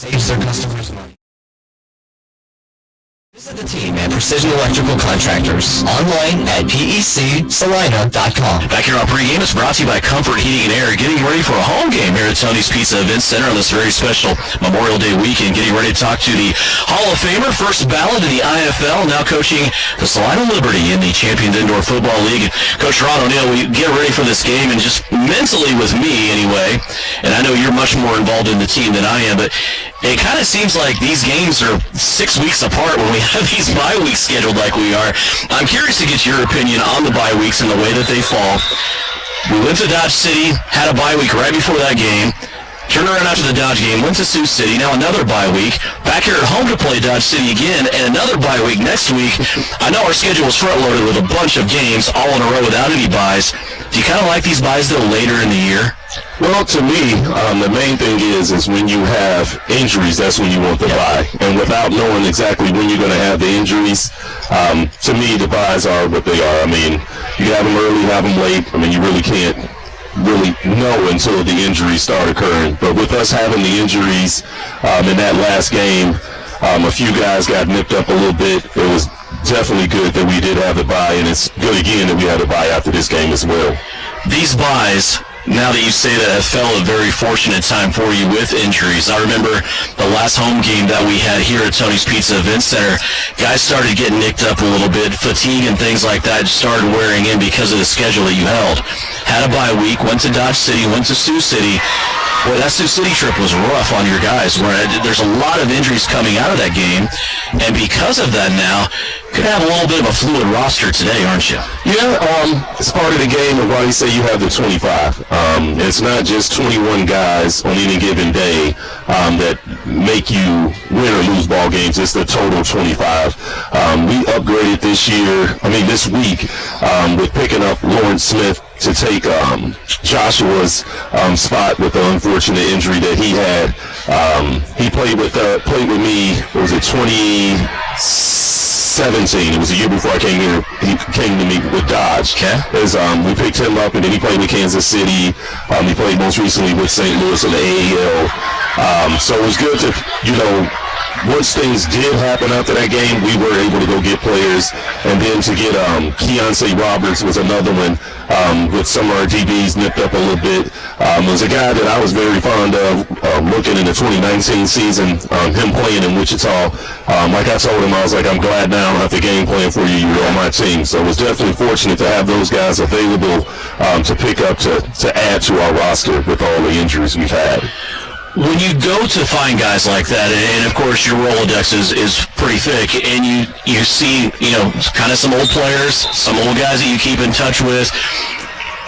saves their customers money. Visit the team at Precision Electrical Contractors, online at pecsalina.com. Back here on pregame is brought to you by Comfort Heating and Air, getting ready for a home game here at Tony's Pizza Event Center on this very special Memorial Day weekend. Getting ready to talk to the Hall of Famer, first ballot in the IFL, now coaching the Salina Liberty in the Champions Indoor Football League. Coach Ron O'Neill, we get ready for this game, and just mentally with me anyway, and I know you're much more involved in the team than I am, but it kind of seems like these games are 6 weeks apart when we have these bye weeks scheduled like we are. I'm curious to get your opinion on the bye weeks and the way that they fall. We went to Dodge City, had a bye week right before that game, turned around after the Dodge game, went to Sioux City, now another bye week, back here at home to play Dodge City again, and another bye week next week. I know our schedule was front-loaded with a bunch of games all in a row without any byes. Do you kind of like these byes, though, later in the year? Well, to me, the main thing is when you have injuries, that's when you want the bye. And without knowing exactly when you're going to have the injuries, to me, the byes are what they are. I mean, you have them early, have them late. I mean, you really can't really know until the injuries start occurring. But with us having the injuries in that last game, a few guys got nipped up a little bit. It was definitely good that we did have the bye, and it's good again that we had a bye after this game as well. These byes, now that you say that, have fell a very fortunate time for you with injuries. I remember the last home game that we had here at Tony's Pizza Event Center, guys started getting nicked up a little bit, fatigue and things like that started wearing in because of the schedule that you held. Had a bye week, went to Dodge City, went to Sioux City. Boy, that Sioux City trip was rough on your guys. There's a lot of injuries coming out of that game, and because of that now, could have a little bit of a fluid roster today, aren't you? Yeah, it's part of the game of why you say you have the 25. It's not just 21 guys on any given day that make you win or lose ball games. It's the total 25. We upgraded this week, with picking up Lawrence Smith to take Joshua's spot with the unfortunate injury that he had. He played with me, what was it, 2017. It was a year before I came here. He came to me with Dodge. Okay. We picked him up, and then he played with Kansas City. He played most recently with St. Louis in the AAL. So it was good to, once things did happen after that game, we were able to go get players, and then to get Keontae Roberts was another one, with some of our DBs nipped up a little bit. It was a guy that I was very fond of looking in the 2019 season, him playing in Wichita. Like I told him, I was like, I'm glad now I don't have to game plan for you. You're on my team. So it was definitely fortunate to have those guys available to pick up to add to our roster with all the injuries we've had. When you go to find guys like that, and of course your Rolodex is pretty thick, and you see, kind of some old players, some old guys that you keep in touch with,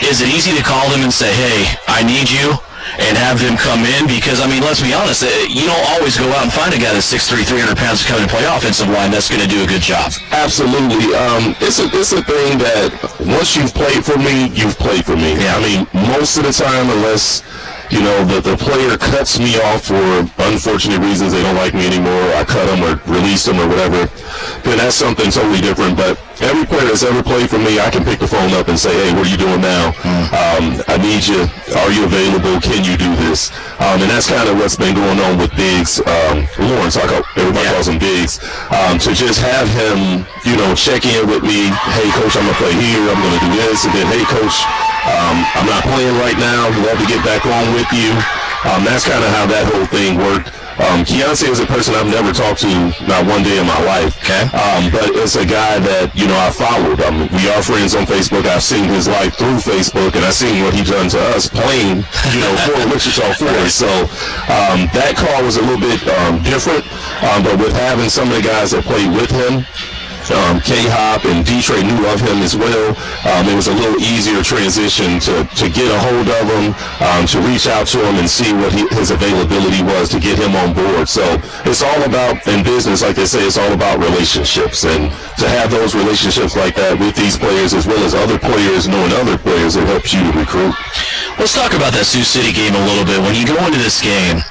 is it easy to call them and say, hey, I need you, and have them come in? Because, let's be honest, you don't always go out and find a guy that's 6'3", 300 pounds to come and play offensive line that's going to do a good job. Absolutely. It's a thing that once you've played for me, you've played for me. Yeah. Most of the time, unless the player cuts me off for unfortunate reasons, they don't like me anymore, I cut them or release them or whatever, then that's something totally different. But every player that's ever played for me, I can pick the phone up and say, hey, what are you doing now? I need you. Are you available? Can you do this? And that's kind of what's been going on with Biggs. Lawrence, everybody calls him Biggs. To just have him, check in with me, hey, Coach, I'm going to play here, I'm going to do this, and then, hey, Coach, I'm not playing right now, love to get back on with you. That's kind of how that whole thing worked. Keontae is a person I've never talked to, not one day in my life. Okay. But it's a guy that, I followed. We are friends on Facebook. I've seen his life through Facebook, and I've seen what he's done to us playing, for Wichita Forest. So that call was a little bit different, but with having some of the guys that played with him, K-Hop and Detroit knew of him as well. It was a little easier transition to get a hold of him, to reach out to him and see what his availability was to get him on board. So it's all about, in business, like they say, it's all about relationships. And to have those relationships like that with these players as well as other players, knowing other players, it helps you to recruit. Let's talk about that Sioux City game a little bit. When you go into this game,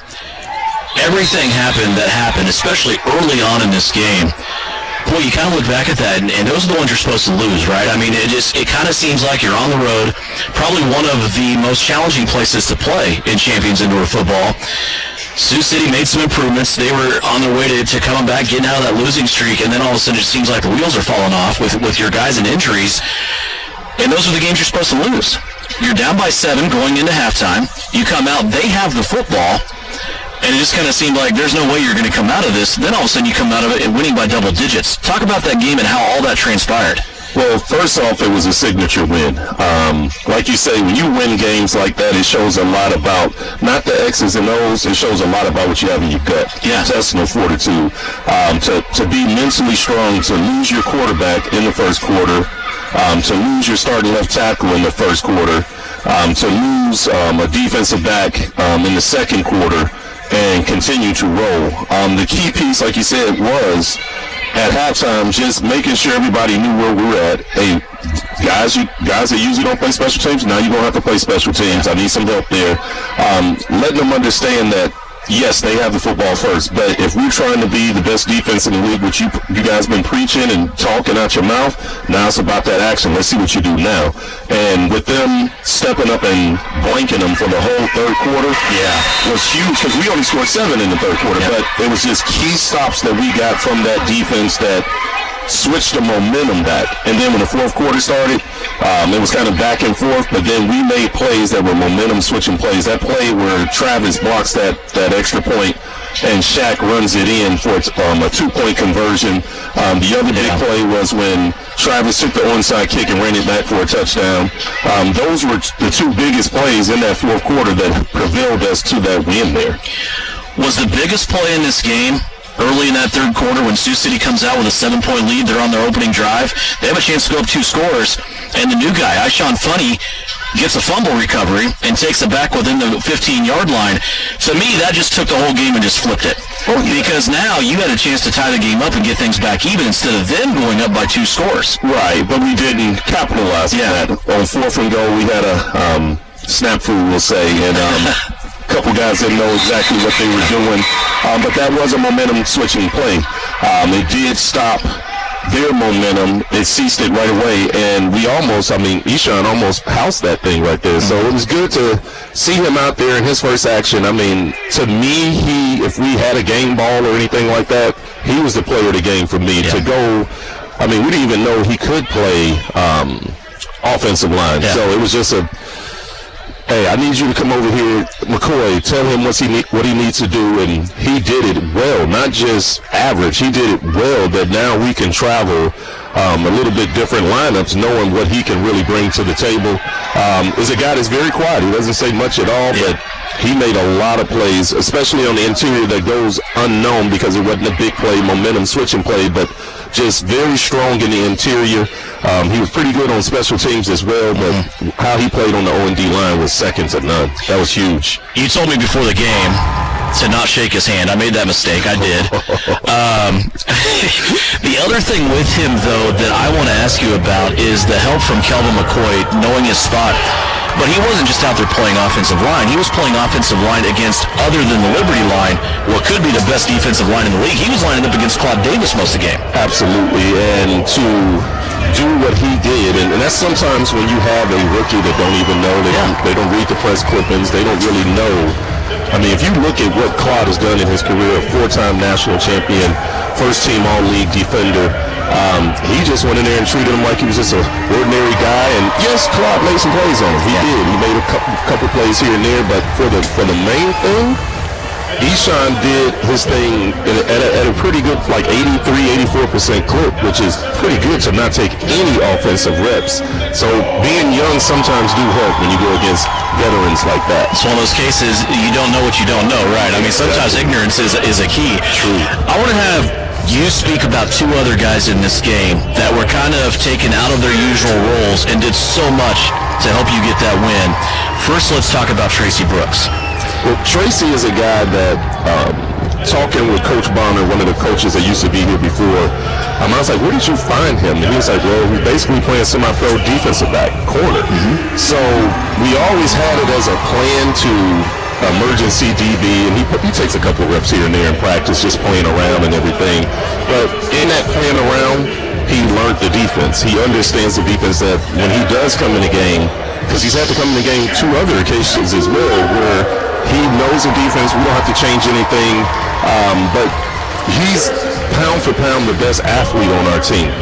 everything that happened, especially early on in this game. Boy, you kind of look back at that, and those are the ones you're supposed to lose, right? It kind of seems like you're on the road, probably one of the most challenging places to play in Champions Indoor Football. Sioux City made some improvements. They were on their way to coming back, getting out of that losing streak, and then all of a sudden it seems like the wheels are falling off with your guys and injuries. And those are the games you're supposed to lose. You're down by 7 going into halftime. You come out, they have the football, and it just kind of seemed like there's no way you're going to come out of this. Then all of a sudden you come out of it and winning by double digits. Talk about that game and how all that transpired. Well, first off, it was a signature win. Like you say, when you win games like that, it shows a lot about not the X's and O's. It shows a lot about what you have in your gut. Yeah. Intestinal fortitude. To be mentally strong, to lose your quarterback in the first quarter, to lose your starting left tackle in the first quarter, to lose a defensive back in the second quarter, and continue to roll. The key piece, like you said, was at halftime, just making sure everybody knew where we were at. Hey, guys that usually don't play special teams, now you're going to have to play special teams. I need some help there. Letting them understand that, yes, they have the football first, but if we're trying to be the best defense in the league, which you guys been preaching and talking out your mouth, now it's about that action. Let's see what you do now. And with them stepping up and blanking them for the whole third quarter, was huge, because we only scored 7 in the third quarter, but it was just key stops that we got from that defense that switched the momentum back. And then when the fourth quarter started, it was kind of back and forth, but then we made plays that were momentum switching plays. That play where Travis blocks that extra point and Shaq runs it in for a 2-point conversion. The other big play was when Travis took the onside kick and ran it back for a touchdown. Those were the 2 biggest plays in that fourth quarter that prevailed us to that win there. Was the biggest play in this game early in that third quarter when Sioux City comes out with a 7-point lead? They're on their opening drive. They have a chance to go up 2 scores, and the new guy, Ishawn Funny, gets a fumble recovery and takes it back within the 15-yard line. To me, that just took the whole game and just flipped it. Because now you had a chance to tie the game up and get things back even instead of them going up by 2 scores. Right, but we didn't capitalize on that. On 4th and goal, we had a snap fool, we'll say, and couple guys didn't know exactly what they were doing, but that was a momentum switching play. It did stop their momentum. It ceased it right away, and Ishawn almost housed that thing right there. So it was good to see him out there in his first action. To me, if we had a game ball or anything like that, he was the player of the game for me. To go, we didn't even know he could play offensive line. So it was just hey, I need you to come over here, McCoy, tell him what he needs to do, and he did it well, not just average. He did it well, that now we can travel a little bit different lineups, knowing what he can really bring to the table. Is a guy that's very quiet. He doesn't say much at all, but he made a lot of plays, especially on the interior that goes unknown because it wasn't a big play, momentum switching play, but just very strong in the interior. He was pretty good on special teams as well, but how he played on the O&D line was second to none. That was huge. You told me before the game to not shake his hand. I made that mistake. I did. The other thing with him, though, that I want to ask you about is the help from Kelvin Mccoy, knowing his spot. But he wasn't just out there playing offensive line. He was playing offensive line against, other than the Liberty line, what could be the best defensive line in the league. He was lining up against Claude Davis most of the game. Absolutely. And to do what he did, and that's sometimes when you have a rookie that don't even know, they don't read the press clippings, they don't really know. If you look at what Claude has done in his career, 4-time national champion, first-team all-league defender, he just went in there and treated him like he was just an ordinary guy. And yes, Claude made some plays on him. He did. He made a couple plays here and there, but for the main thing, Ishawn did his thing at a pretty good, like 83-84% clip, which is pretty good to not take any offensive reps. So being young sometimes do help when you go against veterans like that. It's one of those cases, you don't know what you don't know, right? Sometimes ignorance is a key. True. I want to have you speak about 2 other guys in this game that were kind of taken out of their usual roles and did so much to help you get that win. First, let's talk about Tracy Brooks. Well, Tracy is a guy that, talking with Coach Bonner, one of the coaches that used to be here before, I was like, where did you find him? And he was like, well, we're basically playing semi-pro defensive back, corner. So we always had it as a plan to emergency DB, and he takes a couple of reps here and there in practice, just playing around and everything. But in that playing around, he learned the defense. He understands the defense that when he does come in the game, because he's had to come in the game 2 other occasions as well, where He knows the defense. We don't have to change anything. But he's pound for pound the best athlete on our team.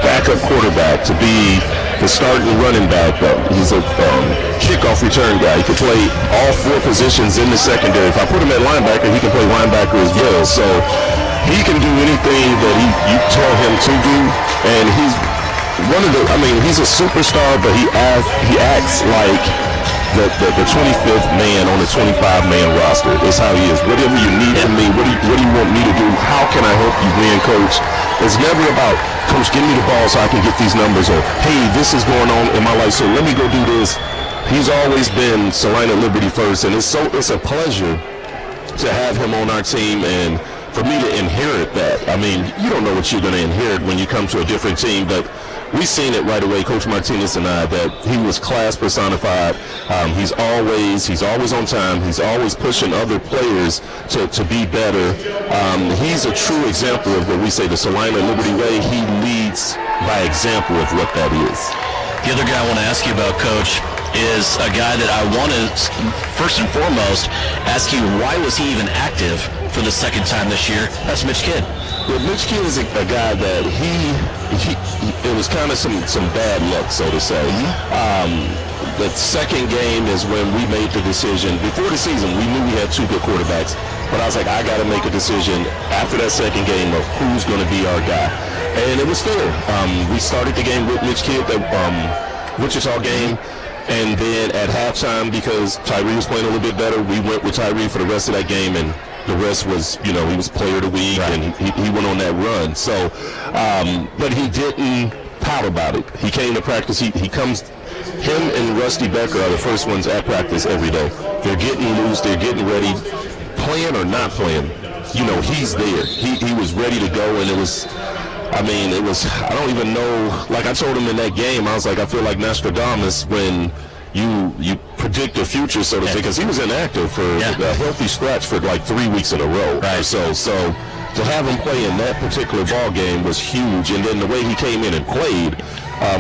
Backup quarterback, to be the starting running back. He's a kickoff return guy. He can play all four positions in the secondary. If I put him at linebacker, he can play linebacker as well. So he can do anything that you tell him to do. And he's he's a superstar, but he acts like the 25th man on the 25-man roster. Is how he is. Whatever you need from me, what do you want me to do? How can I help you win, Coach? It's never about, Coach, give me the ball so I can get these numbers, or, hey, this is going on in my life, so let me go do this. He's always been Salina Liberty first, and it's a pleasure to have him on our team and for me to inherit that. You don't know what you're going to inherit when you come to a different team, but we seen it right away, Coach Martinez and I, that he was class personified. He's always on time. He's always pushing other players to be better. He's a true example of what we say the Salina Liberty way. He leads by example of what that is. The other guy I want to ask you about, Coach, is a guy that I want to, first and foremost, ask you, why was he even active for the second time this year? That's Mitch Kidd. Well, Mitch Kidd is a guy that it was kind of some bad luck, so to say. The second game is when we made the decision. Before the season, we knew we had two good quarterbacks, but I was like, I got to make a decision after that second game of who's going to be our guy. And it was fair. We started the game with Mitch Kidd, the Wichita game. And then at halftime, because Tyree was playing a little bit better, we went with Tyree for the rest of that game, and the rest was, he was player of the week, right. And he went on that run. So, but he didn't pout about it. He came to practice. Him and Rusty Becker are the first ones at practice every day. They're getting loose. They're getting ready, playing or not playing. He's there. He was ready to go, and it was, I don't even know, like I told him in that game, I was like, I feel like Nostradamus when you predict the future, so to say, because he was inactive for a healthy stretch for like 3 weeks in a row. Right. So to have him play in that particular ball game was huge, and then the way he came in and played,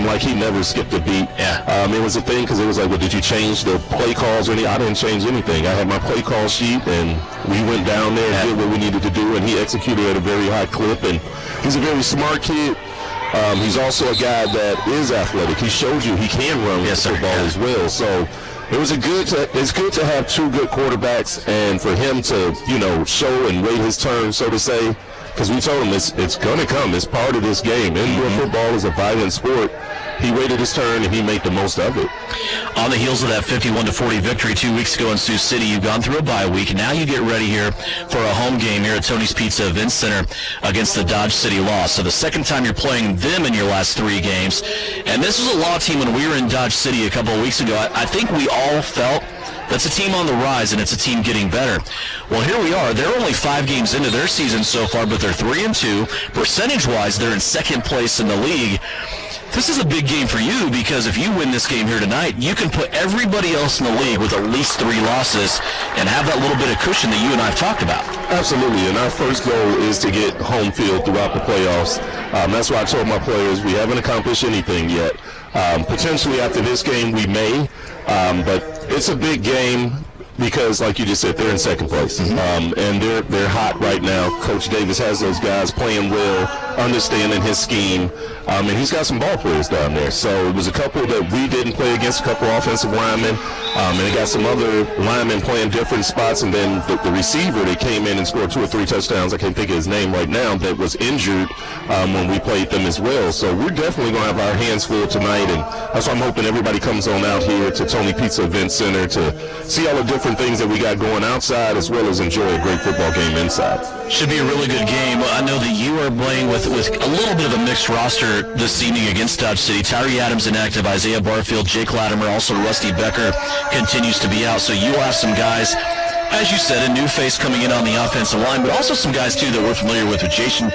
like he never skipped a beat. It was a thing because it was like, well, did you change the play calls or anything? I didn't change anything. I had my play call sheet, and we went down there and did what we needed to do, and he executed at a very high clip, and he's a very smart kid. He's also a guy that is athletic. He showed you he can run football as well. So it's good to have two good quarterbacks, and for him to show and wait his turn, so to say. Because we told him it's going to come. It's part of this game. Indoor football is a violent sport. He waited his turn, and he made the most of it. On the heels of that 51-40 victory 2 weeks ago in Sioux City, you've gone through a bye week, and now you get ready here for a home game here at Tony's Pizza Events Center against the Dodge City Lost. So the second time you're playing them in your last 3 games. And this was a Law team when we were in Dodge City a couple of weeks ago. I think we all felt that's a team on the rise, and it's a team getting better. Well, here we are. They're only 5 games into their season so far, but they're 3-2. Percentage-wise, they're in second place in the league. This is a big game for you, because if you win this game here tonight, you can put everybody else in the league with at least 3 losses and have that little bit of cushion that you and I have talked about. Absolutely, and our first goal is to get home field throughout the playoffs. That's why I told my players we haven't accomplished anything yet. Potentially after this game we may, but it's a big game because, like you just said, they're in second place, and they're hot right now. Coach Davis has those guys playing well, understanding his scheme, and he's got some ball players down there. So it was a couple that we didn't play against, a couple offensive linemen, and they got some other linemen playing different spots, and then the receiver that came in and scored 2 or 3 touchdowns, I can't think of his name right now, that was injured when we played them as well. So we're definitely going to have our hands full tonight, and that's why I'm hoping everybody comes on out here to Tony Pizza Event Center to see all the different things that we got going outside, as well as enjoy a great football game inside. Should be a really good game. I know that you are playing with a little bit of a mixed roster this evening against Dodge City. Tyree Adams inactive, Isaiah Barfield, Jake Latimer, also Rusty Becker continues to be out. So you'll have some guys As you said, a new face coming in on the offensive line, but also some guys, too, that we're familiar with Jason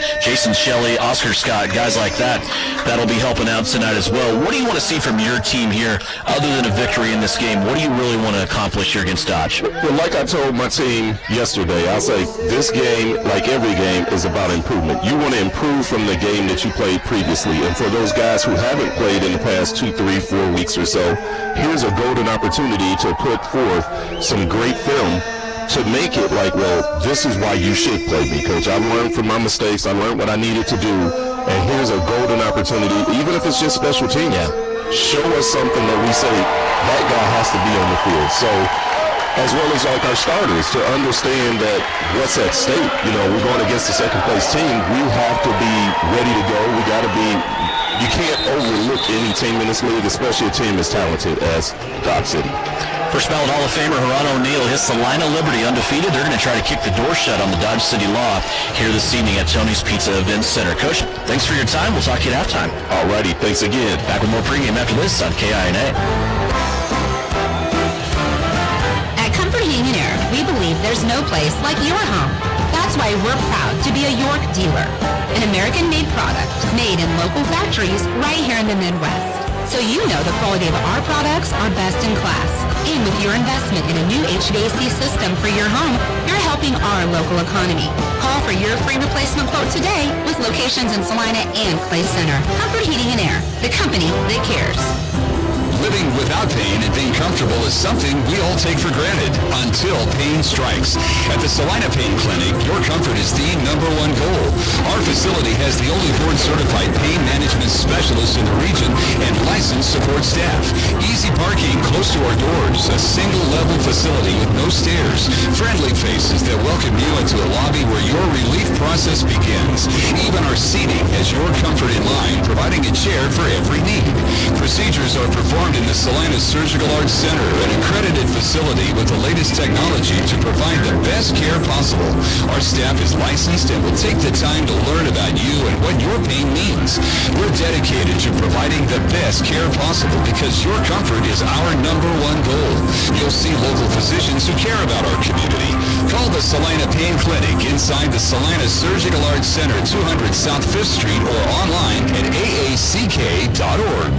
Shelley, Oscar Scott, guys like that, that'll be helping out tonight as well. What do you want to see from your team here, other than a victory in this game? What do you really want to accomplish here against Dodge? Well, like I told my team yesterday, I'll say this game, like every game, is about improvement. You want to improve from the game that you played previously. And for those guys who haven't played in the past 2, 3, 4 weeks or so, here's a golden opportunity to put forth some great film to make it like, well, this is why you should play me, Coach. I've learned from my mistakes. I learned what I needed to do. And here's a golden opportunity, even if it's just special teams. Yeah. Show us something that we say, that guy has to be on the field. So, as well as like our starters, to understand that what's at stake. You know, we're going against the second place team. We have to be ready to go. We got to be, you can't overlook any team in this league, especially a team as talented as Dodge City. First ballot Hall of Famer Gerard O'Neill, his Salina Liberty undefeated. They're going to try to kick the door shut on the Dodge City Law here this evening at Tony's Pizza Events Center. Coach, thanks for your time. We'll talk to you at halftime. Alrighty, thanks again. Back with more pregame after this on KINA. At Comfort Heating and Air, we believe there's no place like your home. That's why we're proud to be a York dealer, an American-made product made in local factories right here in the Midwest. So you know the quality of our products are best in class. And with your investment in a new HVAC system for your home, you're helping our local economy. Call for your free replacement quote today with locations in Salina and Clay Center. Comfort Heating and Air, the company that cares. Living without pain and being comfortable is something we all take for granted until pain strikes. At the Salina Pain Clinic, your comfort is the #1 goal. Our facility has the only board-certified pain management specialist in the region and licensed support staff. Easy parking close to our doors, a single-level facility with no stairs, friendly faces that welcome you into a lobby where your relief process begins. Even our seating has your comfort in mind, providing a chair for every need. Procedures are performed in the Salinas Surgical Arts Center, an accredited facility with the latest technology to provide the best care possible. Our staff is licensed and will take the time to learn about you and what your pain means. We're dedicated to providing the best care possible because your comfort is our #1 goal. You'll see local physicians who care about our community. Call the Salina Pain Clinic inside the Salinas Surgical Arts Center, 200 South 5th Street, or online at aack.org.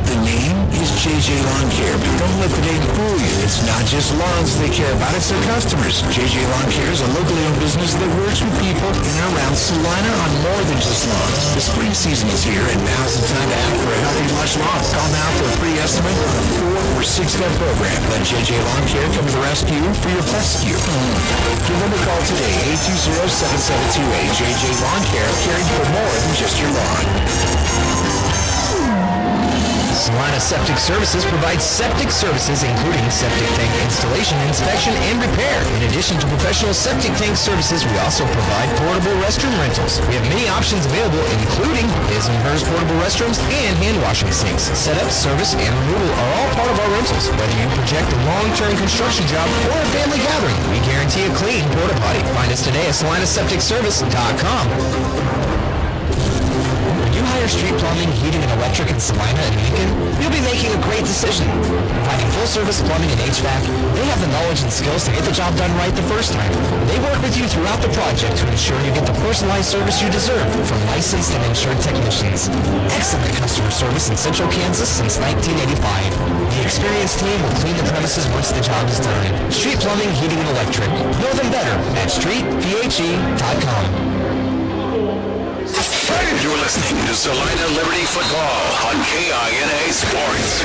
The name is JJ Lawn Care, but don't let the name fool you. It's not just lawns they care about, it's their customers. JJ Lawn Care is a locally owned business that works with people in and around Salina on more than just lawns. The spring season is here, and now's the time to act for a healthy, lush lawn. Call now for a free estimate on a 4- or 6-step program. Let JJ Lawn Care come to the rescue for your fescue. Give them a call today, 820-7728. JJ Lawn Care, caring for more than just your lawn. Salina Septic Services provides septic services including septic tank installation, inspection, and repair. In addition to professional septic tank services, we also provide portable restroom rentals. We have many options available, including his and hers portable restrooms and hand washing sinks. Setup, service, and removal are all part of our rentals. Whether you project a long-term construction job or a family gathering, we guarantee a clean porta potty. Find us today at salinasepticservice.com. You hire street plumbing, heating, and electric in Salina and Lincoln, you'll be making a great decision. Providing full-service plumbing and HVAC, they have the knowledge and skills to get the job done right the first time. They work with you throughout the project to ensure you get the personalized service you deserve from licensed and insured technicians. Excellent customer service in Central Kansas since 1985. The experienced team will clean the premises once the job is done. Street plumbing, heating, and electric. Know them better at streetphe.com. You're listening to Salina Liberty Football on KINA Sports.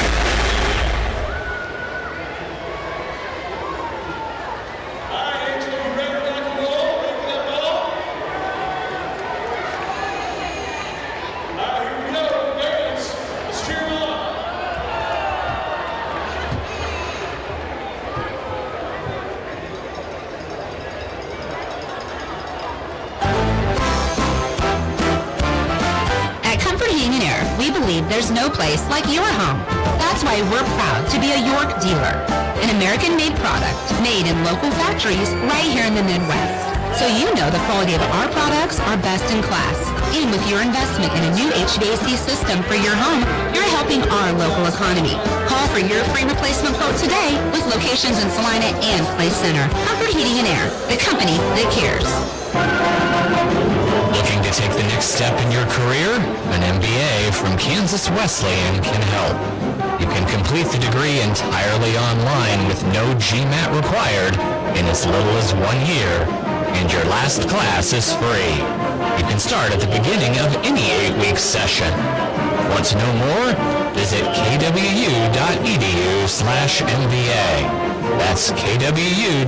There's no place like your home. That's why we're proud to be a York dealer, an American-made product made in local factories right here in the Midwest. so you know the quality of our products are best in class. And with your investment in a new HVAC system for your home, you're helping our local economy. Call for your free replacement quote today with locations in Salina and Place Center. Comfort Heating and Air, the company that cares. Looking to take the next step in your career? An MBA from Kansas Wesleyan can help. You can complete the degree entirely online with no GMAT required in as little as 1 year, and your last class is free. You can start at the beginning of any 8-week session. Want to know more? Visit kwu.edu/MBA. That's kwu.edu/MBA.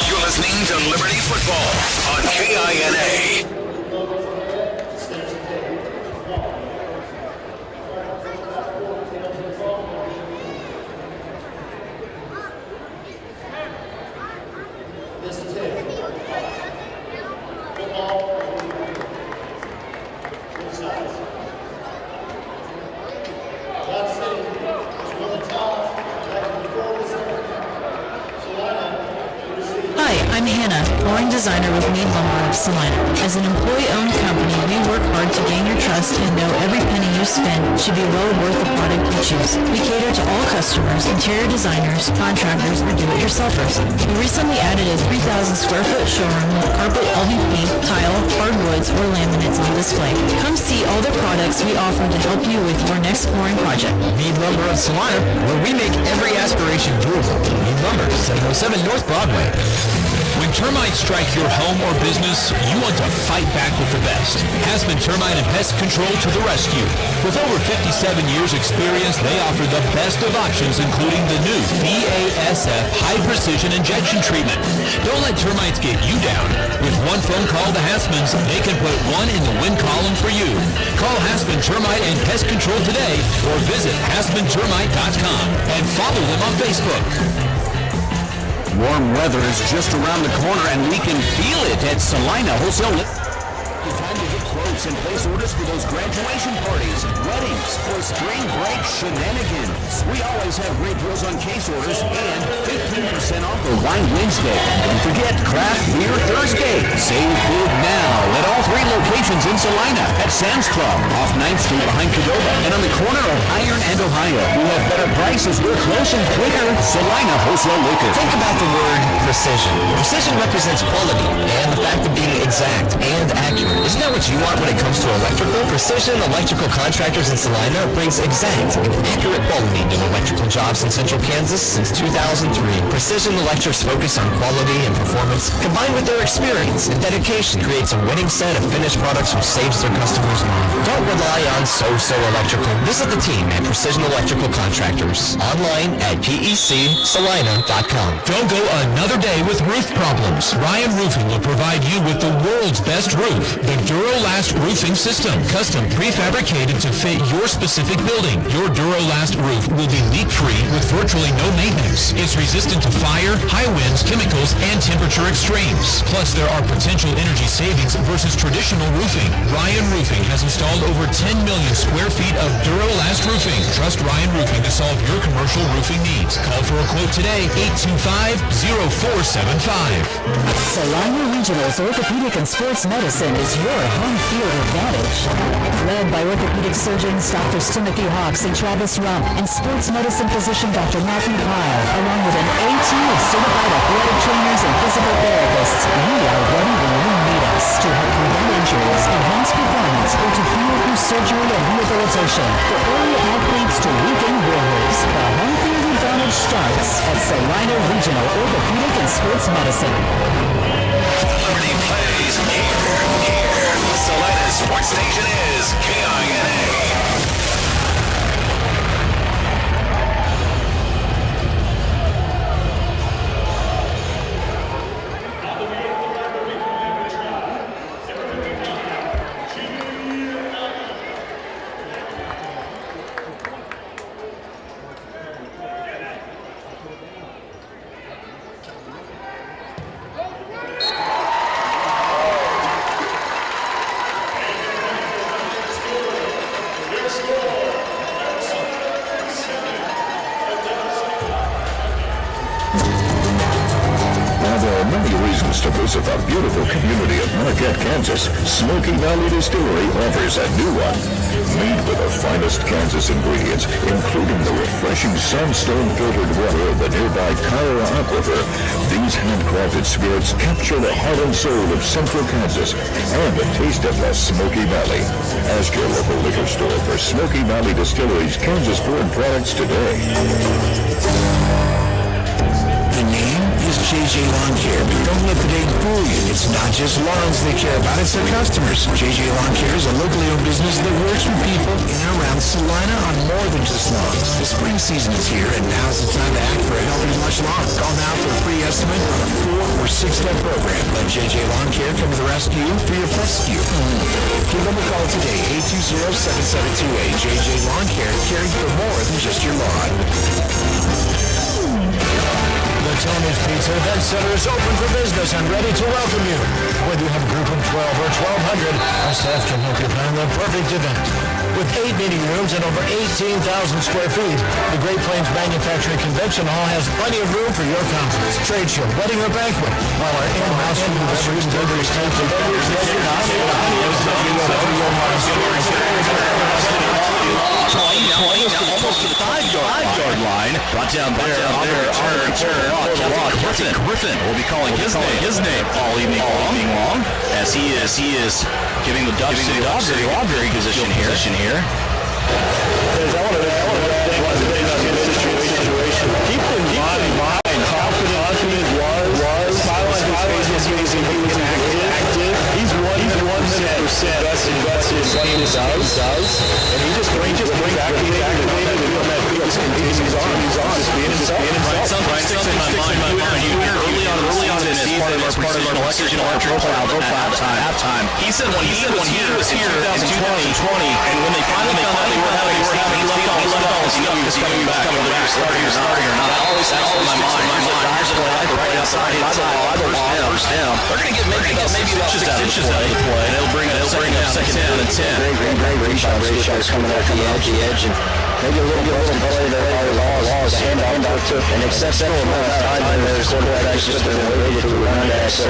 You're listening to Liberty Football on KINA. Hi, I'm Hannah, flooring designer with Mead Lumber of Salina. As an employee-owned company, we work hard to gain your trust and know every penny you spend should be well worth the product you choose. We cater to all customers, interior designers, contractors, or do-it-yourselfers. We recently added a 3,000 square foot showroom with carpet, LVP, tile, hardwoods, or laminates on display. Come see all the products we offer to help you with your next flooring project. Mead Lumber of Salina, where we make every aspiration doable. Mead Lumber, 707 North Broadway. When termites strike your home or business, you want to fight back with the best. Hasman Termite and Pest Control to the rescue. With over 57 years experience, they offer the best of options, including the new BASF High Precision Injection Treatment. Don't let termites get you down. With one phone call to Hasman's, they can put one in the win column for you. Call Hasman Termite and Pest Control today or visit HasmanTermite.com and follow them on Facebook. Warm weather is just around the corner, and we can feel it at Salina Wholesale. Time to get quotes and place orders for those graduation parties, weddings, or spring break shenanigans. We always have great deals on case orders and 15% off for Wine Wednesday. Don't forget Craft Beer Thursday. Save big now at all 3 locations in Salina, at Sam's Club, off 9th Street behind Cadova, and on the corner of Iron and Ohio. We have better prices. We're close and quicker. Salina Wholesale Liquor. Think about the word precision. Precision represents quality and the fact of being exact and accurate. Isn't that what you want when it comes to electrical? Precision Electrical Contractors in Salina brings exact and accurate quality to electrical jobs in Central Kansas since 2003. Precision Electric's focus on quality and performance, combined with their experience and dedication, creates a winning set of finished products which saves their customers money. Don't rely on so-so electrical. Visit the team at Precision Electrical Contractors. Online at pecsalina.com. Don't go another day with roof problems. Ryan Roofing will provide you with the world's best roof, the Durolast Roofing System, custom prefabricated to fit your specific building. Your Durolast roof will be leak-free with virtually no maintenance. It's resistant to fire, high winds, chemicals, and temperature extremes. Plus, there are potential energy savings versus traditional roofing. Ryan Roofing has installed over 10 million square feet of Durolast roofing. Trust Ryan Roofing to solve your commercial roofing needs. Call for a quote today, 825-0475. Salina Regional's Orthopedic and Sports Medicine is your home field advantage. Led by orthopedic surgeons Dr. Timothy Hawks and Travis Rump and sports medicine physician Dr. Matthew Pyle, along with an A-team of certified athletic trainers and physical therapists, we are ready when you need us to help prevent injuries, enhance performance, or to heal through surgery and rehabilitation. For early athletes to weekend warriors, the home field advantage starts at Salina Regional Orthopedic and Sports Medicine. Liberty plays here. Salina's sports station is KINA. to visit the beautiful community of Marquette, Kansas, Smoky Valley Distillery offers a new one. Made with the finest Kansas ingredients, including the refreshing sandstone-filtered water of the nearby Kyra Aquifer, these handcrafted spirits capture the heart and soul of Central Kansas and the taste of the Smoky Valley. Ask your local liquor store for Smoky Valley Distillery's Kansas-born products today. The name is JJ Lawn Care, but don't let the name fool you. It's not just lawns they care about, it's their customers. JJ Lawn Care is a locally owned business that works with people in and around Salina on more than just lawns. The spring season is here, and now's the time to act for a healthy, lush lawn. Call now for a free estimate on a 4- or 6-step program. Let JJ Lawn Care come to the rescue for your rescue. Give them a call today, 820-7728. JJ Lawn Care, caring for more than just your lawn. The Tony's Pizza Event Center is open for business and ready to welcome you. Whether you have a group of 12 or 1,200, our staff can help you plan the perfect event. With 8 meeting rooms and over 18,000 square feet, the Great Plains Manufacturing Convention Hall has plenty of room for your conference, trade show, wedding, or banquet, while our in-house food and beverage take the almost to the 5-yard line. Brought down there on their turn. Griffin will be calling his name all evening long, as he is giving the Dodge City law very position here. Keep in mind how confident was. He was active. He's 100% guts his game does. And he just brings activated and he's on. Just being himself. Something sticks in my mind. You hear early on in the season as part of our electric halftime. He said when he was here in 2020, and when they finally were having he left all his stuff. He's coming back. Starting or not. That always has on my mind. Right outside first down. They're going to get maybe about 6 inches out of the play. They'll bring it second down and 10. Great shot coming off the edge, and maybe a little bit of play that lost handoff to an exceptional amount of time, and their quarterback just been waited for around that. So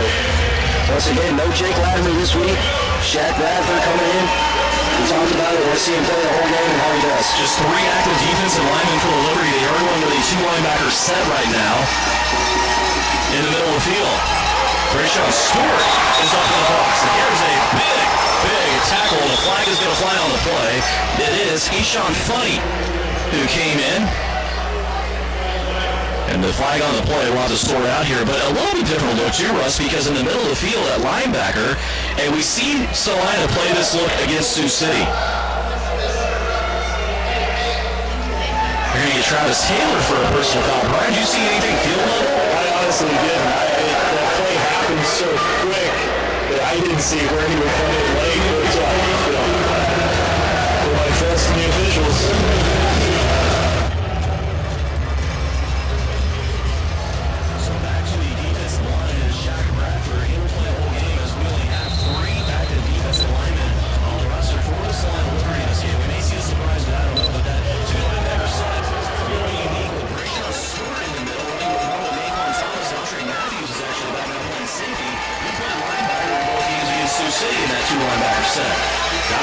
once again, no Jake Latimer this week. Shaq Bradford coming in. We talked about it. We'll see him play the whole game and how he does. Just 3 active defensive linemen for the Liberty. They are going with a 2 linebacker set right now in the middle of the field. Brayshawn Stewart is up in the box, and here's a big tackle. The flag is going to fly on the play. It is Eshawn Funny who came in. And the flag on the play, we'll have to sort out here, but a little bit different look too, Russ, because in the middle of the field at linebacker, and we see Salina play this look against Sioux City. You're going to get Travis Taylor for a personal foul. Brian, did you see anything field level? I honestly didn't. That play happened so quick that I didn't see where he would come in late. But I trust in the officials.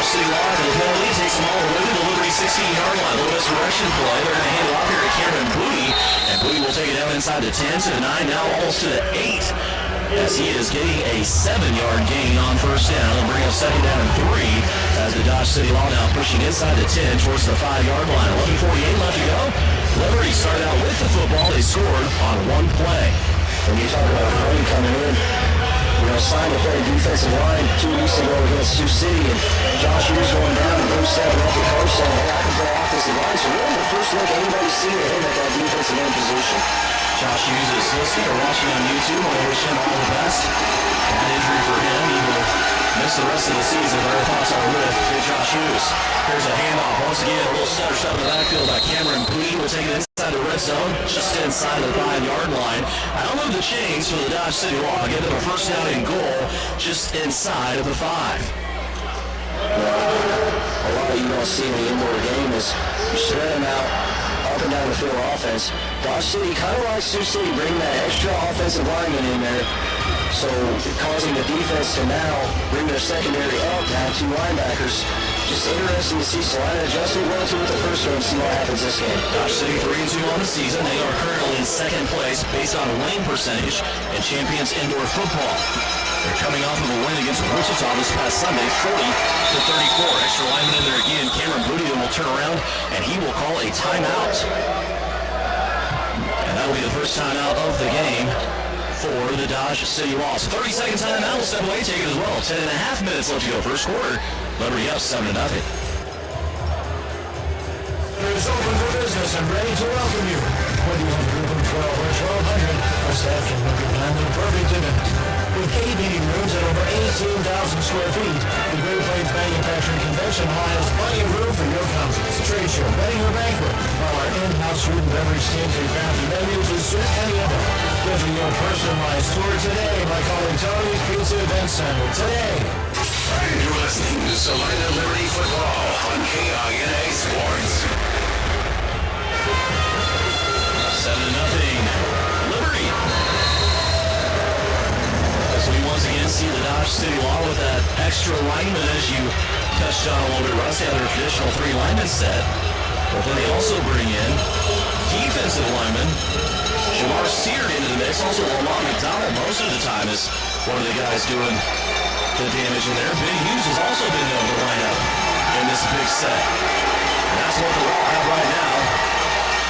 City line, the penalty takes them all the way to the Liberty 16-yard line. A little misdirection play. They're going to hand it off here to Cameron Booty, and Booty will take it down inside the 10 to the 9, now almost to the 8, as he is getting a 7-yard gain on first down. They'll bring up second down and 3 as the Dodge City Law now pushing inside the 10 towards the 5-yard line. 11:48 left to go. Liberty started out with the football. They scored on one play. When you talk about Freddie coming in, signed to play defensive line 2 weeks ago against Sioux City, and Josh Hughes going down and Bruce stepping up the coach saying, hey, I can play offensive line. So really the first look anybody's seen of him at that defensive end position. Josh Hughes is listening or watching on YouTube. I wish him all the best. Bad injury for him. He will miss the rest of the season. Our thoughts are with Josh Hughes. Here's a handoff. Once again, a little stutter shot in the backfield by Cameron Booty. Will take it inside the red zone, just inside the 5-yard line. I don't move the chains for the Dodge City Law. Get them a first down and goal just inside of the 5. A lot of you don't see in the indoor game is you spread them out up and down the field offense. Dodge City, kind of like Sioux City, bring that extra offensive lineman in there. So causing the defense to now bring their secondary up, now 2 linebackers. Just interesting to see Salina adjusting well to it the first round, see what happens this game. Dodge City 3-2 on the season. They are currently in second place based on winning percentage in Champions Indoor Football. They're coming off of a win against Wichita this past Sunday, 40-34. Extra lineman in there again. Cameron Booty will turn around, and he will call a timeout. And that will be the first timeout of the game for the Dodge City Loss. 30-second timeout. We'll step away, take it as well. 10.5 minutes left to go first quarter. Liberty up 7-0. Is open for business and ready to welcome you. Whether you want to group 12 or 1,200, our staff can make your plan the perfect event. With 8 meeting rooms at over 18,000 square feet, the Great Plains Manufacturing Convention Hall has plenty of room for your conference, trade show, wedding, or banquet, while our in-house food and beverage team can craft menus to suit any of them. Schedule your personalized tour today by calling Tony's Pizza Event Center today. You're listening to Salina Liberty Football on KINA Sports. 7-0. Liberty. As we once again see the Dodge City Law with that extra lineman, as you touched on a little bit, Russ. They have their traditional 3 lineman set. But then they also bring in defensive linemen. Jamar Seared into the mix. Also Lamont McDonald most of the time is one of the guys doing the damage in there. Ben Hughes has also been able to line up in this big set. And that's what the Law have right now.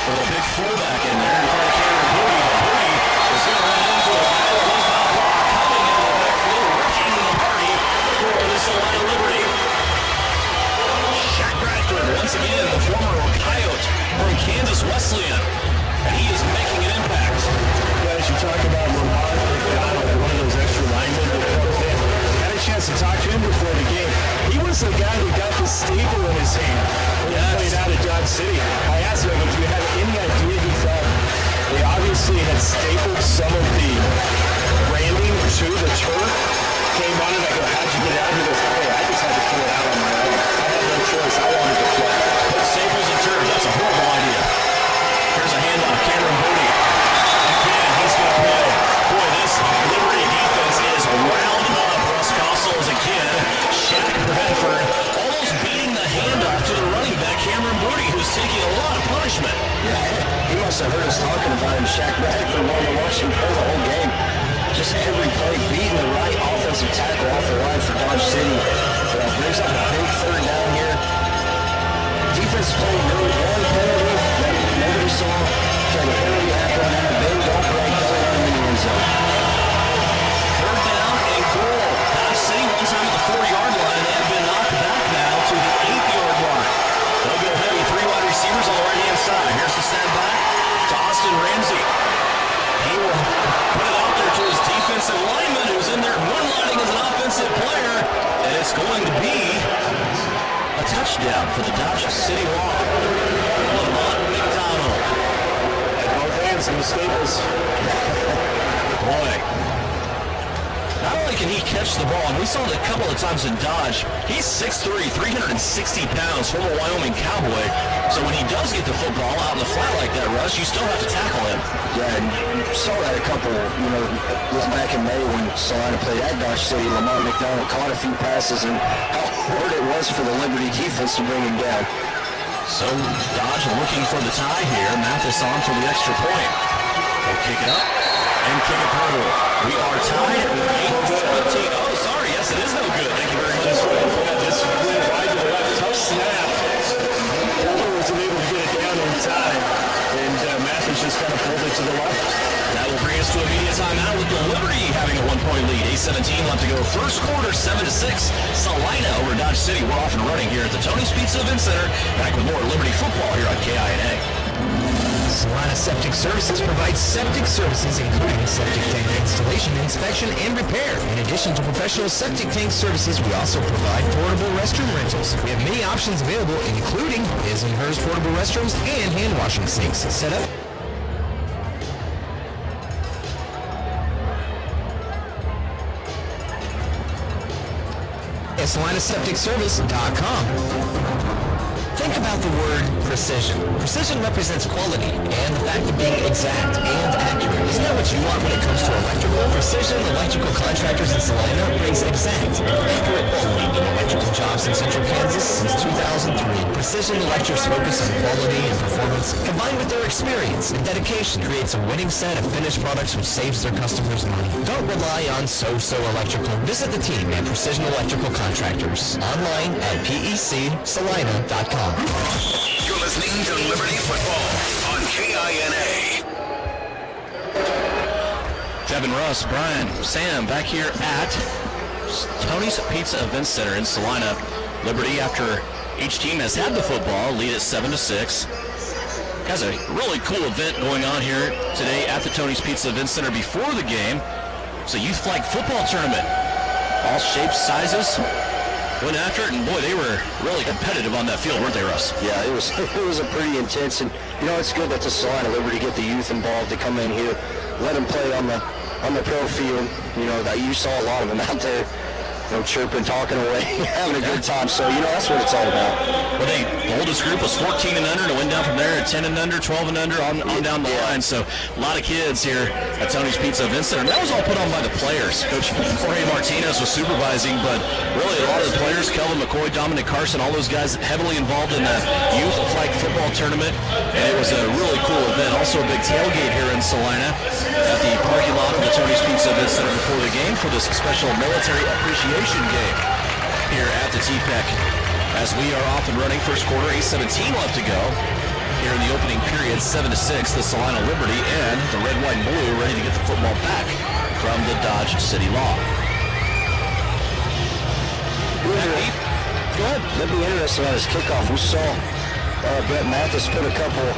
With a big fullback in there in front of Cameron Booty. Booty is going to run into a battle. He's not blocked. Coming into the backfield, wrecking the party for the Salina Liberty. Shaq Bradford, once again, the former Coyote from Kansas Wesleyan. And he is making an impact. Guys, you talk about Lamar McDonald, one of those extra linemen that comes in. I had a chance to talk to him before the game. He was the guy who got the staple in his hand when he played out of Dodge City. I asked him, do you have any idea he thought they obviously had stapled some of the branding to the turf? Came on and I go, how'd you get out? He goes, hey, I just had to pull it out on my own. I had no choice. I wanted to play. Put staples in turf. That's a horrible idea. Here's a handoff. Cameron Booty. Again, he's going to play. Boy, this Liberty defense is wound up. Russ Gossels again. Shaq Bradford almost beating the handoff to the running back, Cameron Booty, who's taking a lot of punishment. Yeah, he must have heard us talking about him. Shaq Bradford wanted to watch him play the whole game. Just every play, beating the right offensive tackle off the line for Dodge City. Brings up a big 3rd down here. Defense played really one penalty that nobody saw. Had a penalty happen now. Big don't break, going on in the end zone. 3rd down and goal. Dodge City one time at the 4-yard line. They have been knocked back now to the 8-yard line. They'll go heavy. 3 wide receivers on the right-hand side. Here's the snap back to Austin Ramsey. He will put it out there to his defensive lineman who's in there moonlighting as an offensive player. And it's going to be a touchdown for the Dodge City Law. Lamont McDonald. At both hands in the staples. Boy. Not only can he catch the ball, and we saw it a couple of times in Dodge, he's 6'3", 360 pounds, former Wyoming Cowboy. So when he does get the football out in the flat like that, Russ, you still have to tackle him. Yeah, and you saw that a couple, back in May when Salina played at Dodge City. Lamont McDonald caught a few passes, and how hard it was for the Liberty defense to bring him down. So Dodge looking for the tie here. Mathis on for the extra point. They'll kick it up and kick it through. We are tied at 8-17. Oh, sorry. Yes, it is no good. Thank you very much. This went wide to the left. Tough snap. Kelvin wasn't able to get it down in time. And Mathis just kind of pulled it to the left. That will bring us to a media timeout with the Liberty having a 1-point lead. 8:17 left to go. First quarter, 7-6. Salina over Dodge City. We're off and running here at the Tony's Pizza Event Center. Back with more Liberty football here on KINA. Salina Septic Services provides septic services including septic tank installation, inspection, and repair. In addition to professional septic tank services, we also provide portable restroom rentals. We have many options available, including his and hers portable restrooms and hand washing sinks. Set up at SalinaSepticService.com. Think about the word precision. Precision represents quality and the fact of being exact and accurate. Isn't that what you want when it comes to electrical? Precision Electrical Contractors in Salina brings exact, accurate quality to electrical jobs in central Kansas since 2003. Precision Electric's focus on quality and performance, combined with their experience and dedication, creates a winning set of finished products which saves their customers money. Don't rely on so-so electrical. Visit the team at Precision Electrical Contractors online at pecsalina.com. You're listening to Liberty Football on KINA. Devin, Russ, Brian, Sam back here at Tony's Pizza Event Center in Salina. Liberty, after each team has had the football, lead at 7-6. Has a really cool event going on here today at the Tony's Pizza Event Center before the game. It's a youth flag football tournament. All shapes, sizes. Went after it, and boy, they were really competitive on that field, weren't they, Russ? Yeah, it was a pretty intense, and it's good that the Salina Liberty get the youth involved to come in here, let them play on the pro field. That you saw a lot of them out there, chirping, talking away, having a good time. So that's what it's all about. Well, the oldest group was 14 and under, and it went down from there at 10 and under, 12 and under, on down the line. So a lot of kids here at Tony's Pizza Event Center. And that was all put on by the players. Coach Jorge Martinez was supervising, but really a lot of the players, Kelvin Mccoy, Dominic Carson, all those guys heavily involved in the youth flag football tournament. And it was a really cool event. Also a big tailgate here in Salina at the parking lot of the Tony's Pizza Event Center before the game for this special military appreciation game here at the TPEC. As we are off and running, first quarter, 8:17 left to go. Here in the opening period, 7-6, the Salina Liberty and the red, white, and blue ready to get the football back from the Dodge City Law. Go ahead. That'd be interesting on his kickoff. We saw Brett Mathis put a couple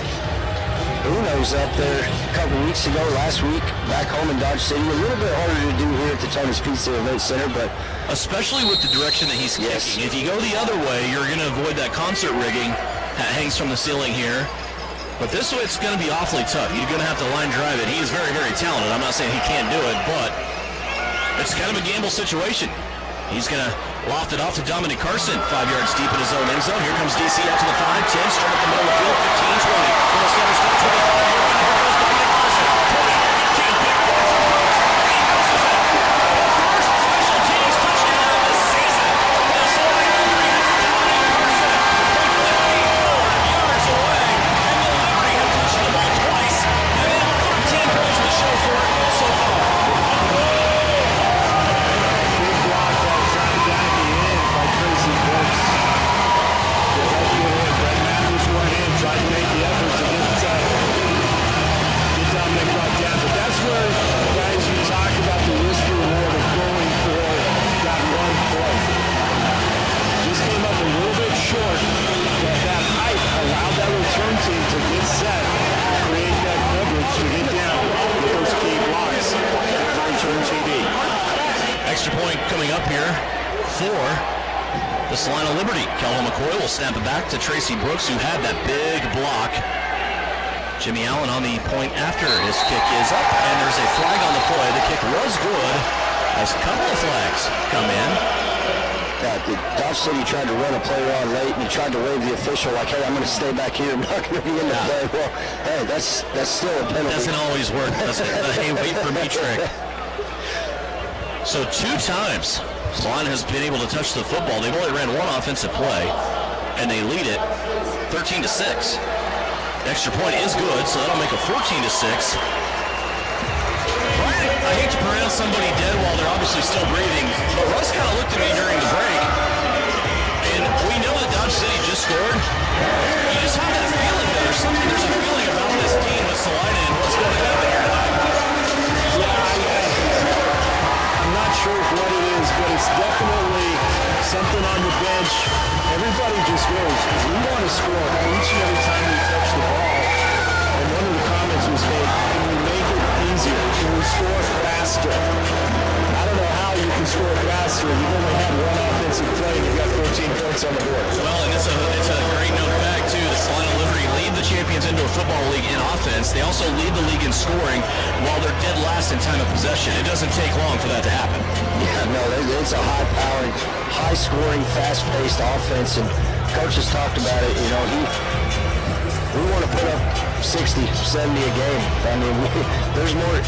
Unos up there a couple weeks ago, last week, back home in Dodge City. A little bit harder to do here at the Tony's Pizza Event Center, but especially with the direction that he's kicking. If you go the other way, you're going to avoid that concert rigging that hangs from the ceiling here. But this way, it's going to be awfully tough. You're going to have to line drive it. He is very, very talented. I'm not saying he can't do it, but it's kind of a gamble situation. He's going to loft it off to Dominic Carson, 5 yards deep in his own end zone. Here comes DC out to the 5, 10, straight up the middle of the field, 15, 20. Little Sanders, 25. Here goes Dominic Carson, 20, 15, big play. He goes to that. First special teams touchdown of the season. The Salina Liberty has Dominic Carson from 25 yards away, and the Liberty have touched the ball twice, and then 13 points to show for it so far. Big block that time down at the end by Tracy Brooks. Mathis went in, tried to make the effort to get Dominic brought down. But that's where, guys, you talk about the risk reward of going for that one play. Just came up a little bit short, but that height allowed that return team to get set, create that coverage to get down with those key blocks. Return TD. Extra point coming up here for the Salina Liberty. Kelvin McCoy will snap it back to Tracy Brooks, who had that big block. Jimmy Allen on the point after his kick is up, and there's a flag on the play. The kick was good as a couple of flags come in. Dodge City tried to run a player on late, and he tried to wave the official like, hey, I'm going to stay back here. I'm not going to be in the play. Well, hey, that's still a penalty. Doesn't always work, does it? The hey, wait for me trick. So 2 times Salina has been able to touch the football. They've only ran one offensive play, and they lead it 13-6. Extra point is good, so that'll make it 14-6. I hate to pronounce somebody dead while they're obviously still breathing, but Russ kind of looked at me during the break, and we know that Dodge City just scored. You just have that feeling that there's a feeling about this team with Salina and what's going to happen here tonight. I'm not sure what it is, but it's definitely something on the bench. Everybody just goes, we want to score each and every time we touch the ball. And one of the comments was made, can we make it easier? Can we score faster? I don't know how you can score faster. You've only had one offensive play and you've got 14 points on the board. Well, and it's a great note back, too. The Salina Liberty lead the champions into a football league in offense. They also lead the league in scoring while they're dead last in time of possession. It doesn't take long for that to happen. Yeah, no, it's a high-powered, high-scoring, fast-paced offense, and Coach has talked about it, you know, we want to put up 60, 70 a game. I mean,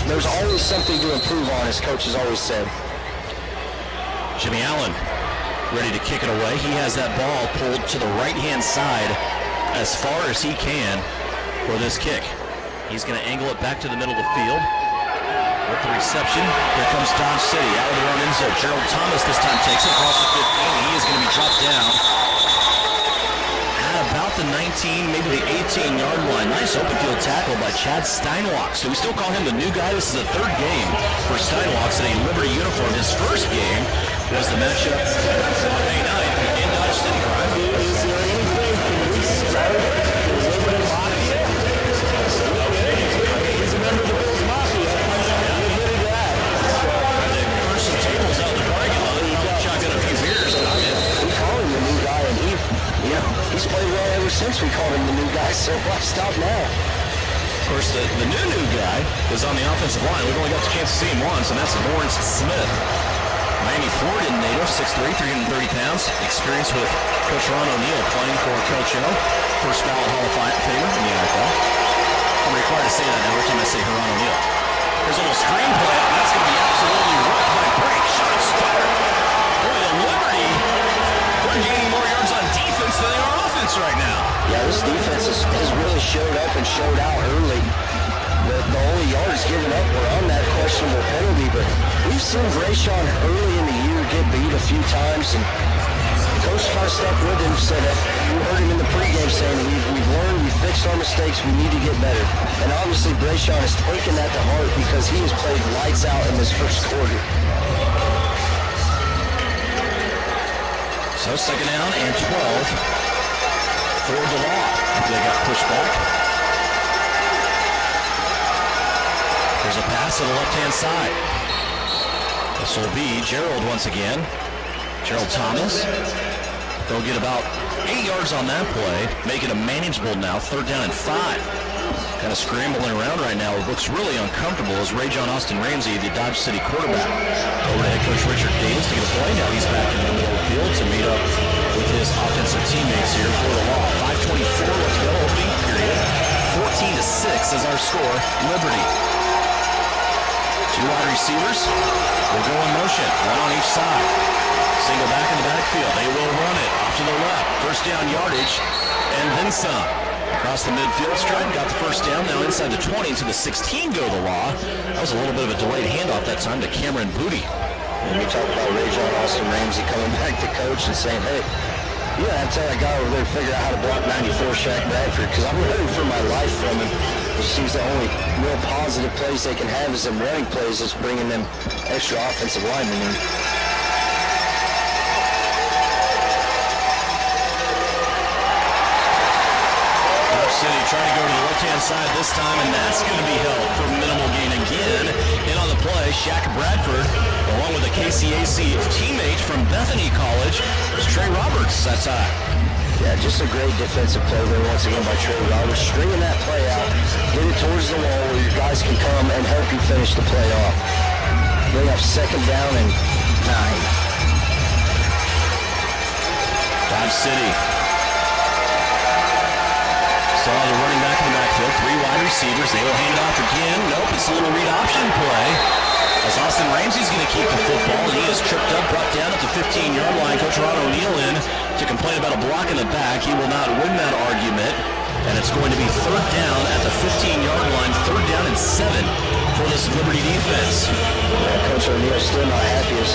there's always something to improve on, as Coach has always said. Jimmy Allen ready to kick it away. He has that ball pulled to the right-hand side as far as he can for this kick. He's going to angle it back to the middle of the field. With the reception, here comes Dodge City out of their own end zone. Gerald Thomas this time takes it across the 15. He is going to be dropped down at about the 19, maybe the 18-yard line. Nice open field tackle by Chad Steinwalk. So we still call him the new guy. This is the third game for Steinwalk in a Liberty uniform. His first game was the matchup on May 9th in Dodge City. Is there anything can we start the Liberty Mafia? He's a member of the Bills Mafia. He admitted that. They pushed some tables out in the parking lot. Shotgun a few beers. We call him the new guy, and he's played well ever since we called him the new guy, so why stop now? Of course, the new guy is on the offensive line. We've only got the chance to see him once, and that's Lawrence Smith. Miami Florida native, 6'3", 330 pounds. Experience with Coach Ron O'Neal playing for Coach O. First ballot Hall of Famer in the NFL. I'm required to say that now every time I say Ron O'Neal. There's a little screen play out, and that's going to be absolutely rocked by break. Shots fired. Boy, the Liberty, they're gaining more yards on defense than they are offense right now. Yeah, this defense has really showed up and showed out early. The only yards given up were on that questionable penalty, but we've seen Brayshawn early in the year get beat a few times, and Coach kind of stuck with him, said that we heard him in the pregame saying we've learned, we've fixed our mistakes, we need to get better. And obviously Brayshawn has taken that to heart because he has played lights out in this first quarter. So second down and 12 for the Law. They got pushed back. There's a pass to the left-hand side. This will be Gerald once again. Gerald Thomas. They'll get about 8 yards on that play, make it a manageable now, 3rd down and 5. Kind of scrambling around right now. It looks really uncomfortable as Ray John Austin Ramsey, the Dodge City quarterback, over to head coach Richard Davis to get a play. Now he's back in the middle of the field to meet up with his offensive teammates here for the Law. 5:24 left to go, opening period. 14-6 is our score. Liberty. Two wide receivers will go in motion, one on each side. Single back in the backfield. They will run it off to the left. First down yardage, and then some. Across the midfield stripe, got the first down. Now inside the 20 to the 16 go the Law. That was a little bit of a delayed handoff that time to Cameron Booty. And we talk about Ray John Austin Ramsey coming back to coach and saying, hey, you gotta tell that guy over there to figure out how to block 94 Shaq Bradford, because I'm running for my life from him. It seems the only real positive plays they can have is them running plays, is bringing them extra offensive linemen in. City trying to go to the left-hand side this time, and that's going to be held for minimal gain again. In on the play, Shaq Bradford, along with a KCAC teammate from Bethany College, was Trey Roberts that time. Yeah, just a great defensive play there once again by Trey Roberts, stringing that play out, get it towards the wall where your guys can come and help you finish the play off. Bring up 2nd down and 9. Dodge City. Still the running back in the backfield, 3 wide receivers. They will hand it off again. Nope, it's a little read option play. As Austin Ramsey's going to keep the football, and he is tripped up, brought down at the 15-yard line. Coach Ron O'Neal in to complain about a block in the back. He will not win that argument, and it's going to be 3rd down at the 15-yard line, 3rd down and 7 for this Liberty defense. Yeah, Coach O'Neal's still not happy as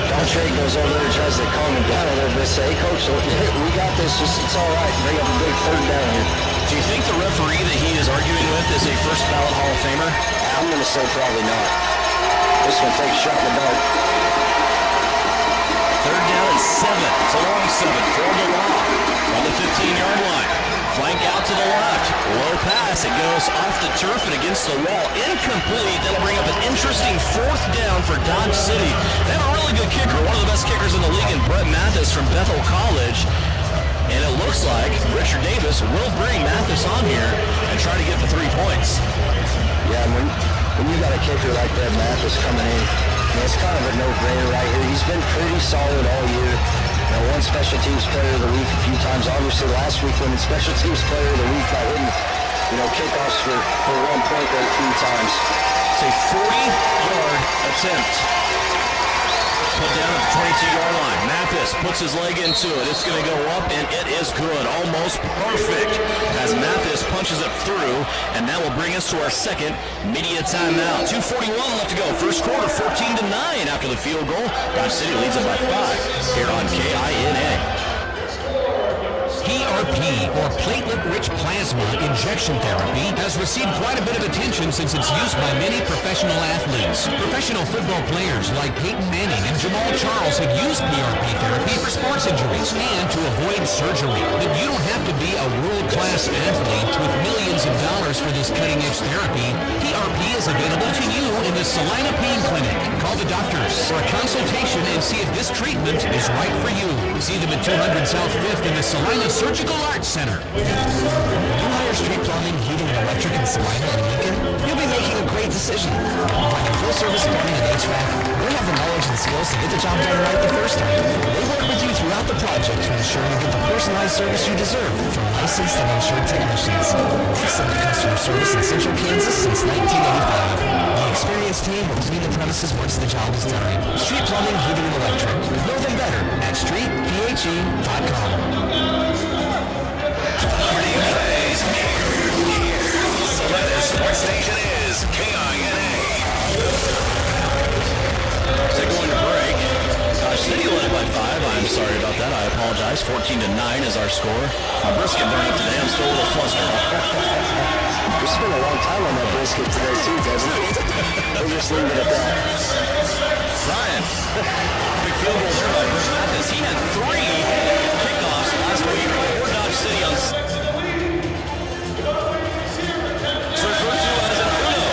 Don Trey goes over there and tries to calm him down a little bit, say, hey, Coach, we got this. It's all right. Bring up a big 3rd down here. Do you think the referee that he is arguing with is a first ballot Hall of Famer? I'm going to say probably not. This one takes a shot in the dark. 3rd down and 7. It's a long 7 for the Law on the 15-yard line. Flank out to the left. Low pass. It goes off the turf and against the wall. Incomplete. That'll bring up an interesting 4th down for Dodge City. They have a really good kicker, one of the best kickers in the league, in Brett Mathis from Bethel College. And it looks like Richard Davis will bring Mathis on here and try to get the 3 points. Yeah, when you got a kicker like that, Mathis coming in, it's kind of a no-brainer right here. He's been pretty solid all year. Now, once Special Teams Player of the Week a few times. Obviously, last week winning Special Teams Player of the Week by hitting, kickoffs for 1 point there 3 times. It's a 40-yard attempt. Put down at the 22-yard line. Mathis puts his leg into it. It's going to go up, and it is good. Almost perfect as Mathis punches it through, and that will bring us to our second media timeout. 2:41 left to go. First quarter, 14-9 after the field goal. Dodge City leads it by 5 here on KINA. PRP, or platelet-rich plasma injection therapy, has received quite a bit of attention since its use by many professional athletes. Professional football players like Peyton Manning and Jamal Charles have used PRP therapy for sports injuries and to avoid surgery. But you don't have to be a world-class athlete with millions of dollars for this cutting-edge therapy. PRP is available to you in the Salina Pain Clinic. Call the doctors for a consultation and see if this treatment is right for you. See them at 200 South 5th in the Salina Surgical Arts Center. When you hire Street Plumbing, Heating, and Electric in Salina and Lincoln, you'll be making a great decision. Providing full-service plumbing and HVAC, they have the knowledge and skills to get the job done right the first time. They work with you throughout the project to ensure you get the personalized service you deserve from licensed and insured technicians. Excellent customer service in Central Kansas since 1985. The experienced team will clean the premises once the job is done. Street Plumbing, Heating, and Electric. Know them better at streetphe.com. Salina Sports Station is KINA. So going to break. City led by 5. I'm sorry about that. I apologize. 14-9 is our score. My brisket burned up today. I'm still a little flustered. We spent a long time on that brisket today too, doesn't it? We'll just leave it at that. Ryan, big field goal there by Bruce Mathis. He had 3 kickoffs last week for Dodge City on. It's referred to as an Uno.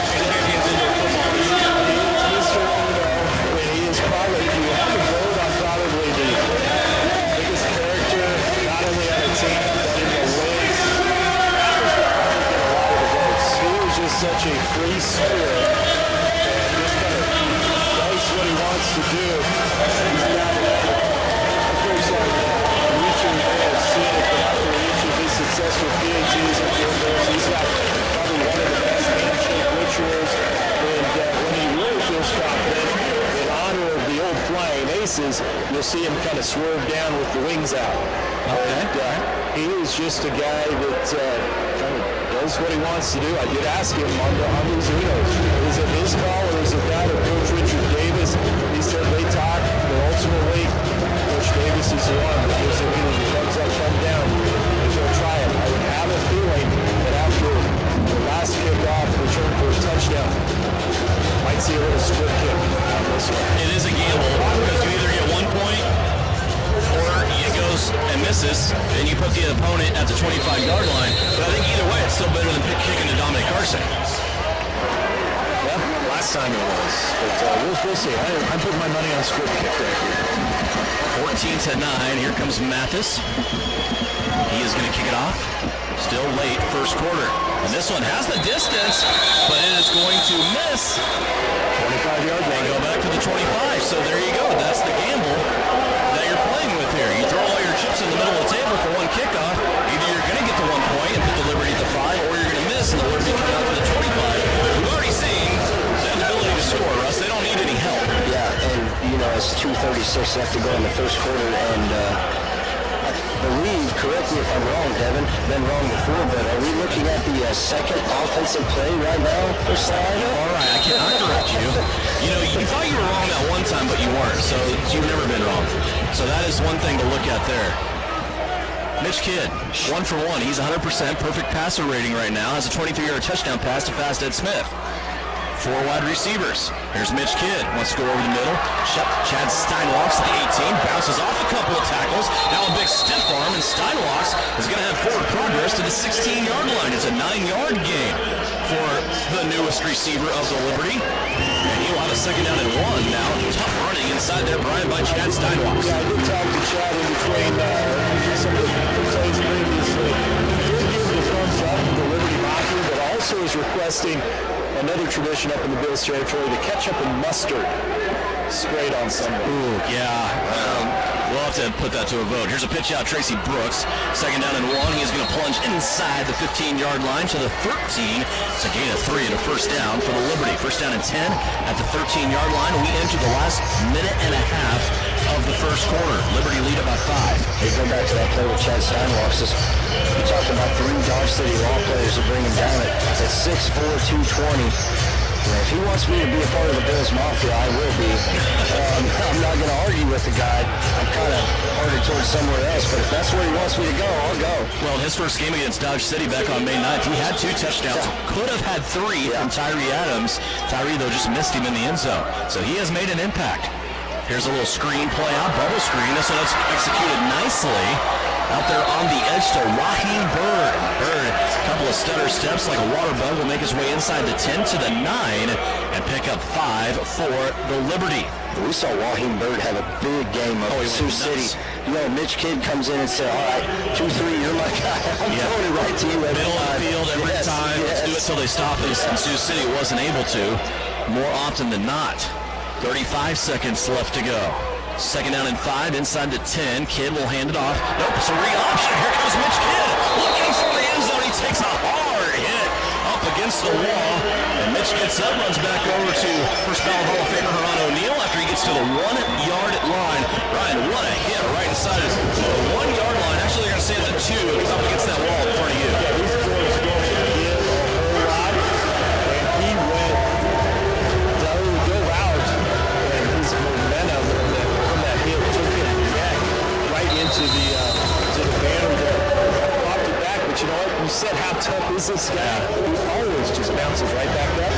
Champions indoor football this year. Mr. Uno, and he is probably, you have to vote on probably the biggest character, not only on the team, but in the league. He was just such a free spirit, and just kind of does what he wants to do. He's got of course, reaching there, seeing it, but after each of his successful PATs and field goals, he's got probably one of the best handshake rituals, and when he really feels confident, in honor of the old Flying Aces, you'll see him kind of swerve down with the wings out. Okay. And he is just a guy that kind of does what he wants to do. I did ask him on these Unos, is it his call or is it that of Coach Richard Davis? He said they talk, but ultimately Coach Davis is the one that gives him either the thumbs up, thumb down, and he'll try it. I would have a feeling that after the last kickoff, return for a touchdown, might see a little split kick on this one. It is a gamble because you either get 1 point or it goes and misses, and you put the opponent at the 25-yard line. But I think either way, it's still better than kicking to Dominic Carson. Yeah, last time it was. But we'll see. I'm putting my money on split kick right here. 14-9. Here comes Mathis. He is going to kick it off. Still late, first quarter. And this one has the distance, but it is going to miss. 25-yard line. They go back to the 25. So there you go. That's the gamble that you're playing with here. You throw all your chips in the middle of the table for one kickoff. Either you're going to get the 1 point and put the Liberty at the 5, or you're going to miss and the Liberty come out to the 25. We've already seen that ability to score, Russ. They don't need any help. Yeah, and it's 2:36 left to go in the first quarter, and I believe, correct me if I'm wrong, Devin, been wrong before, but are we looking at the second offensive play right now for Salina? All right, I cannot correct you. You thought you were wrong that one time, but you weren't, so you've never been wrong. So that is one thing to look at there. Mitch Kidd, 1 for 1. He's 100% perfect passer rating right now. Has a 23-yard touchdown pass to Fast Ed Smith. 4 wide receivers. Here's Mitch Kidd. Wants to go over the middle. Chad Steinwalks to the 18. Bounces off a couple of tackles. Now a big stiff arm, and Steinwalks is going to have forward progress to the 16-yard line. It's a 9-yard gain for the newest receiver of the Liberty. And he'll have a second down and 1 now. Tough running inside there, Brian, by Chad Steinwalks. Yeah, I did talk to Chad in between some of the plays previously. He did give the thumbs up to the Liberty Mafia, but also is requesting another tradition up in the Bills territory, the ketchup and mustard sprayed on somebody. Ooh, yeah. We'll have to put that to a vote. Here's a pitch out, Tracy Brooks. Second down and 1. He is going to plunge inside the 15-yard line to the 13. It's a gain of 3 and a first down for the Liberty. First down and 10 at the 13-yard line. We enter the last minute and a half of the first quarter. Liberty lead it by 5. They go back to that play with Chad Steinwalks. You're talking about 3 Dodge City Law players that bring him down at 6'4", 220. If he wants me to be a part of the Bills Mafia, I will be. I'm not going to argue with the guy. I'm kind of hearted towards somewhere else, but if that's where he wants me to go, I'll go. Well, in his first game against Dodge City back on May 9th, he had 2 touchdowns. Could have had 3 from Tyree Adams. Tyree, though, just missed him in the end zone. So he has made an impact. Here's a little screen play out, bubble screen. This one's executed nicely. Out there on the edge to Raheem Bird. Bird, a couple of stutter steps like a water bug, will make his way inside the 10 to the 9 and pick up 5 for the Liberty. We saw Raheem Bird have a big game up in Sioux City. You know, Mitch Kidd comes in and says, all right, 2-3, you're my guy. I'm throwing it right to you every Middle time. of the field every time. Let's do it till they stop us. And Sioux City wasn't able to, more often than not. 35 seconds left to go. Second down and 5 inside the 10. Kidd will hand it off. Nope, it's a read option. Here comes Mitch Kidd looking for the end zone. He takes a hard hit up against the wall. And Mitch gets up, runs back over to first ballot Hall of Famer Herman O'Neill after he gets to the 1-yard line. Ryan, what a hit right inside the 1-yard line. Actually, they're going to say the 2. He's up against that wall in front of you. Yeah, he's going to give a whole lot. And he went go out, and his momentum from that hit took him back right into the banner there. Popped it back, but you know what? You said how tough is this guy? He always just bounces right back up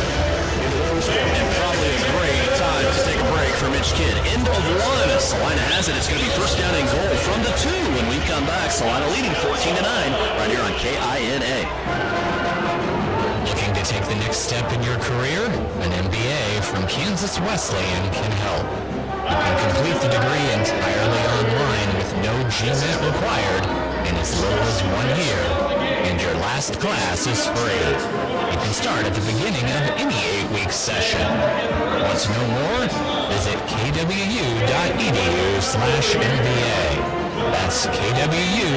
into the first one. And probably a great time to take a break for Mitch Kidd. End of 1. Salina has it. It's going to be first down and goal from the 2 when we come back. Salina leading 14-9 right here on KINA. Looking to take the next step in your career? An MBA from Kansas Wesleyan can help. You can complete the degree entirely online with no GMAT required in as little as 1 year, and your last class is free. You can start at the beginning of any 8-week session. Want to know more? Visit kwu.edu/MBA. That's kwu.edu/MBA.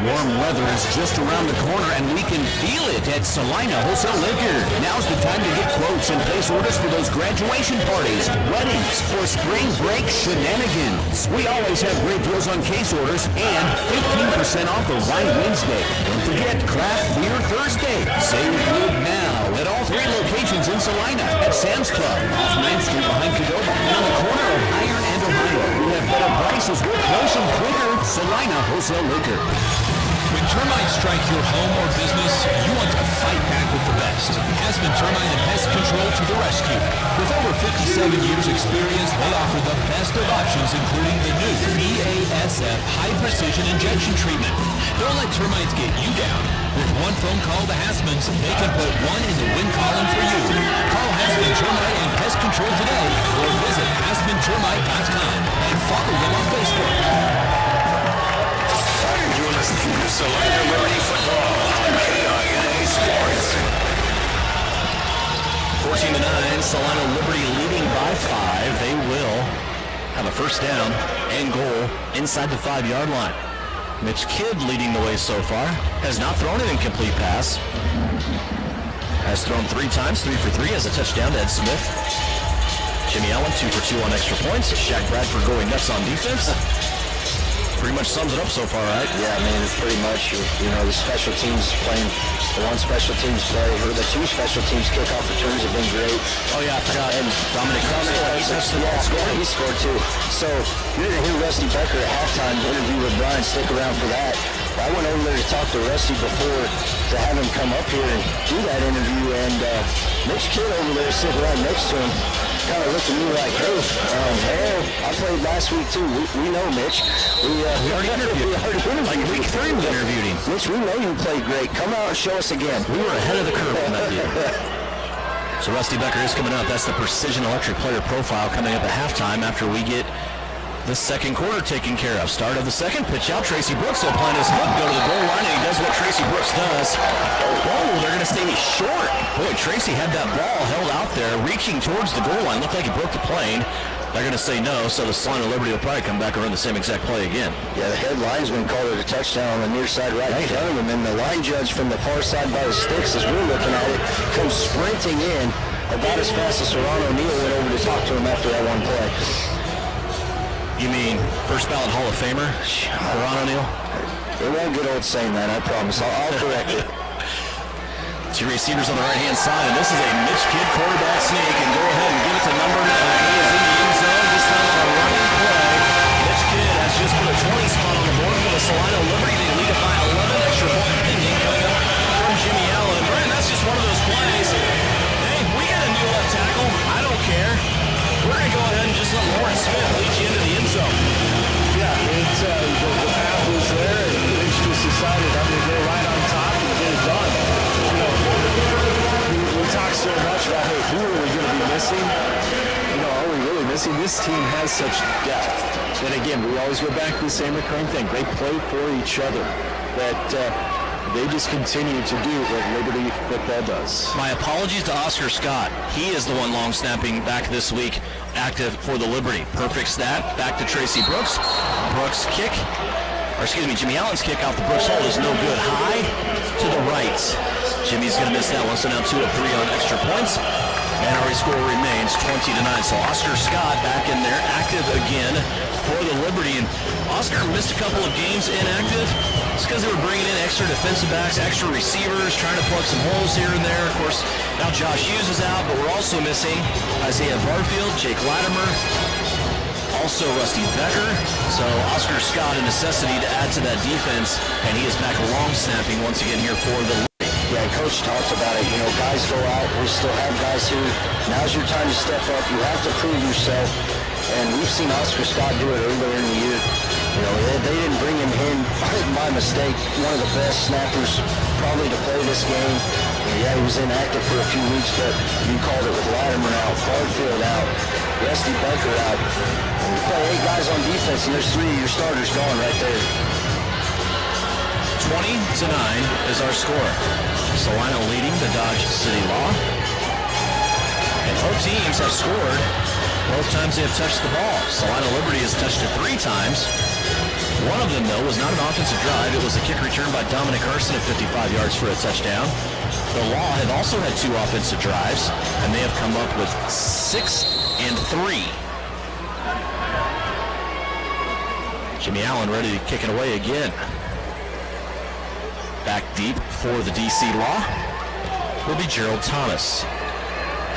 Warm weather is just around the corner, and we can feel it at Salina Wholesale Liquor. Now's the time to get quotes and place orders for those graduation parties, weddings, or spring break shenanigans. We always have great deals on case orders and 15% off the Wine Wednesday. Don't forget Craft Beer Thursday. Save good now at all 3 locations in Salina, at Sam's Club, off 9th Street behind Cadoba, and on the corner of Iron and Ohio. We have better prices, we're closing quicker. Salina Wholesale Liquor. When termites strike your home or business, you want to fight back with the best. Hasman Termite and Pest Control to the rescue. With over 57 years experience, they offer the best of options, including the new BASF High Precision Injection Treatment. Don't let termites get you down. With one phone call to Hasman's, they can put 1 in the win column for you. Call Hasman Termite and Pest Control today, or visit HasmanTermite.com and follow them on Facebook. You're listening to Salina Liberty Football on KINA Sports. 14-9, Salina Liberty leading by 5. They will have a first down and goal inside the 5-yard line. Mitch Kidd leading the way so far. Has not thrown an incomplete pass. Has thrown 3 times, 3 for 3, has a touchdown to Ed Smith. Jimmy Allen, 2 for 2 on extra points. Shaq Bradford going nuts on defense. Pretty much sums it up so far, right? Yeah, I mean, it's pretty much, you know, the special teams playing, the 1 special teams play, or the 2 special teams kickoff returns have been great. Oh, yeah, I forgot. And Dominic he scored too. So, you're going to hear Rusty Becker at halftime interview with Brian. Stick around for that. I went over there to talk to Rusty before to have him come up here and do that interview, and Mitch Kidd over there sitting right next to him kind of looked at me like, hey, I played last week too. We know, Mitch. We already interviewed him. Like week 3 we interviewed him. Mitch, we know you played great. Come out and show us again. We were ahead of the curve on that deal. So Rusty Becker is coming up. That's the Precision Electric player profile coming up at halftime after we get the second quarter taken care of. Start of the second, pitch out. Tracy Brooks will plant his foot, go to the goal line, and he does what Tracy Brooks does. Oh, they're going to stay short. Boy, Tracy had that ball held out there, reaching towards the goal line. Looked like he broke the plane. They're going to say no, so the Salina Liberty will probably come back and run the same exact play again. Yeah, the head linesman called it a touchdown on the near side right in front of him, and the line judge from the far side by the sticks, as we're looking at it, comes sprinting in about as fast as Serrano O'Neal went over to talk to him after that one play. You mean first ballot Hall of Famer, Serrano O'Neal? It won't get old saying that, I promise. I'll correct it. Two receivers on the right-hand side, and this is a Mitch Kidd quarterback sneak, and go ahead and give it to number 9. He is in the end zone, this time on a running play. Mitch Kidd has just put a 20 spot on the board for the Salina Liberty. They lead it by 11. Extra point pending coming up from Jimmy Allen. Brian, that's just one of those plays. Hey, we got a new left tackle. I don't care. We're going to go ahead and just let Lawrence Smith lead you into the end zone. Yeah, it's, the path was there, and Mitch just decided I'm going to go right on top and get it done. You know, we talk so much about, hey, who are we going to be missing? You know, are we really missing? This team has such depth. And again, we always go back to the same recurring thing. They play for each other. That they just continue to do what Liberty football does. My apologies to Oscar Scott. He is the one long snapping back this week, active for the Liberty. Perfect snap, back to Tracy Brooks. Brooks kick, or excuse me, Jimmy Allen's kick off the Brooks hole is no good. High to the right. Jimmy's going to miss that one, so now 2 of 3 on extra points. And our score remains 20-9. So Oscar Scott back in there, active again for the Liberty. And Oscar missed a couple of games inactive. It's because they were bringing in extra defensive backs, extra receivers, trying to plug some holes here and there. Of course, now Josh Hughes is out, but we're also missing Isaiah Barfield, Jake Latimer, also Rusty Becker. So Oscar Scott, a necessity to add to that defense, and he is back long snapping once again here for the Liberty. Yeah, Coach talked about it. You know, guys go out. We still have guys who, now's your time to step up. You have to prove yourself. And we've seen Oscar Scott do it earlier in the year. You know, they didn't bring him in by mistake. One of the best snappers probably to play this game. Yeah, he was inactive for a few weeks, but you called it with Latimer out, Barfield out, Rusty Becker out. And you play 8 guys on defense, and there's 3 of your starters gone right there. 20-9 is our score. Salina leading the Dodge City Law. And both teams have scored. Both times they have touched the ball. Salina Liberty has touched it 3 times. One of them, though, was not an offensive drive. It was a kick return by Dominic Carson at 55 yards for a touchdown. The Law have also had 2 offensive drives, and they have come up with 6 and 3. Jimmy Allen ready to kick it away again. Back deep for the DC Law will be Gerald Thomas.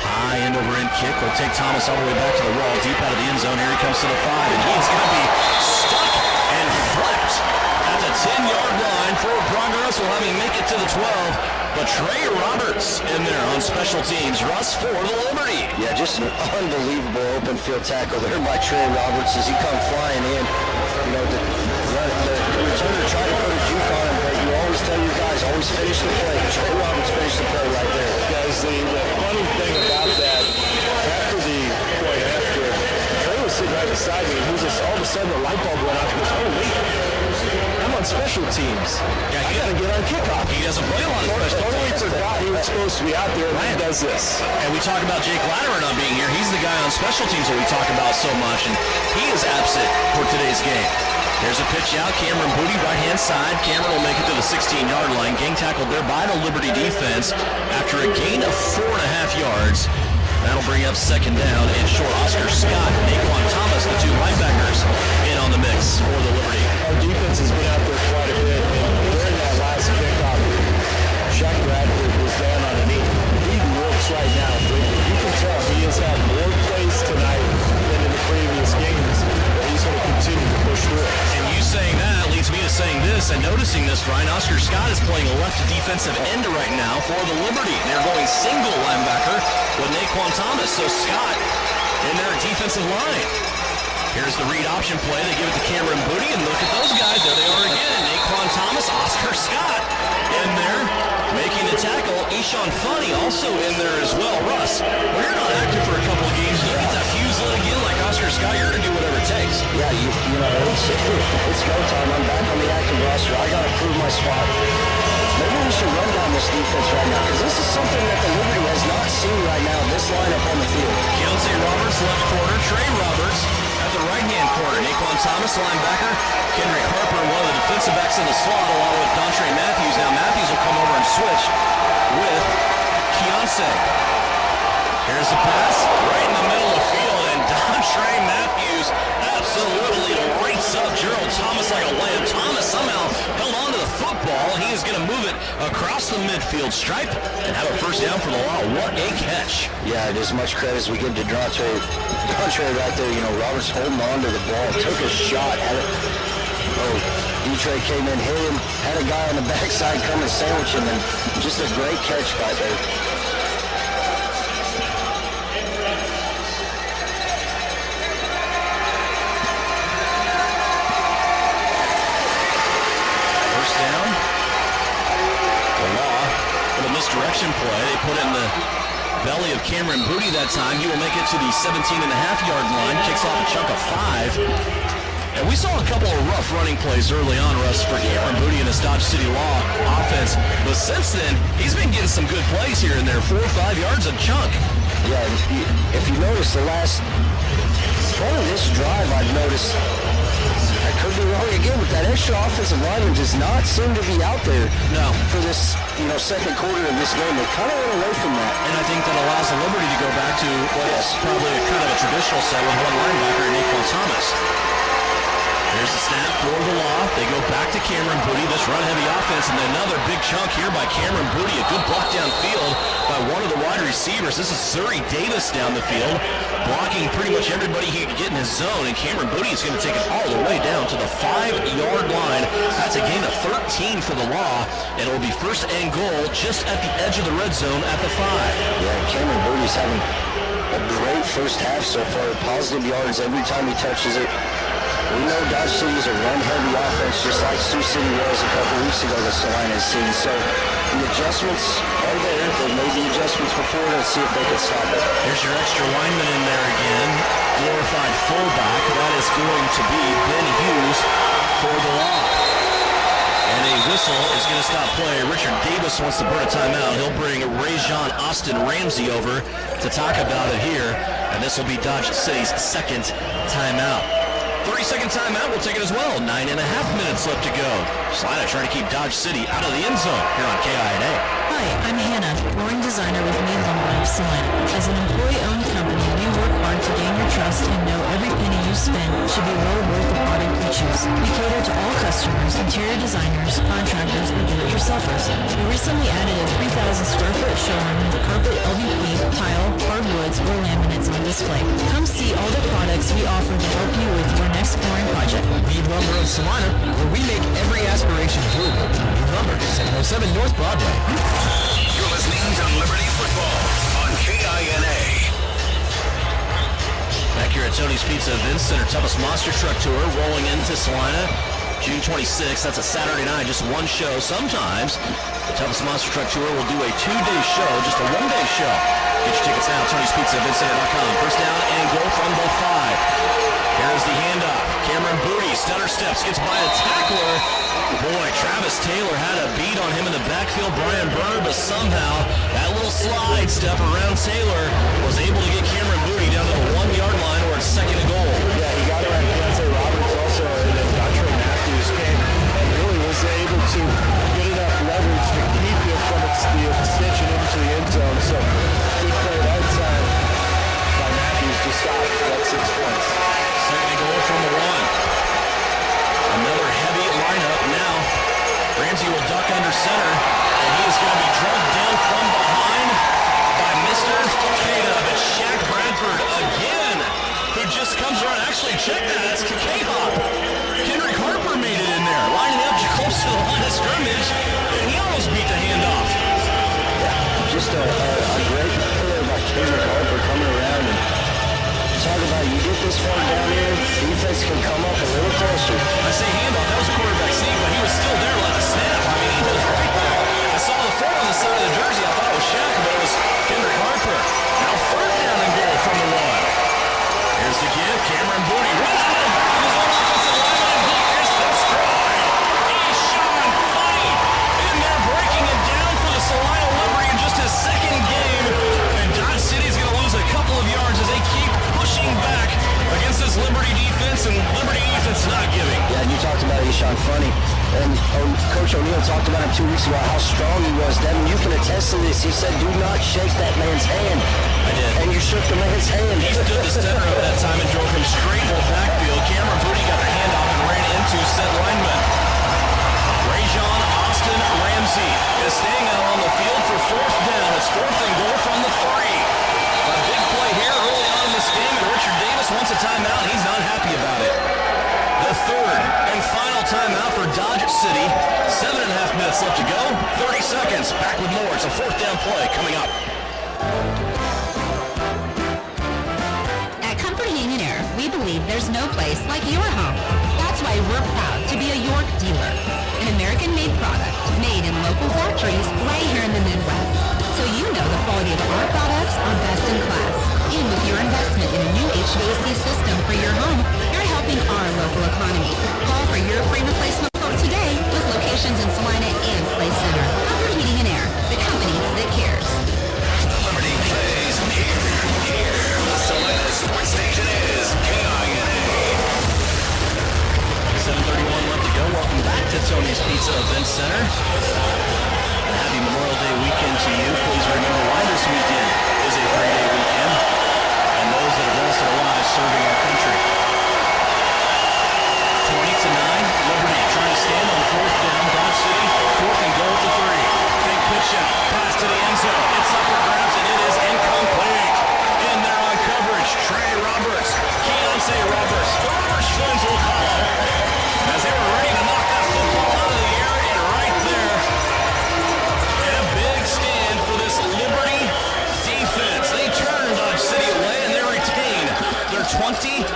High end over end kick will take Thomas all the way back to the wall, deep out of the end zone. Here he comes to the 5, and he's going to be stuck and flipped at the 10-yard line. Forward progress will have him make it to the 12. But Trey Roberts in there on special teams. Russ for the Liberty. Yeah, just an unbelievable open field tackle there by Trey Roberts as he come flying in. You know, the returner tried to put a juke on him, but you always tell your guys, always finish the play. Trey Roberts finished the play right there. Guys, the funny thing about that, after the point after, Trey was sitting right beside me, and he just, all of a sudden, the light bulb went off. He goes, oh, wait, I'm on special teams. Yeah, I got to get on kickoff. He doesn't play a lot of special teams. Totally forgot he was supposed to be out there, and he does this. And we talk about Jake Latimer not being here. He's the guy on special teams that we talk about so much, and he is absent for today's game. There's a pitch out. Cameron Booty, right-hand side. Cameron will make it to the 16-yard line. Gang tackled there by the Liberty defense after a gain of 4.5 yards. That'll bring up second down and short. Oscar Scott, Naquan Thomas, the 2 linebackers, in on the mix for the Liberty. Our defense has been out there quite a bit, and during that last kickoff, Shaq Bradford was down on a knee. He looks right now. You can tell he has had more plays tonight than in the previous games, but he's going to continue to push through it. And you saying that leads me to saying this and noticing this, Brian. Oscar Scott is playing a left defensive end right now for the Liberty. They're going single linebacker with Naquan Thomas. So Scott in their defensive line. Here's the read option play. They give it to Cameron Booty, and look at those guys. There they are again. Naquan Thomas, Oscar Scott in there making the tackle. Eshawn Funny also in there as well. Russ, when you're not active for a couple of games, you get that fuse lit again like Oscar Scott, you're going to do whatever it takes. legs. Yeah, you know, it's go time. I'm back on the active roster. I got to prove my spot. Maybe we should run down this defense right now, because this is something that the Liberty has not seen right now, this lineup on the field. Kelsey Roberts, left corner. Trey Roberts at the right-hand corner. Naquan Thomas, linebacker. Kendrick Harper, one of the defensive backs in the slot, along with Dontre Mathis. Now Mathis will come over and switch with Keonce. Here's the pass, right in the middle of the field, and Dontre Mathis absolutely lights up Gerald Thomas like a lamb. Thomas somehow held on to the football. He is going to move it across the midfield stripe and have a first down for the Law. What a catch. Yeah, as much credit as we give to Dontre right there. You know, Roberts holding on to the ball, took a shot, Detroit came in, hit him, had a guy on the backside come and sandwich him, and just a great catch by there. First down. The Law with a misdirection play. They put it in the belly of Cameron Booty that time. He will make it to the 17.5-yard line. Kicks off a chunk of 5. And we saw a couple of rough running plays early on, Russ, for Cameron Booty and his Dodge City Law offense. But since then, he's been getting some good plays here and there, 4 or 5 yards a chunk. Yeah, if you notice the last part of this drive, I've noticed, I could be wrong again, but that extra offensive lineman does not seem to be out there for this, second quarter of this game. They kind of went away from that. And I think that allows the Liberty to go back to what is probably a kind of a traditional set with one linebacker, Naquan Thomas. There's the snap for the Law. They go back to Cameron Booty, this run-heavy offense, and another big chunk here by Cameron Booty. A good block downfield by one of the wide receivers. This is Surrey Davis down the field, blocking pretty much everybody he could get in his zone, and Cameron Booty is going to take it all the way down to the 5-yard line. That's a gain of 13 for the Law, and it will be first and goal just at the edge of the red zone at the 5. Yeah, Cameron Booty's having a great first half so far. Positive yards every time he touches it. We know Dodge City is a run-heavy offense, just like Sioux City was a couple weeks ago that Salina has seen. So the adjustments are there. There may be adjustments before. Let's see if they can stop it. There's your extra lineman in there again. Glorified fullback. That is going to be Ben Hughes for the Law. And a whistle is going to stop play. Richard Davis wants to burn a timeout. He'll bring Rajon Austin Ramsey over to talk about it here. And this will be Dodge City's second timeout. 30-second timeout, we'll take it as well. 9.5 minutes left to go. Salina trying to keep Dodge City out of the end zone here on KINA. Hi, I'm Hannah, flooring designer with Mead Lumber of Salina. As an employee-owned company, we work hard to gain your trust and know every penny you spend should be well worth the product you choose. We cater to all customers, interior designers, contractors, and do-it-yourselfers. We recently added a 3,000 square foot showroom with carpet, LVP, tile, hardwoods, or laminates on display. Come see all the products we offer to help you with your next flooring project. Mead Lumber of Salina, where we make every aspiration doable. Mead Lumber, 707 North Broadway. You're listening to Liberty Football on KINA. Back here at Tony's Pizza Event Center, toughest monster truck tour rolling into Salina. June 26th, that's a Saturday night, just one show. Sometimes the toughest monster truck tour will do a 2-day show, just a 1-day show. Get your tickets now at Tony'sPizzaEventCenter.com. First down and goal from the 5. Here's the handoff. Cameron Booty, stutter steps, gets by a tackler. Boy, Travis Taylor had a beat on him in the backfield, Brian Berner, but somehow that little slide step around Taylor was able to get Cameron Booty down to the 1-yard line where it's second and goal. Yeah, he got around Kelvin Roberts also, and then Dontre Mathis came and really was able to get enough leverage to keep him from the extension into the end zone. So good play that time by Matthews to stop that 6 points. Second and goal from the 1. Another heavy lineup now. Ramsey will duck under center, and he is going to be drugged down from behind by Mr. Kakeda. But Shaq Bradford again, who just comes around. Actually, check that. That's Kakeda. Kendrick Harper made it in there, lining up close to the line of scrimmage, and he almost beat the handoff. Yeah, just a great play by Kendrick Harper coming around and talk about you get this far down here, defense can come up a little closer. I say handoff, that was a quarterback sneak, but he was still there like a snap. I mean, he was right there. I saw the 4 on the side of the jersey. I thought it was Shaq, but it was Kendrick Harper. Now third down and goal from the 1. Here's the kid, Cameron Booty runs to the Coach O'Neill talked about him 2 weeks ago, how strong he was. Devin, you can attest to this. He said, do not shake that man's hand. I did. And you shook the man's hand. He stood the center of that time and drove him straight to the backfield. Cameron Booty got the handoff and ran into set lineman. Rajon Austin Ramsey is staying out on the field for fourth down. It's 4th and goal from the 3. A big play here early on in this game, and Richard Davis wants a timeout, and he's not happy about it. The 3rd and final timeout for Dodge City. 7.5 minutes left to go. 30 seconds. Back with more. It's a 4th down play coming up. At Comfort Heating and Air, we believe there's no place like your home. That's why we're proud to be a York dealer. An American-made product made in local factories right here in the Midwest. So you know the quality of our products are best in class. And with your investment in a new HVAC system for your home, you're helping our local economy. Call for your free replacement quote today with locations in Salina and Clay Center. Comfort Heating and Air, the company that cares. The Liberty plays here. The Salina Sports Station is KINA. 7:31 left to go. Welcome back to Tony's Pizza Event Center. A happy Memorial Day weekend to you. Please remember why this weekend is a 3-day weekend and those that have lost their lives serving our country. 20-9, Liberty trying to stand on 4th down. Dodge City, 4th and goal at the 3. Big pitch out, pass to the end zone. It's up for grabs and it is incomplete. In there on coverage, Trey Roberts, Keontae Roberts. The Roberts twins will call as they were ready to knock that football out of the air, and right there, and a big stand for this Liberty defense. They turn Dodge City away and they retain their 20-9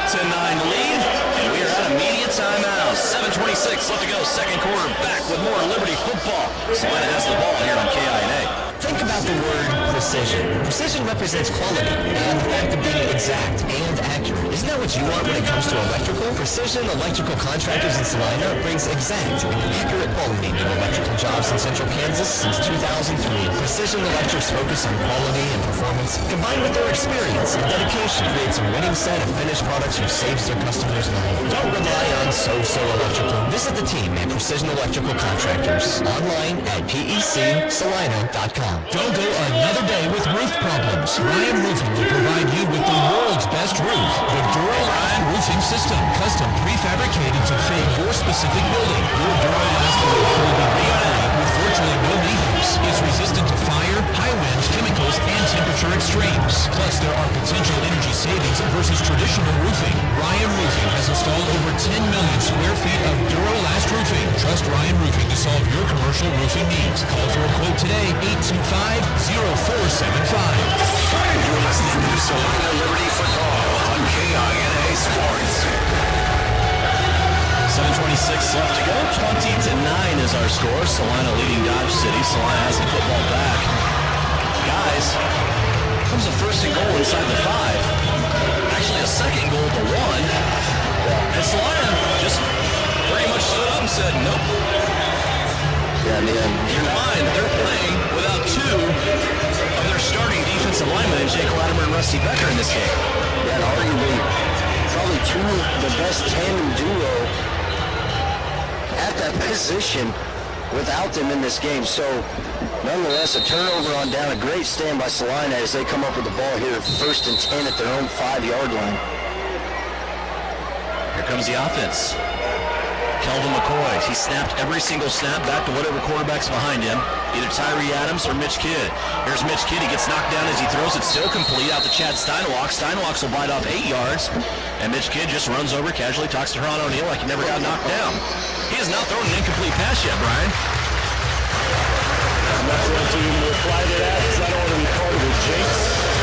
lead, and we are at a media timeout. 7:26 left to go, 2nd quarter. Back with more Liberty football. Salina has the ball here on KINA. Think about the word precision. Precision represents quality and the fact of being exact and accurate. Isn't that what you want when it comes to electrical? Precision Electrical Contractors in Salina brings exact and accurate quality to electrical jobs in central Kansas since 2003. Precision Electric's focus on quality and performance, combined with their experience and dedication, creates a winning set of finished products who saves their customers money. Don't rely on so-so electrical. Visit the team at Precision Electrical Contractors online at pecsalina.com. Don't go another day with roof problems. Ryan Roofing will provide you with the world's best roof. The Duralast Roofing System. Custom prefabricated to fit your specific building. Your Duralast roof will be made with virtually no maintenance. It's resistant to fire, high winds, chemicals, and temperature extremes. Plus, there are potential energy savings versus traditional roofing. Ryan Roofing has installed over 10 million square feet of Duralast roofing. Trust Ryan Roofing to solve your commercial roofing needs. Call for a quote today, 825-0475. You're listening to Salina Liberty Football on KINA Sports. 7:26 left to go. 20-9 is our score. Salina leading Dodge City. Salina has the football back. Guys, comes a 1st and goal inside the 5. Actually, a 2nd goal to 1. And Salina just pretty much stood up and said, nope. Yeah, man. Keep in mind, they're playing without 2 of their starting defensive linemen, Jake Latimer and Rusty Becker, in this game. Yeah, and arguably probably 2 of the best tandem duo at that position without them in this game. So, nonetheless, a turnover on down, a great stand by Salina as they come up with the ball here, 1st and 10 at their own 5-yard line. Here comes the offense. Kelvin Mccoy, he snapped every single snap back to whatever quarterback's behind him, either Tyree Adams or Mitch Kidd. Here's Mitch Kidd, he gets knocked down as he throws it, still complete out to Chad Steinwalk. Steinwalks will bite off 8 yards, and Mitch Kidd just runs over, casually talks to Ron O'Neill like he never got knocked down. He has not thrown an incomplete pass yet, Brian. I'm not going to even reply to that because I don't want to be part of the jinx.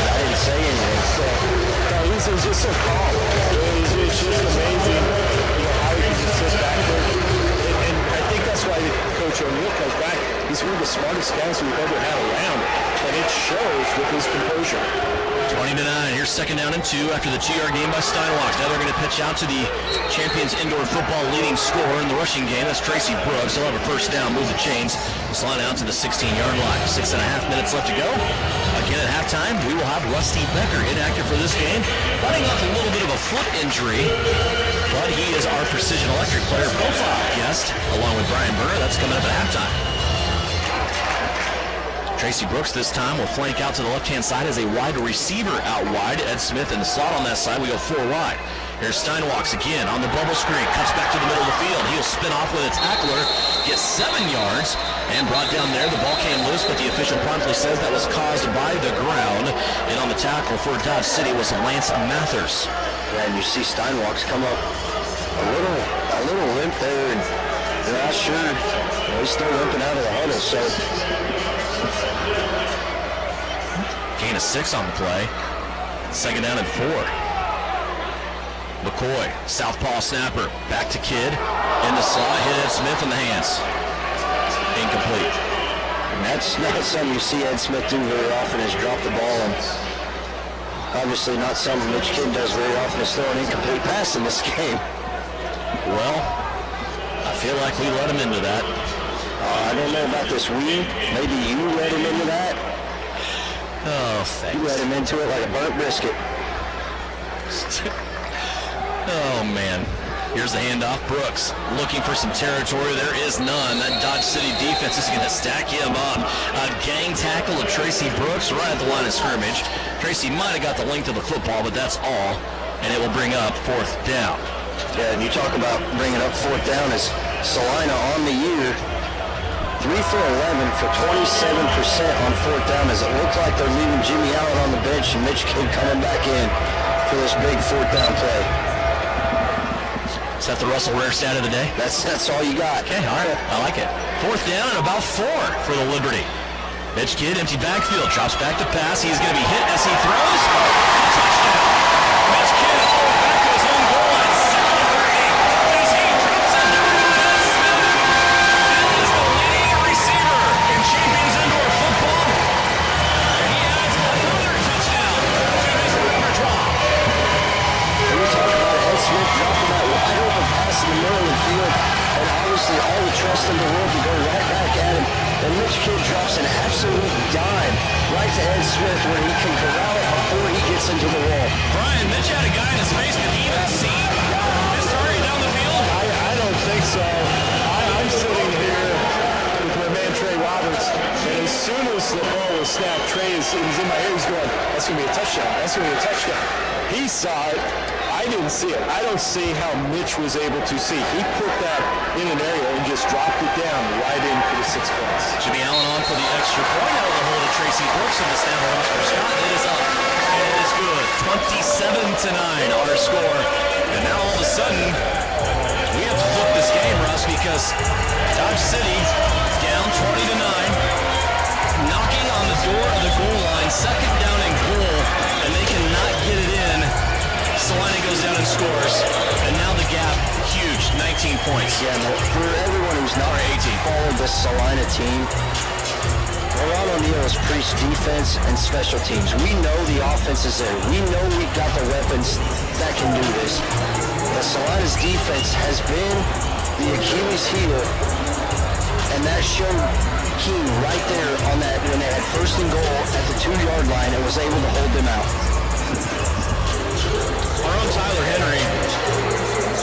I didn't say anything. This is just so calm. It's just amazing, how he can just sit back there. And I think that's why Coach O'Neill comes back. He's one of the smartest guys we've ever had around, and it shows with his composure. 20-9. Here's 2nd down and 2 after the 2-yard gain by Steinwalks. Now they're going to pitch out to the Champions Indoor Football leading scorer in the rushing game. That's Tracy Brooks. They'll have a 1st down, move the chains, slide out to the 16-yard line. 6.5 minutes left to go. Again at halftime, we will have Rusty Becker inactive for this game, fighting off a little bit of a foot injury, but he is is our Precision Electric player profile guest, along with Brian Burr. That's coming up at halftime. Tracy Brooks this time will flank out to the left-hand side as a wide receiver out wide. Ed Smith in the slot on that side. We go 4 wide. Here's Steinwalks again on the bubble screen. Cuts back to the middle of the field. He'll spin off with a tackler. Gets 7 yards and brought down there. The ball came loose, but the official promptly says that was caused by the ground. And on the tackle for Dodge City was Lance Mathis. Yeah, and you see Steinwalks come up a little limp there, and they're not sure. He's still limping out of the huddle, so... Gain of 6 on the play. 2nd down and 4. McCoy, southpaw snapper, back to Kidd. In the slot, hit Ed Smith in the hands. Incomplete. And that's not something you see Ed Smith do very often, is drop the ball. And obviously not something Mitch Kidd does very often, is throw an incomplete pass in this game. Well, I feel like we let him into that. I don't know about this we. Maybe you let him into that. Oh, thanks. You let him into it like a burnt biscuit. Oh, man. Here's the handoff. Brooks looking for some territory. There is none. That Dodge City defense is going to stack him up. A gang tackle of Tracy Brooks right at the line of scrimmage. Tracy might have got the length of the football, but that's all. And it will bring up 4th down. Yeah, and you talk about bringing up 4th down as Salina on the year. 3 for 11 for 27% on 4th down, as it looked like they're leaving Jimmy Allen on the bench and Mitch Kidd coming back in for this big 4th down play. Is that the Russell Rare stat of the day? That's all you got. Okay, all right. I like it. 4th down and about 4 for the Liberty. Mitch Kidd, empty backfield, drops back to pass. He's going to be hit as he throws. Touchdown. Mitch Kidd back to his own goal line, celebrating as he drops it to Ed Smith. That is the leading receiver in Champions Indoor Football. And he adds another touchdown to his repertoire. And we talk about Ed Smith dropping that wide open pass in the middle of the field, and obviously all the trust in the world to go right back at him. And Mitch Kidd drops an absolute dime right to Ed Smith where he can corral it before he gets into the wall. Brian, Mitch had a guy in his face. Did he even see his target down the field? I don't think so. I'm sitting here with my man Trey Roberts, and as soon as the ball was snapped, Trey is in my ear. He's going, "That's going to be a touchdown. That's going to be a touchdown." He saw it. I didn't see it. I don't see how Mitch was able to see. He put that in an area and just dropped it down right in for the 6 points. Jimmy Allen on for the extra point out of the hold of Tracy Brooks, and the snap off for Scott. It is up. It is good. 27-9 our score. And now all of a sudden, we have to flip this game, Russ, because Dodge City down 20-9, knocking on the door of the goal line, 2nd down and goal, and they cannot get it in. Salina goes down and scores, and now the gap, huge, 19 points. Yeah, for everyone who's not followed this Salina team, Gerald O'Neill has preached defense and special teams. We know the offense is there. We know we've got the weapons that can do this. But Salina's defense has been the Achilles heel, and that showed key right there on that when they had 1st and goal at the 2-yard line and was able to hold them out. Our own Tyler Henry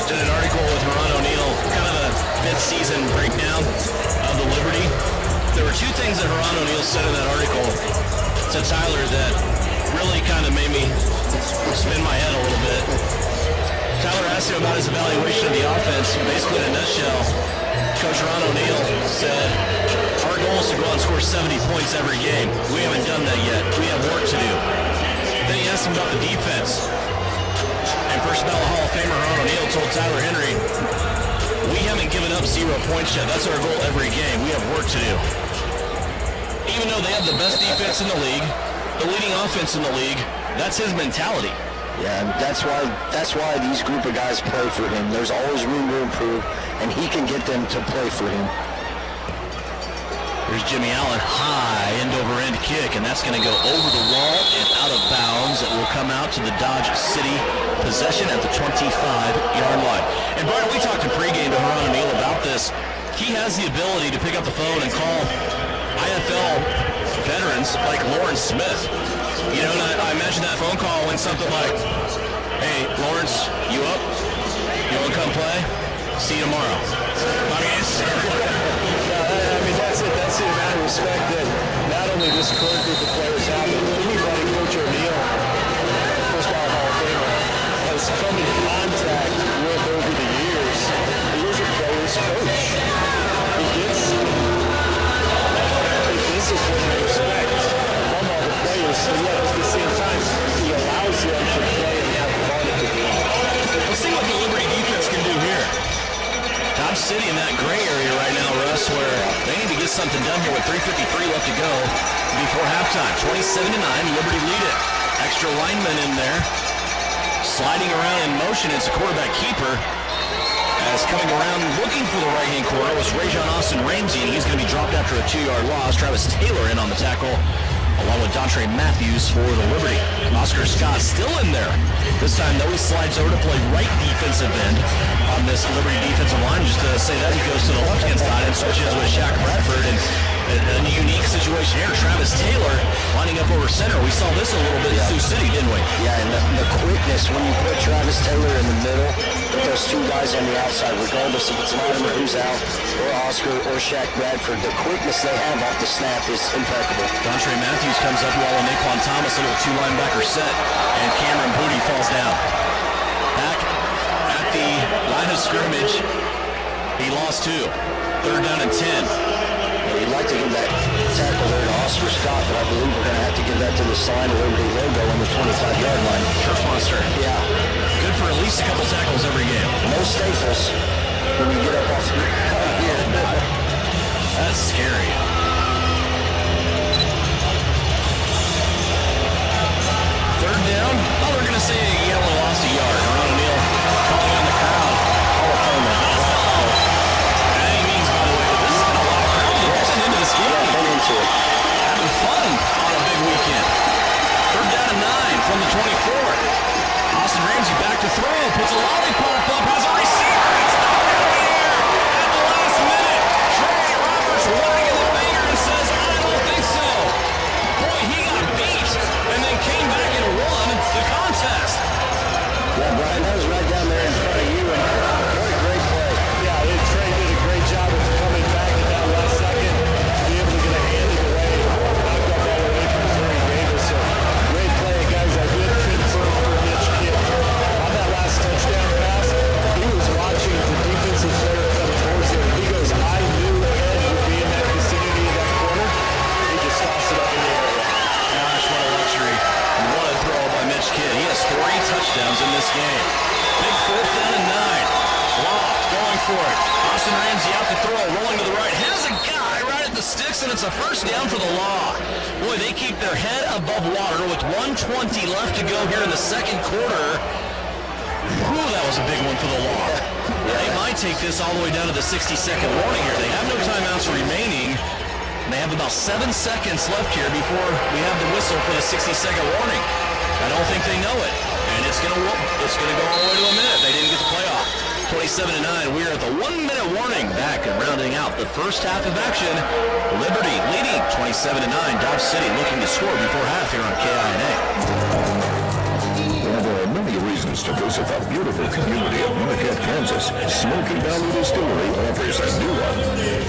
did an article with Ron O'Neill, kind of a mid-season breakdown of the Liberty. There were 2 things that Ron O'Neill said in that article to Tyler that really kind of made me spin my head a little bit. Tyler asked him about his evaluation of the offense. Basically, in a nutshell, Coach Ron O'Neill said, our goal is to go out and score 70 points every game. We haven't done that yet. We have work to do. Then he asked him about the defense. And First Ballot Hall of Famer Ron O'Neill told Tyler Henry, we haven't given up 0 points yet. That's our goal every game. We have work to do. Even though they have the best defense in the league, the leading offense in the league, that's his mentality. Yeah, and that's why these group of guys play for him. There's always room to improve, and he can get them to play for him. Here's Jimmy Allen, high end-over-end kick, and that's going to go over the wall and out of bounds. It will come out to the Dodge City possession at the 25-yard line. And Brian, we talked in pregame to Ron O'Neill about this. He has the ability to pick up the phone and call IFL veterans like Lawrence Smith. You know, and I imagine that phone call went something like, hey, Lawrence, you up? You want to come play? say, see you tomorrow. That's it. That's the amount of respect that not only this current group of players have, but anybody Coach O'Neill, first ballot Hall of Famer, has come in contact with over the years. He is a player's coach. He gets the discipline and respect from all the players, so yet at the same time, he allows them to play and have fun at the game. Let's see what the Liberty defense can do here. Dodge City in that gray area right now, Russ, where they need to get something done here with 3:53 left to go before halftime. 27-9, Liberty lead it. Extra lineman in there. Sliding around in motion, it's a quarterback keeper. As coming around looking for the right-hand corner was Rajon Austin Ramsey, and he's going to be dropped after a 2-yard loss. Travis Taylor in on the tackle, along with Dontre Matthews for the Liberty. Oscar Scott still in there. This time, though, he slides over to play right defensive end on this Liberty defensive line. Just to say that, he goes to the left-hand side and switches with Shaq Bradford. And a unique situation here. Travis Taylor lining up over center. We saw this a little bit in Sioux City, didn't we? Yeah, and the quickness when you put Travis Taylor in the middle with those two guys on the outside, regardless if it's Latimer who's out or Oscar or Shaq Bradford, the quickness they have off the snap is impeccable. Dontre Matthews comes up while Naquan Thomas, a little two-linebacker set, and Cameron Booty falls down. Back at the line of scrimmage, he lost 2. 3rd down and 10. We'd like to give that tackle there to Oscar Scott, but I believe we're going to have to give that to the Salina Liberty logo on the 25-yard line. Turf Monster. Yeah. Good for at least a couple tackles every game. No staples when you get up off the here. That's scary. 3rd down. Oh, they're going to say he only lost a yard. Ron O'Neill calling on the crowd. Hall of Famer. Into this game. Yeah, into it. Having fun on a big weekend. 3rd down and 9 from the 24. Austin Ramsey back to throw. Puts a lollipop up. Has a receiver. It's knocked out of the air at the last minute. Trey Roberts wagging the finger and says, I don't think so. Boy, he got beat and then came back and won the contest. Yeah, Brian, that was right down there in front of you. And what a great play. Yeah, Trey did a great job of coming back at that last second to be able to get a hand in the way, knocked up all the way from Terry Davis. So great play, guys. I did confirm for Mitch Kidd. On that last touchdown pass, he was watching the defensive player come towards him. He goes, I knew Ed would be in that vicinity of that corner. He just tossed it up in the area. Gosh, what a luxury. And what a throw by Mitch Kidd. He has 3 touchdowns in this game. Big 4th down and 9. Law going for it. Austin Ramsey out to throw, rolling to the right. Has a guy right at the sticks, and it's a 1st down for the Law. Boy, they keep their head above water with 1:20 left to go here in the 2nd quarter. Whew, that was a big one for the Law. They might take this all the way down to the 60-second warning here. They have no timeouts remaining. They have about 7 seconds left here before we have the whistle for the 60-second warning. I don't think they know it, and it's gonna go all the way to a minute. They didn't get the playoff. 27-9. We're at the 1-minute warning. Back and rounding out the first half of action. Liberty leading 27-9. Dodge City looking to score before half here on KINA. Well, there are many reasons to visit the beautiful community of Marquette, Kansas. Smoky Valley Distillery offers a new one.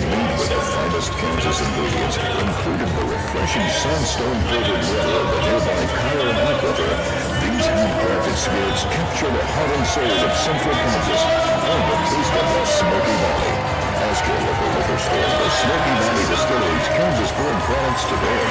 Made with the finest Kansas ingredients, including the refreshing sandstone-filtered water of the nearby Kyron Aquifer. These handcrafted spirits capture the heart and soul of Central Kansas and the taste of the Smoky Valley. Ask your local liquor store for Smoky Valley Distillery's Kansas-born products today.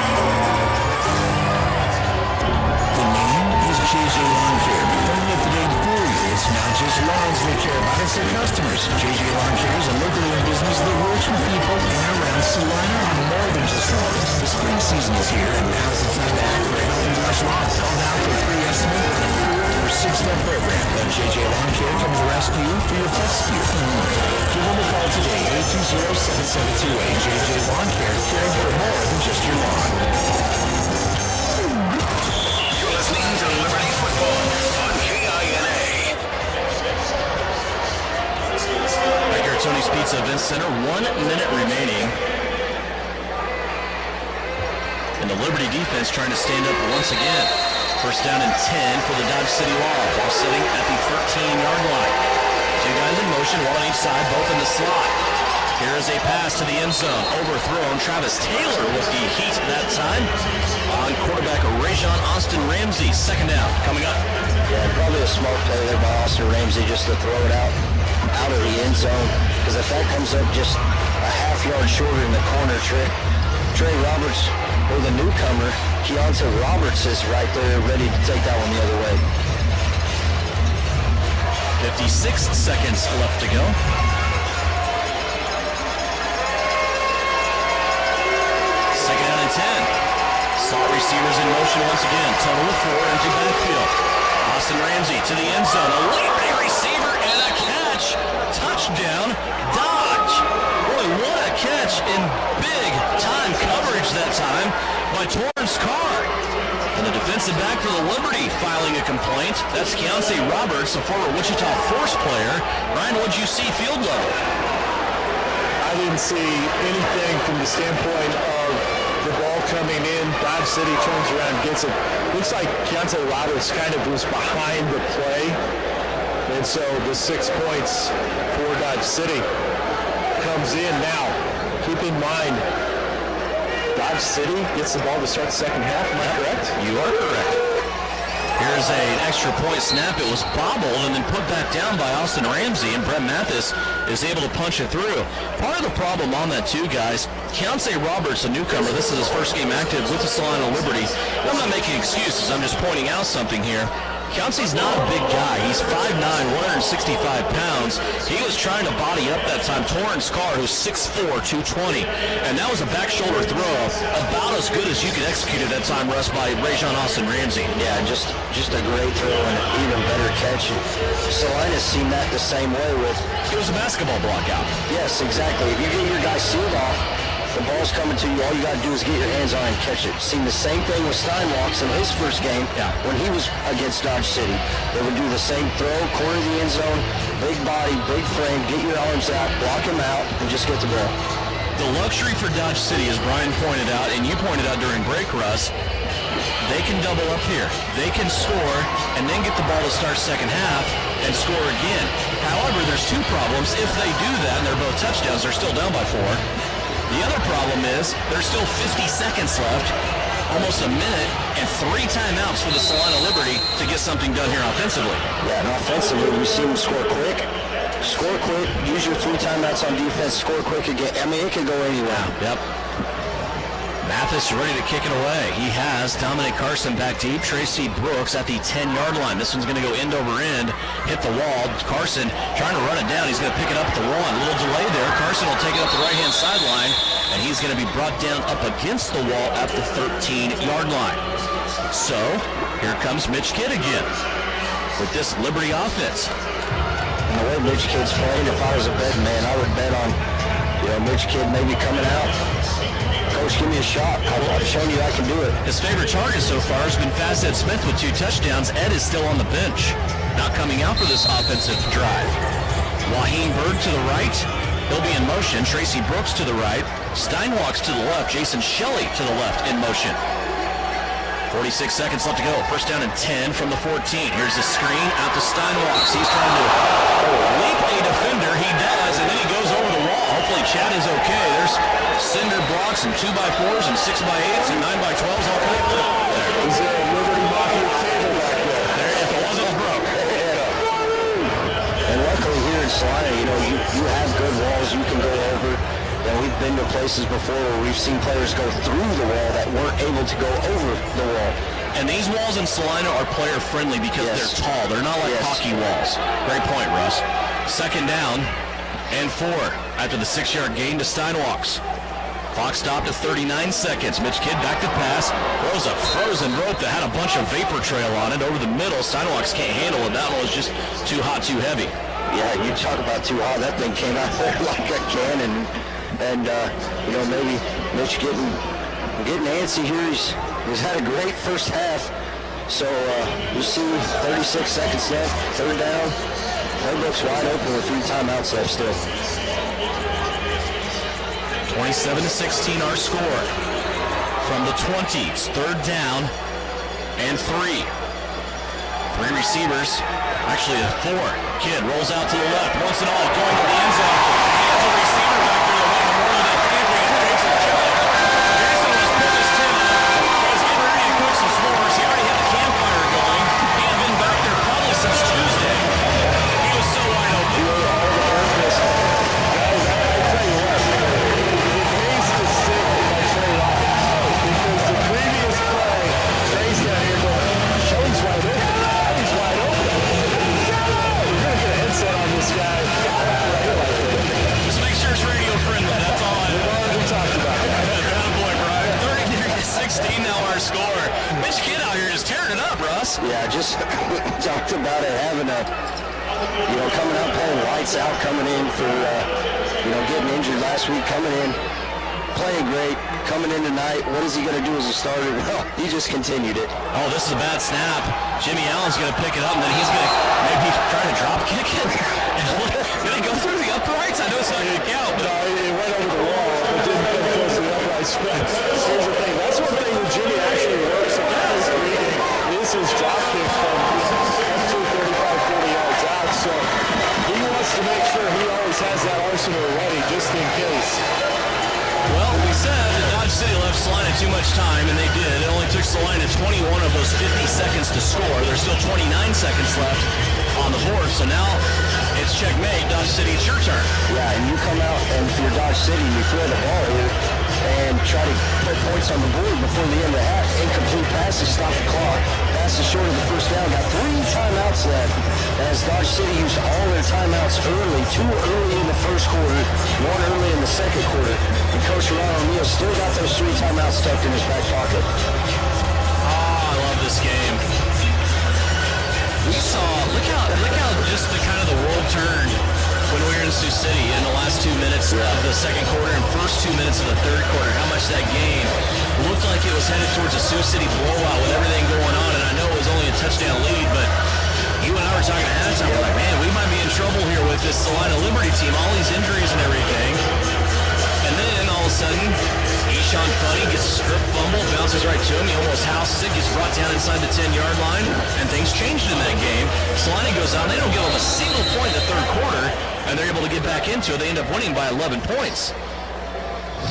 The name is JJ Lawn Care, but don't let the name fool you. It's not just lawns they care about, it's their customers. JJ Lawn Care is a locally owned business that works with people in and around Salina on more than just lawns. The spring season is here, and now's the time to act for a healthy lush lawn. Call now for a free estimate on a 4 or 6-step program. Let JJ Lawn Care come to the rescue for your pet spear. Give them a call today, 820-7728. JJ Lawn Care, caring for more than just your lawn. Listening to Liberty Football on KINA. Right here at Tony's Pizza Event Center, 1 minute remaining. And the Liberty defense trying to stand up once again. 1st down and 10 for the Dodge City Law, while sitting at the 13-yard line. 2 guys in motion. motion, one on each side, both in the slot. Here is a pass to the end zone, overthrown. Travis Taylor with the heat that time on quarterback Rajon Austin Ramsey. Second down coming up. Yeah, probably a smart play there by Austin Ramsey just to throw it out of the end zone, because if that comes up just a half yard shorter in the corner, Trey Roberts, or the newcomer, Keontae Roberts, is right there ready to take that one the other way. 56 seconds left to go. Second down and 10. Slot receivers in motion once again. Total of 4 into backfield. Austin Ramsey to the end zone. A leaping receiver and a catch. Touchdown, Dodge. Boy, what a catch in big time coverage that time by Torrance Carr. And the defensive back for the Liberty filing a complaint. That's Keontae Roberts, a former Wichita Force player. Ryan, what'd you see field level? I didn't see anything from the standpoint of the ball coming in. Dodge City turns around, gets it. Looks like Keontae Roberts kind of was behind the play. And so the 6 points for Dodge City comes in. Now, keep in mind, Dodge City gets the ball to start the second half. Am I correct? You are correct. Here's an extra point snap. It was bobbled and then put back down by Austin Ramsey, and Brett Mathis is able to punch it through. Part of the problem on that too, guys, Keontae Roberts, a newcomer, this is his first game active with the Salina Liberty. I'm not making excuses, I'm just pointing out something here. Keontae's not a big guy. He's 5'9", 165 pounds. He was trying to body up that time Torrance Carr, who's 6'4", 220. And that was a back shoulder throw, about as good as you could execute at that time, Russ, by Rajon Austin Ramsey. Yeah, just a great throw and an even better catch. Salinas seen that the same way with... It was a basketball block out. Yes, exactly. If you get your guy sealed off, the ball's coming to you, all you got to do is get your hands on it and catch it. Seen the same thing with Steinwalks in his first game when he was against Dodge City. They would do the same throw, corner of the end zone, big body, big frame, get your arms out, block him out, and just get the ball. The luxury for Dodge City, as Brian pointed out, and you pointed out during break, Russ, they can double up here. They can score and then get the ball to start second half and score again. However, there's two problems. If they do that and they're both touchdowns, they're still down by 4. The other problem is there's still 50 seconds left, almost a minute, and 3 timeouts for the Salina Liberty to get something done here offensively. Yeah, and offensively, we see them score quick, use your 3 timeouts on defense, score quick again. I mean, it could go anywhere. Yep. Mathis ready to kick it away. He has Dominic Carson back deep. Tracy Brooks at the 10-yard line. This one's going to go end over end, hit the wall. Carson trying to run it down. He's going to pick it up at the 1. A little delay there. Carson will take it up the right-hand sideline, and he's going to be brought down up against the wall at the 13-yard line. So, here comes Mitch Kidd again with this Liberty offense. And the way Mitch Kidd's playing, if I was a betting man, I would bet on, Mitch Kidd maybe coming out. Coach, give me a shot. I've shown you I can do it. His favorite target so far has been Fazed Smith with 2 touchdowns. Ed is still on the bench, not coming out for this offensive drive. Waheem Bird to the right. He'll be in motion. Tracy Brooks to the right. Steinwalks to the left. Jason Shelley to the left in motion. 46 seconds left to go. First down and 10 from the 14. Here's the screen out to Steinwalks. He's trying to leap a defender. He does, and then he goes over the wall. Hopefully Chad is okay. There's cinder blocks and 2x4s and 6x8s and 9x12s all kinds of stuff there. Is there a Liberty Mafia table back there? If it wasn't, it was broke. And luckily here in Salina, you have good walls you can go over. We've been to places before where we've seen players go through the wall that weren't able to go over the wall. And these walls in Salina are player friendly because they're tall. They're not like hockey walls. Great point, Russ. Second down and 4 after the 6-yard gain to Steinwalks. Clock stopped at 39 seconds. Mitch Kidd back to pass. Throws a frozen rope that had a bunch of vapor trail on it over the middle. Steinwalks can't handle it. That one was just too hot, too heavy. Yeah, you talk about too hot. That thing came out there like a cannon. And, maybe Mitch getting antsy here. He's had a great first half. So, you see 36 seconds left, third down. Playbook's wide open with 3 timeouts left still. 27-16 our score. From the 20s, third down and 3. 3 receivers, actually 4. Kidd rolls out to the left, once and all, going to the end zone. He has a receiver back there to win Memorial Day camping and takes a challenge. Jason was put his tin up. He's getting ready to cook some s'mores. He already had the campfire going. He had been back there probably since Tuesday. He was so wide open. Just make sure it's radio friendly. That's all I talked about. Bad boy, Brian. 33-16 now our score. Mitch Kidd out here is tearing it up, Russ. Yeah, just talked about it, having a, coming out playing lights out, coming in for, getting injured last week, coming in, playing great, coming in tonight. What is he going to do as a starter? Well, he just continued it. Oh, this is a bad snap. Jimmy Allen's going to pick it up, and then he's going to maybe try to drop kick it. Did he go through the uprights? I know it's not going to count, but it went over the wall. It didn't come close to the uprights. Here's the thing. That's one thing that Jimmy actually works on. Is his drop kick from up to 35, 40 yards out. So he wants to make sure he always has that arsenal ready just in case. well, we said that Dodge City left Salina too much time, and they did. It only took Salina 21 of those 50 seconds to score. There's still 29 seconds left on the board, so now it's checkmate. Dodge City, it's your turn. Yeah, and you come out, and if you're Dodge City, you throw the ball here and try to put points on the board before the end of the half. Incomplete passes, stop the clock. Passes short of the first down. Got 3 timeouts left as Dodge City used all their timeouts early. 2 early in the first quarter, 1 early in the second quarter. And Coach Ron O'Neill still got those 3 timeouts tucked in his back pocket. Oh, I love this game. We saw, look how just the kind of the world turned when we were in Sioux City in the last 2 minutes of the second quarter and first 2 minutes of the third quarter. How much that game looked like it was headed towards a Sioux City blowout with everything going on. And I know it was only a touchdown lead, but you and I were talking ahead of time. We're like, man, we might be in trouble here with this Salina Liberty team. All these injuries and everything. And then all of a sudden, Eshawn Funny gets a strip fumble, bounces right to him. He almost houses it, gets brought down inside the 10-yard line, and things changed in that game. Salina goes out, and they don't give them a single point in the third quarter, and they're able to get back into it. They end up winning by 11 points.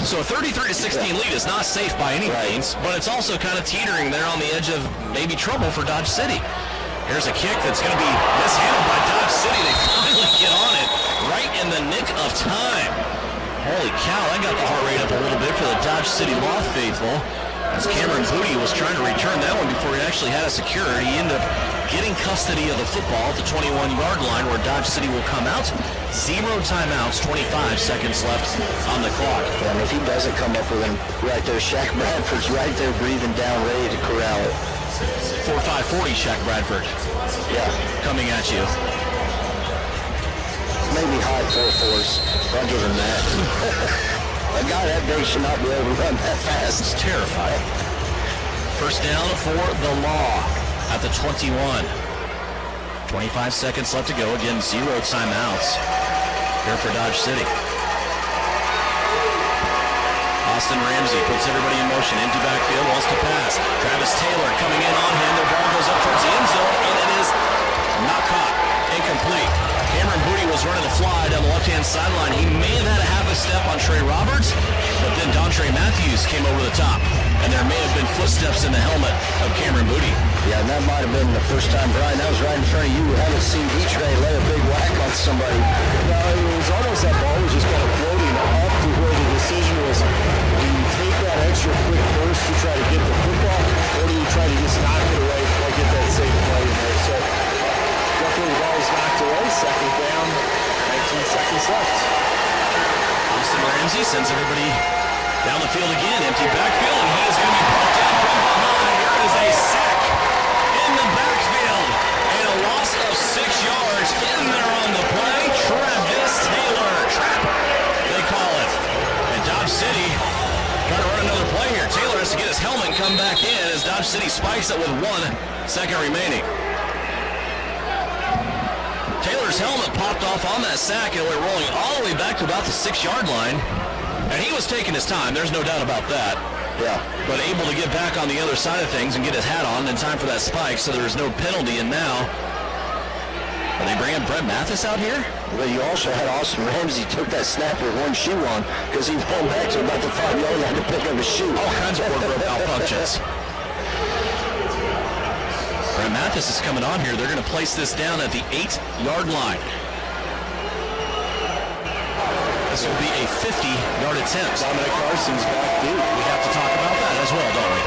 So a 33-16 lead is not safe by any means, but it's also kind of teetering there on the edge of maybe trouble for Dodge City. Here's a kick that's going to be mishandled by Dodge City. They finally get on it right in the nick of time. Holy cow, that got the heart rate up a little bit for the Dodge City Law faithful. As Cameron Booty was trying to return that one before he actually had a security. He ended up getting custody of the football at the 21-yard line where Dodge City will come out. 0 timeouts, 25 seconds left on the clock. And if he doesn't come up with him right there, Shaq Bradford's right there breathing down, ready to corral it. 4-5-40, Shaq Bradford. Yeah. Coming at you. Maybe high 4-4s. I'll give him that. A guy that big should not be able to run that fast. It's terrifying. First down for the Law at the 21. 25 seconds left to go. Again, 0 timeouts here for Dodge City. Austin Ramsey puts everybody in motion. Empty backfield, wants to pass. Travis Taylor coming in on him. The ball goes up towards the end zone, and it is not caught. Incomplete. Cameron Booty was running the fly down the left-hand sideline. He may have had a half a step on Trey Roberts, but then Dontre Mathis came over the top, and there may have been footsteps in the helmet of Cameron Booty. Yeah, and that might have been the first time, Brian, that was right in front of you. We haven't seen E-Trey lay a big whack on somebody. No, it was almost that ball was just kind of floating up to where the decision was, do you take that extra quick burst to try to get the football, or do you try to just knock it away or get that safe play in there? So, luckily the ball was knocked away, second down, 19 seconds left. Austin Ramsey sends everybody down the field again, empty backfield, and he is going to be brought down from behind. Here is a sack in the backfield, and a loss of 6 yards in there on the play. Travis Taylor, trap, they call it. And Dodge City trying to run another play here. Taylor has to get his helmet and come back in as Dodge City spikes it with 1 second remaining. Taylor's helmet popped off on that sack and went rolling all the way back to about the 6-yard line. And he was taking his time, there's no doubt about that. Yeah. But able to get back on the other side of things and get his hat on in time for that spike, so there's no penalty. And now, are they bringing Brett Mathis out here? But you also had Austin Ramsey took that snap with one shoe on because he pulled back to about the 5 yard line to pick up his shoe. All kinds of wardrobe malfunctions. Brett Mathis is coming on here. They're going to place this down at the 8-yard line. This will be a 50-yard attempt. Dominic Carson's back deep. We have to talk about that as well, don't we?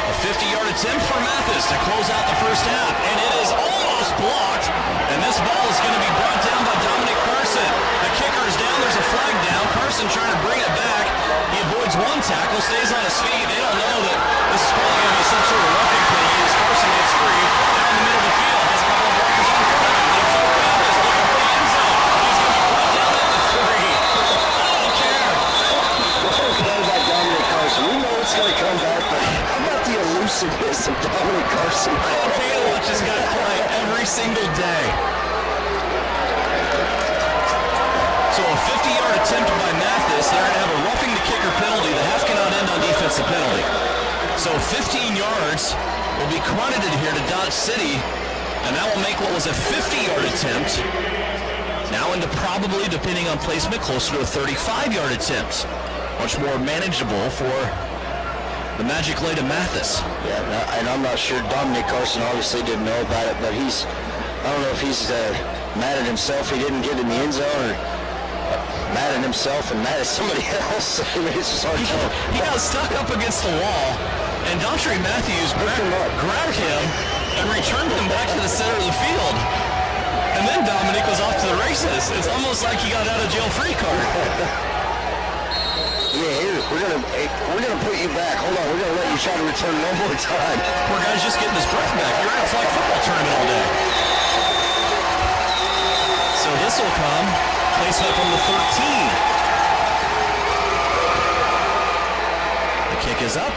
A 50-yard attempt for Mathis to close out the first half, and it is almost blocked. And this ball is going to be brought down by Dominic Carson. The kicker is down. There's a flag down. Carson trying to bring it back. He avoids one tackle, stays on his feet. They don't know that this is probably going to be some sort of roughing play. Carson gets free down the middle of the field. Has a couple of blockers on front of him. Leaves open Mathis looking for the end zone. He's going to be brought down at the 3. I don't care. We're talking about Dominic Carson. We know it's going to come back, but how about the elusiveness of Dominic Carson? Okay to watch this guy play every single day. So a 50-yard attempt by Mathis. They're going to have a roughing the kicker penalty. The half cannot end on defensive penalty. So 15 yards will be credited here to Dodge City, and that will make what was a 50-yard attempt now into probably, depending on placement, closer to a 35-yard attempt. Much more manageable for the Magic Lady Mathis. Yeah, and I'm not sure. Dominic Carson obviously didn't know about it, but I don't know if he's mad at himself he didn't get in the end zone, or mad at himself and mad at somebody else. I mean, it's just hard to tell. He got stuck up against the wall, and Dontre Matthews grabbed him and returned him back to the center of the field. And then Dominic was off to the races. It's almost like he got out of jail free card. Yeah, here, we're gonna put you back. Hold on, we're gonna let you try to return one more time. Poor guy's just getting his breath back. You're at a flag football tournament all day. So this will come. Placement from the 13. The kick is up.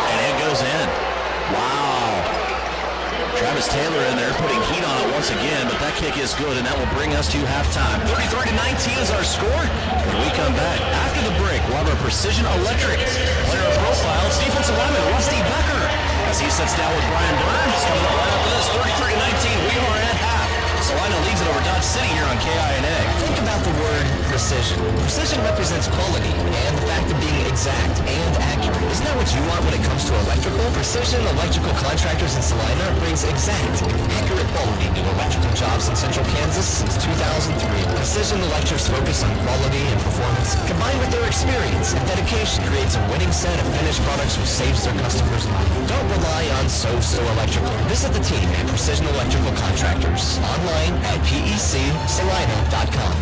And it goes in. Wow. Travis Taylor in there putting heat on it once again, but that kick is good, and that will bring us to halftime. 33-19 is our score. When we come back after the break, we'll have our Precision Electric player profile. It's defensive lineman Rusty Becker as he sits down with Brian Burns. Coming up right after this, 33-19. We are at half. Salina leads it over Dodge City here on KINA. Think about the word precision. Precision represents quality and the fact of being exact and accurate. Isn't that what you want when it comes to electrical? Precision Electrical Contractors in Salina brings exact, accurate quality to electrical jobs in central Kansas since 2003. Precision Electric's focus on quality and performance, combined with their experience and dedication, creates a winning set of finished products which saves their customers money. Don't rely on so-so electrical. Visit the team at Precision Electrical Contractors online at pecsalina.com.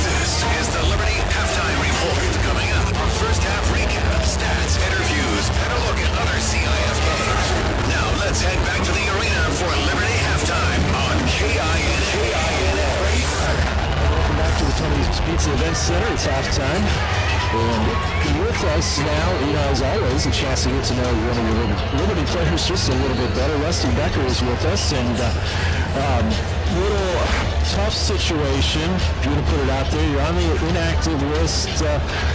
This is the Liberty Halftime Report. Coming up, first half recap, stats, interviews, and a look at other CIF games. Now let's head back to the arena for Liberty Halftime on KINA. Welcome back to the Tony's Pizza Event Center. It's halftime. And with us now, as always, a chance to get to know one of your Liberty players just a little bit better. Rusty Becker is with us, and little tough situation. If you want to put it out there, you're on the inactive list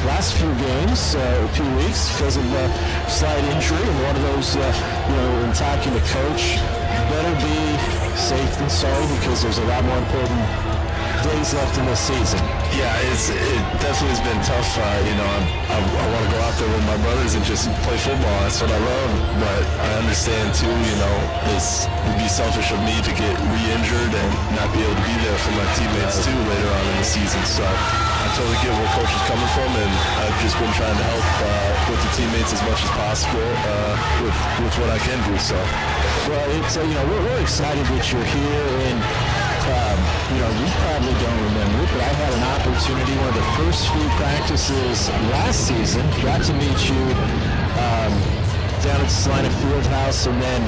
last few games, a few weeks, because of a slight injury, and one of those, in talking to coach, better be safe than sorry, because there's a lot more important days left in this season. Yeah, it definitely has been tough. I want to go out there with my brothers and just play football. That's what I love. But I understand too, it would be selfish of me to get re-injured and not be able to be there for my teammates too later on in the season. So I totally get where coach is coming from, and I've just been trying to help with the teammates as much as possible with what I can do. So, well, it's we're excited that you're here, and you probably don't remember it, but I had an opportunity, one of the first few practices last season, got to meet you down at Salina Fieldhouse, and then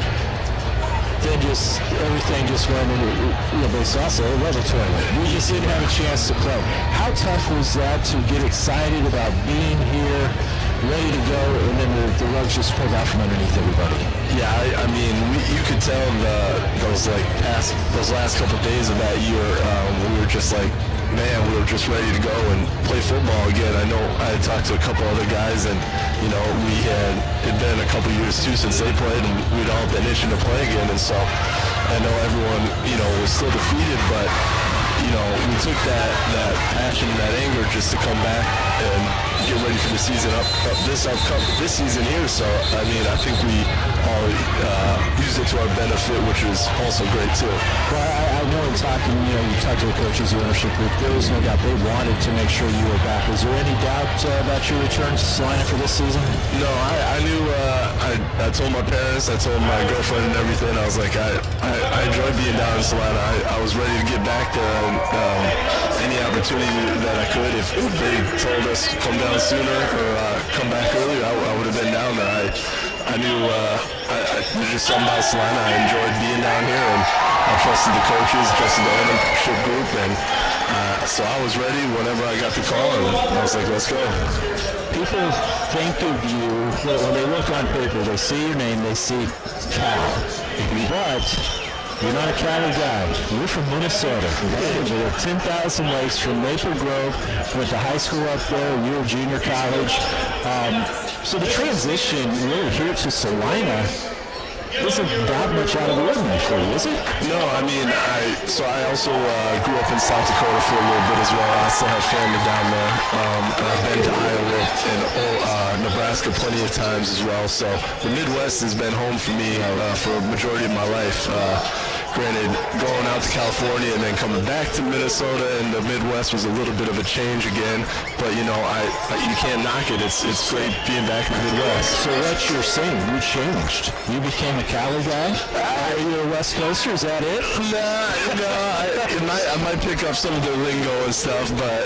just everything just went into, based also a level tournament. We just didn't have a chance to play. How tough was that to get excited about being here, ready to go, and then the rug just pulled out from underneath everybody? Yeah, I mean, you could tell those last couple of days of that year, we were just like man, we were just ready to go and play football again. I know I had talked to a couple other guys, and it'd been a couple years too since they played, and we'd all been itching to play again. And so I know everyone was still defeated, but we took that passion, that anger, just to come back and get ready for the season this season here. So I mean, I think we all used it to our benefit, which is also great too. Well, I know in talking, you talked to the coaches, the ownership group, there was no doubt they wanted to make sure you were back. Was there any doubt about your return to Salina for this season? No, I knew. I told my parents, I told my girlfriend and everything. I was like, I enjoyed being down in Salina. I was ready to get back there. Any opportunity that I could, if they told us come down sooner or come back earlier, I would have been down there. I knew there's just something about Salina. I enjoyed being down here, and I trusted the coaches, trusted the ownership group, and so I was ready whenever I got the call, and I was like, let's go. People think of you, when they look on paper, they see your name, they see Cal, but you're not a Cali guy. You're from Minnesota. You're 10,000 lakes from Maple Grove. Went to high school up there. You were junior college. So the transition really here to Salina isn't that much out of the ordinary for you, is it? No, I mean, I also grew up in South Dakota for a little bit as well. I still have family down there. And I've been to Iowa and Nebraska plenty of times as well. So the Midwest has been home for me for a majority of my life. Granted, going out to California and then coming back to Minnesota and the Midwest was a little bit of a change again. But you can't knock it. It's great being back in the Midwest. So what you're saying, you changed. You became a Cali guy? Are you a West Coaster? Is that it? I might pick up some of the lingo and stuff, but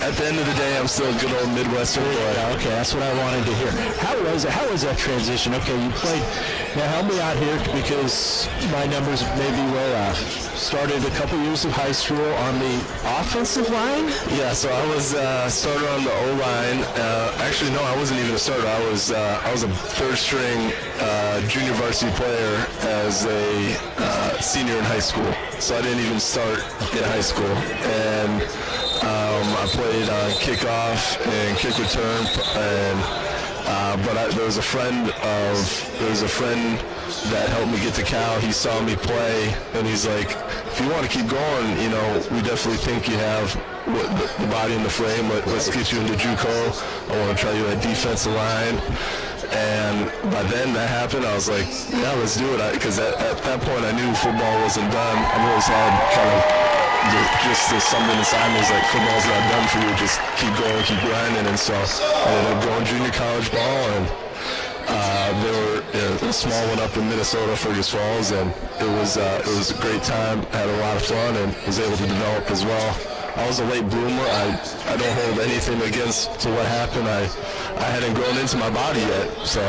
at the end of the day, I'm still a good old Midwestern boy. Okay, that's what I wanted to hear. How was that transition? Okay, you played. Now help me out here because my numbers may be way off. Started a couple years of high school on the offensive line? Yeah, so I was starter on the O-line. Actually, no, I wasn't even a starter. I was a third-string junior varsity player as a senior in high school. So I didn't even start in high school. And I played on kickoff and kick return. And but there was a friend that helped me get to Cal. He saw me play, and he's like, if you want to keep going, we definitely think you have the body and the frame. Let's get you into JUCO. I want to try you at defensive line. And by then that happened, I was like, yeah, let's do it. Because at that point, I knew football wasn't done. I've always had kind of just this something inside me was like, football's not done for you. Just keep going, keep grinding. And so I ended up going junior college ball, and there were a small one up in Minnesota, Fergus Falls, and it was a great time. I had a lot of fun and was able to develop as well. I was a late bloomer. I don't hold anything against to what happened. I hadn't grown into my body yet, so.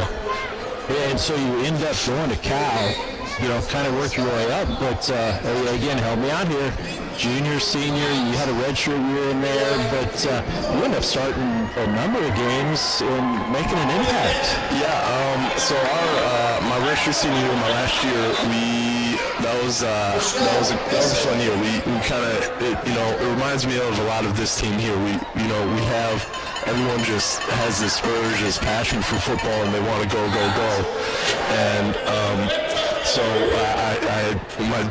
Yeah, and so you end up going to Cal, kind of work your way up. But again, help me out here. Junior, senior, you had a redshirt year in there, but you end up starting a number of games and making an impact. Yeah. So my redshirt senior year, my last year, that was a fun year. We kind of it reminds me of a lot of this team here. We have everyone just has this urge, this passion for football, and they want to go. And so my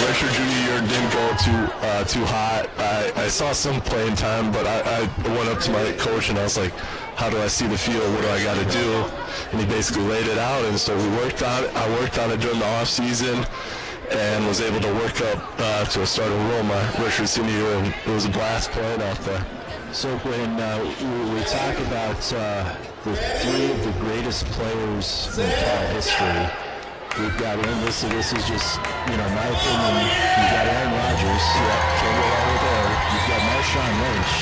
redshirt junior year didn't go too hot. I saw some playing time, but I went up to my coach and I was like, how do I see the field? What do I got to do? And he basically laid it out, and so we worked on it. I worked on it during the off season and was able to work up to a starting role my redshirt senior year, and it was a blast playing out there. So when we talk about the three of the greatest players in Cal history, we've got this is just, my opinion, you've got Aaron Rodgers, can't go all the way. You've got Marshawn Lynch,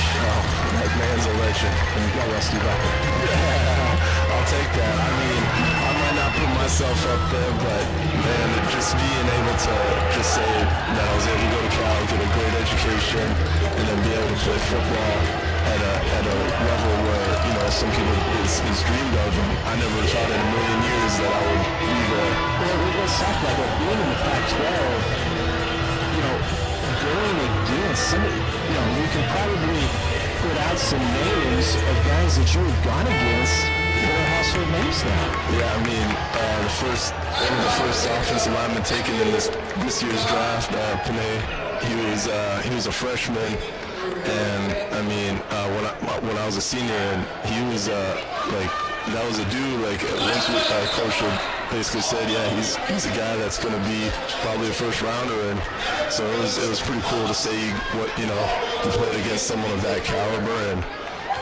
that man's a legend. And you've got Rusty Bucket. Yeah, I'll take that. I mean, I might not put myself up there, but man, just being able to just say that I was able to go to Cal, get a great education, and then be able to play football at a level where, some people is dreamed of, and I never thought in a million years that I would be there. Well, let's talk about that. Being in the Pac-12, going and doing some of can probably put out some names of guys that you've gone against that are household names now. Yeah, I mean, one of the first offensive linemen taken in this year's draft, Panay, he was a freshman, and I mean, when I was a senior, and he was that was a dude. Like once coach had basically said, yeah, he's a guy that's going to be probably a first rounder, and so it was pretty cool to say he played against someone of that caliber, and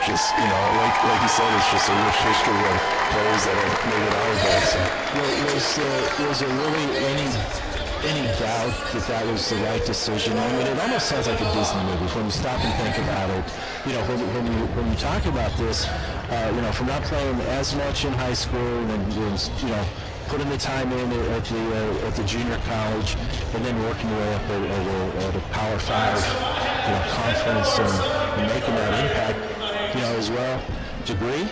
just like you said, it's just a rich history of players that have made it out of that. So. Was there really any doubt that was the right decision? I mean, it almost sounds like a Disney movie when you stop and think about it. When you talk about this, from not playing as much in high school and putting the time in at the junior college, and then working your way up at a Power 5 conference and making that impact, as well. Degree?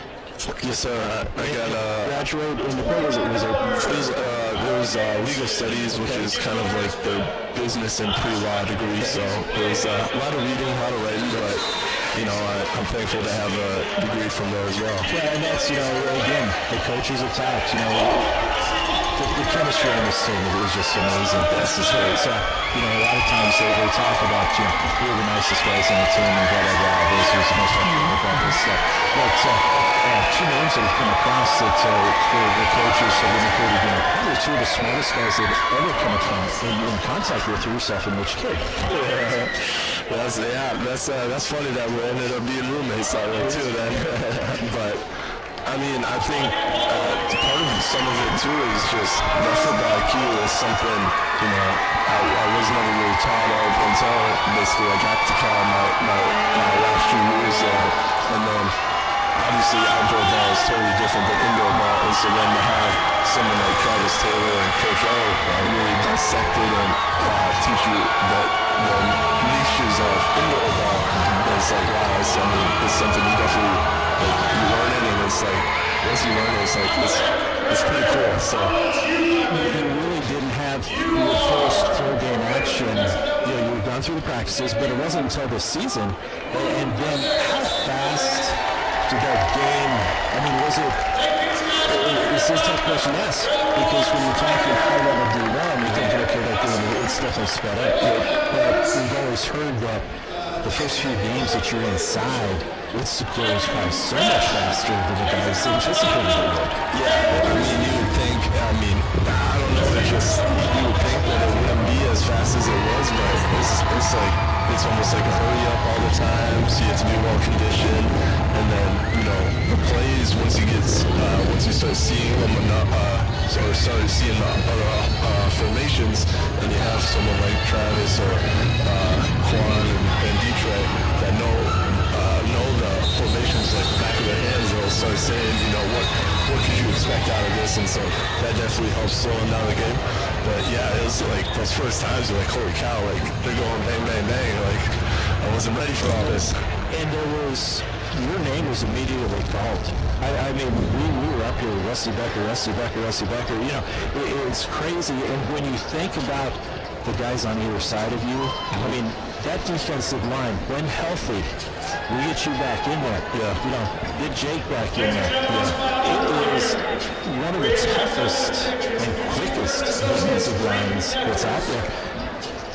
Yes, sir. I got graduate in what was it? There was legal studies, which is kind of like the business and pre-law degree. So there was a lot of reading, a lot of writing, but I'm thankful to have a degree from there as well. Yeah, and that's again, the coaches are top. The chemistry on this team is just amazing. This is great. So, a lot of times they talk about, who are the nicest guys on the team and blah, blah, blah. This is the most important about this stuff. But two names that have come across that the coaches have indicated, probably two of the smartest guys they've ever come in contact with, yourself and Mitch Kidd. That's funny that we ended up being roommates that way too then. But I mean, I think part of some of it too is just that football IQ is something, I was never really taught of until basically I got to Cal my last 2 years there. And then obviously outdoor ball is totally different than indoor ball. And so then to have someone like Travis Taylor and Coach O really dissect it and teach you the niches of indoor ball. And it's like, wow, it's something you definitely, you learn it, and it's like, once you learn it, it's like, it's pretty cool. So you really didn't have your first full game action. You've gone through the practices, but it wasn't until this season. And then how fast did that game, was it, it's a tough question to ask, because when you're talking high-level D1, you think, okay, that game, it's definitely sped up. But we've always heard that the first few games that you're inside, it's goes probably so much faster than the guys anticipated it would. Yeah, you would think, I don't know, you would think that it wouldn't be as fast as it was, but it's almost like a hurry up all the time, so you have to be well conditioned, and then, the plays, once you start seeing them or start seeing the other formations, and you have someone like Travis or Quan and Detroit that know the formations like the back of their hands, they'll start saying, what could you expect out of this? And so that definitely helps slowing down the game. But yeah, it was like those first times you're like, holy cow, like they're going bang, bang, bang. Like I wasn't ready for all this. And your name was immediately called. We were up here with Rusty Becker. It's crazy. And when you think about the guys on either side of you, that defensive line, when healthy, we get you back in there. Yeah. Get Jake back in there. Yeah. It is one of the toughest and quickest defensive lines that's out there.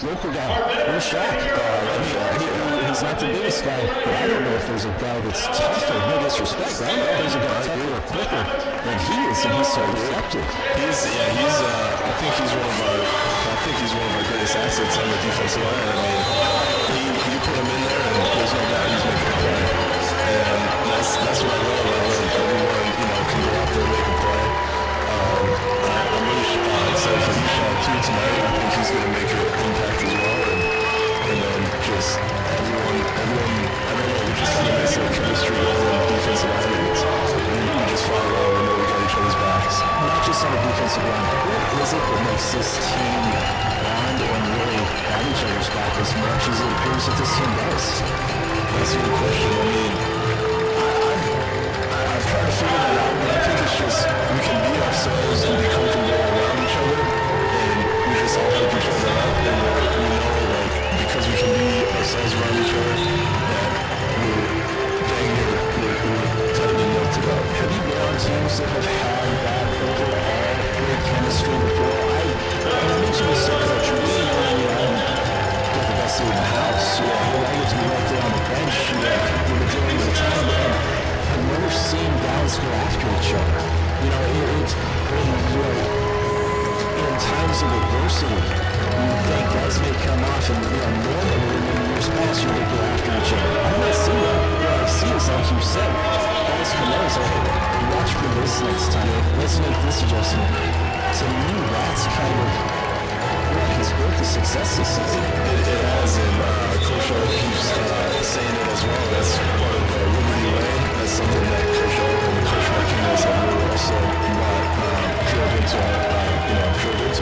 Local guy, no shock. He's not the biggest guy, but I don't know if there's a guy that's tougher. No disrespect, I don't know if there's a guy tougher or quicker than he is, and he's so receptive. I think he's one of our greatest assets on the defensive line. You put him in there, and there's no doubt he's making a play. And that's what I love. I love everyone, can go out there and make a play. I'm really excited for Eshad too tonight. I think he's going to make an impact as well. And then just everyone, I don't know, we just have a nice chemistry on the defensive line. We just follow along and know we got each other's backs. Not just on the defensive line, what is it that makes this team bond and really have each other's back as much as it appears that this team does? That's a good question. I've tried to figure that out, but I think it's just we can be ourselves and be comfortable around each other, and we just all help each other out, and we know, because we can be ourselves around each other, of adversity. You think guys may come off and normally in years past you would go after each other. I don't see that. What I see is, like you said, guys come out and say, hey, watch for this next time. Let's make this adjustment. To me, that's kind of what has built the success this season. It has, and Coach O keeps saying it as well. That's part of the Liberty way. That's something that Coach O and Coach Martinez have really also drilled into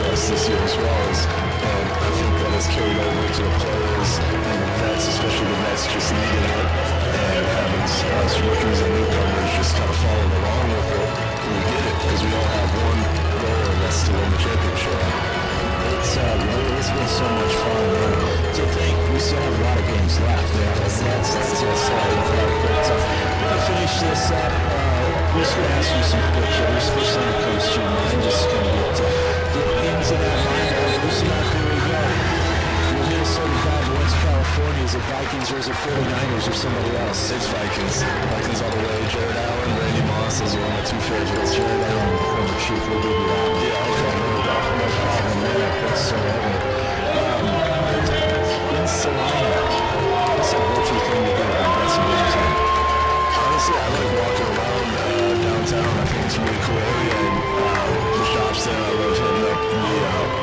us this year as well. And I think that has carried over to the players and the vets, especially the vets just needing it and having us rookies and newcomers just kind of following along with it. We get it because we all have one goal, and that's to win the championship. It's been so much fun, man. To think we still have a lot of games left. That's exciting part. But to finish this up, we're just going to ask you some quick hitters. First thing that comes to your mind, just going to get into that mind. Loosen up, here we go. You're Minnesota guy, but what's California? Is it Vikings or is it 49ers or somebody else? It's Vikings. Vikings all the way. Jared Allen, Randy Moss is one of my two favorites. Jared Allen from the Chief will be out. Yeah, okay. No problem there whatsoever. In Salina, what's that virtual thing to do when you got some games on? Honestly, I like walking around downtown. I think it's a really cool area, and the shops there, I love hitting up the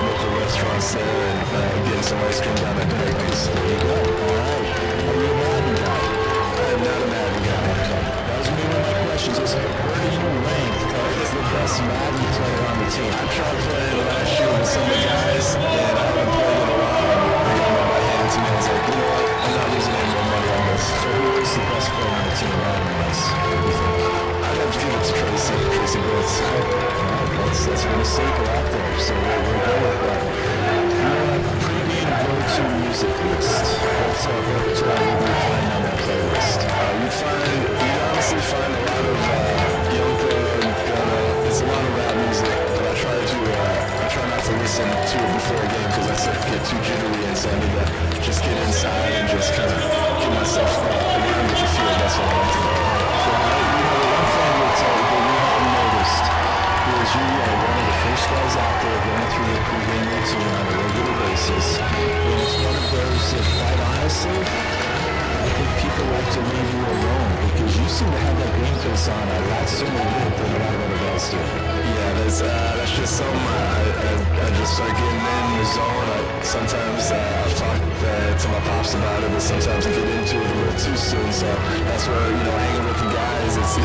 local restaurants there and getting some ice cream down at Derby's. There you go. All right. Are you a Madden guy? I am not a Madden guy. Okay. That was going to be one of my questions. Where do you rank as the best Madden player on the team? I tried playing last year with some of the guys, and I haven't played in a while. They got my hand to me. I was like, you know what? I'm not losing any more money on this. So who is the best player on the team Madden-wise? What do you think? I'd have to give it to Tracy Brooks. That's been a staple out there, so we'll go with that. Your pre-game go-to music list. What will you find on that playlist? You honestly find a lot of yoga and it's a lot of rap music, but I try not to listen to it before a game because I start to get too jittery, and so I need to just get inside and just kind of get myself around with the field. That's what I like to do. One thing that we haven't noticed is you are one of the first guys out there going through your pregame routine on a regular basis. And it's one of those that, quite honestly, I think people like to leave you alone because you seem to have that green face on a lot sooner than a lot of other guys do. Yeah, that's just something I just start getting in the zone. Sometimes I've talked to my pops about it, but sometimes I get into it a little too soon. So that's where, hanging with the guys, it's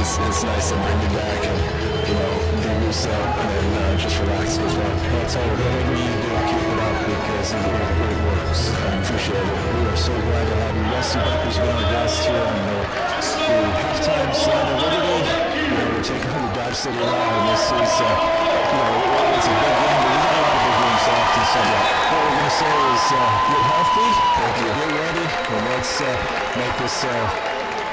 nice to bring me back and, be loose up and then just relax as well. That's all. Whatever you do, keep it up because you're doing great work. I appreciate it. We are so glad to have you. Rusty Becker's been our guest here on the halftime slide of Liberty. We're taking on the Dodge City Live, and this is, it's a big game, but we got a lot of big games left. And so what we're going to say is get healthy, get ready, and let's make this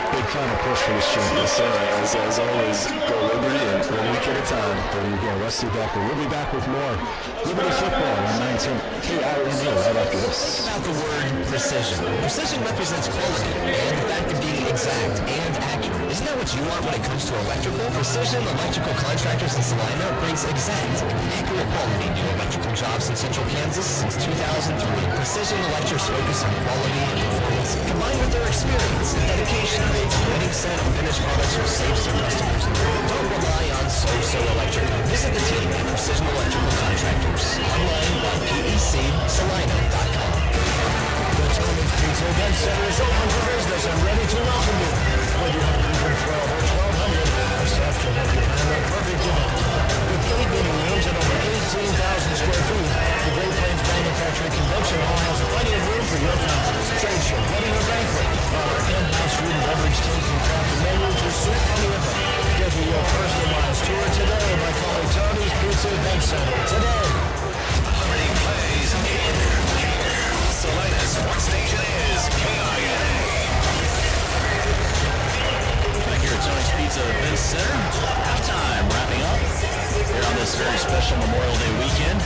big final push for this championship. Yes, sir. As always, go Liberty and 1 week at a time. There you go. Rusty Becker. We'll be back with more Liberty football on 19 KINA right after this. About the word precision. Precision represents quality and the fact of being exact and accurate. Isn't that what you want when it comes to electrical? Precision Electrical Contractors in Salina brings exact and accurate quality to electrical jobs in central Kansas since 2003. Precision Electric's focus on quality and performance, combined with their experience and dedication, creates a winning set of finished products which saves their customers. Don't rely on so-so electrical. Visit the team at Precision Electrical Contractors. Online at pecsalina.com. The Tony's Pizza Event Center is open for business and ready to welcome you. Whether you have room for 12 or 1,200, our staff can help you plan the perfect event. With 8 meeting rooms and over 18,000 square feet, the Great Plains Manufacturing Convention Hall has plenty of room for your conference, trade show, wedding, or banquet. Our in-house food and beverage team can craft a menu to suit any event. Schedule your personalized tour today by calling Tony's Pizza Event Center today. Liberty plays in Salina's sports station is KINA. Back here at Tony's Pizza Event Center, halftime wrapping up here on this very special Memorial Day weekend.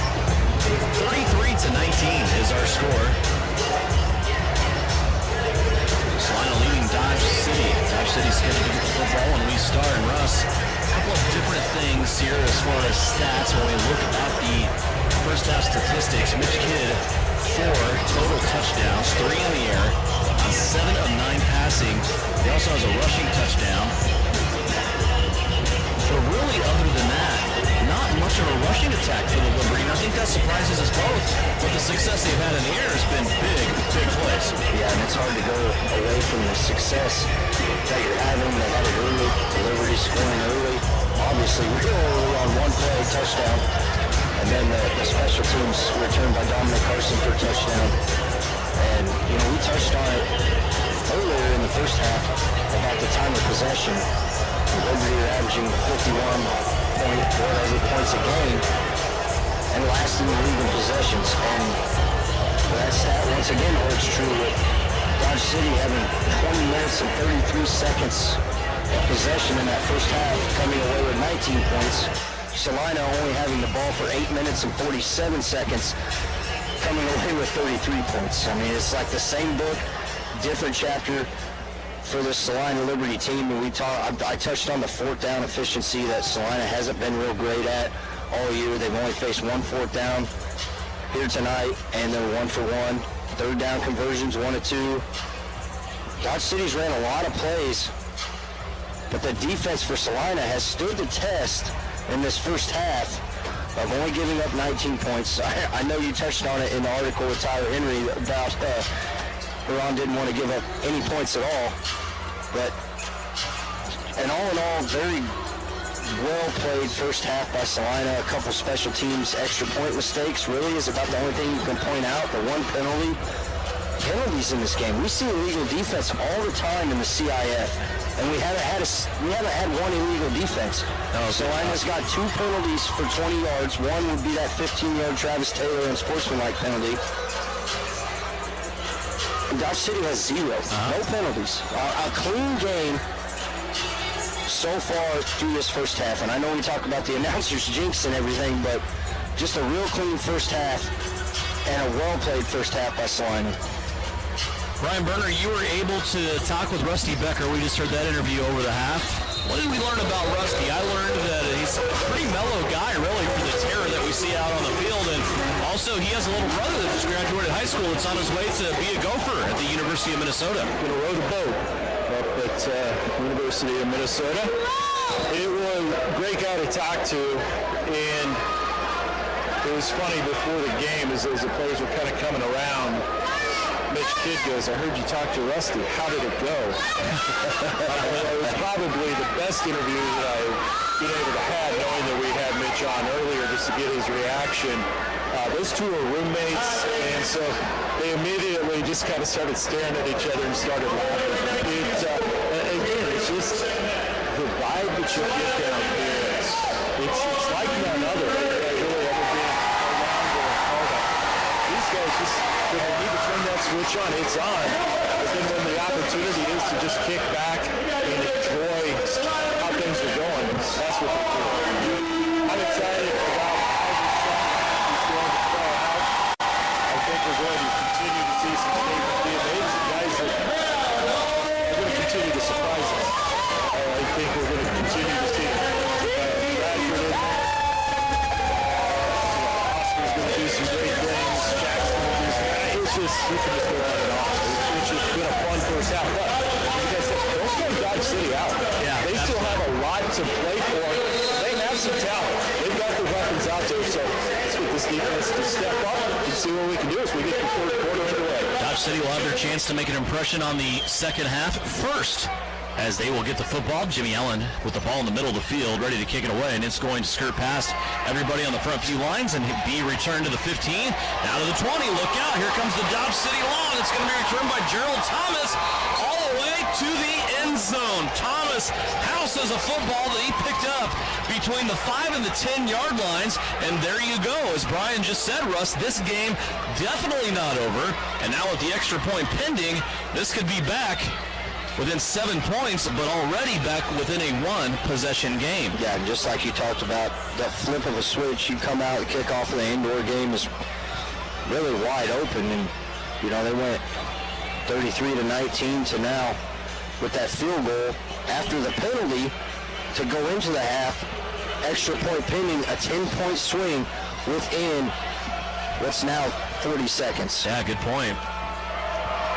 33-19 is our score. Salina leading Dodge City. Dodge City's scheduled to get the football, and we start. And Russ, a couple of different things here as far as stats when we look at the first half statistics, Mitch Kidd, 4 total touchdowns, 3 in the air, on 7 of 9 passing. He also has a rushing touchdown. But really, other than that, not much of a rushing attack for the Liberty. And I think that surprises us both. But the success they've had in the air has been big plays. Yeah, and it's hard to go away from the success that you're having. They had it early. The Liberty scoring early. Obviously, real early on one play, touchdown. And then the special teams returned by Dominic Carson for a touchdown. And, you know, we touched on it earlier in the first half about the time of possession. Liberty are averaging 51 points a game and last in the league in possessions. And that stat once again holds true with Dodge City having 20 minutes and 33 seconds of possession in that first half, coming away with 19 points. Salina only having the ball for 8 minutes and 47 seconds, coming away with 33 points. I mean, it's like the same book, different chapter for the Salina Liberty team. And I touched on the fourth down efficiency that Salina hasn't been real great at all year. They've only faced 1 fourth down here tonight, and they're 1 for 1. Third down conversions, 1 of 2. Dodge City's ran a lot of plays, but the defense for Salina has stood the test in this first half of only giving up 19 points. I know you touched on it in the article with Tyler Henry about Iran didn't want to give up any points at all. But, and all in all, very well played first half by Salina. A couple special teams extra point mistakes really is about the only thing you can point out. The one penalty. Penalties in this game. We see illegal defense all the time in the CIF. And we haven't had one illegal defense. Salina's got 2 penalties for 20 yards. One would be that 15-yard Travis Taylor unsportsmanlike penalty. Dodge City has 0. No penalties. A clean game so far through this first half. And I know we talk about the announcers jinx and everything, but just a real clean first half and a well-played first half by Salina. Brian Berner, you were able to talk with Rusty Becker. We just heard that interview over the half. What did we learn about Rusty? I learned that he's a pretty mellow guy, really, for the terror that we see out on the field. And also, he has a little brother that just graduated high school that's on his way to be a Gopher at the University of Minnesota. Going to row the boat up at University of Minnesota. It was a great guy to talk to, and it was funny before the game as the players were kind of coming around. Mitch Kidd goes, I heard you talk to Rusty. How did it go? It was probably the best interview that I've been able to have, knowing that we had Mitch on earlier just to get his reaction. Those two are roommates, and so they immediately just kind of started staring at each other and started laughing. Again, it's just the vibe that you get down here. It's like none other that really ever been around or part of. These guys just, when they need to turn that switch on, it's on. But then when the opportunity is to just kick back and enjoy how things are going, that's what they're doing. I'm excited about how this is going to play out. I think we're going to continue to see some statements being made. Some guys that are going to continue to surprise us. I think we're going to continue to see Bradford in there. Oscar's going to do some great things. Jack's going to do some things. It's just, you can just go on and on. It's just been a fun first half. But, like I said, don't throw Dodge City out. Yeah, they still have a lot to play for. They have some talent. They've got the weapons out there. So let's get this defense to step up and see what we can do as we get the third quarter underway. Dodge City will have their chance to make an impression on the second half first, as they will get the football. Jimmy Allen with the ball in the middle of the field, ready to kick it away, and it's going to skirt past everybody on the front few lines and be returned to the 15, now to the 20. Look out, here comes the Dodge City long. It's going to be returned by Gerald Thomas all the way to the end zone. Thomas houses a football that he picked up between the 5 and the 10-yard lines, and there you go. As Brian just said, Russ, this game definitely not over, and now with the extra point pending, this could be back within 7 points, but already back within a 1-possession game. Yeah, just like you talked about, that flip of a switch, you come out, the kickoff of the indoor game is really wide open, and, you know, they went 33-19 to now with that field goal after the penalty to go into the half, extra point pending, a 10-point swing within what's now 40 seconds. Yeah, good point.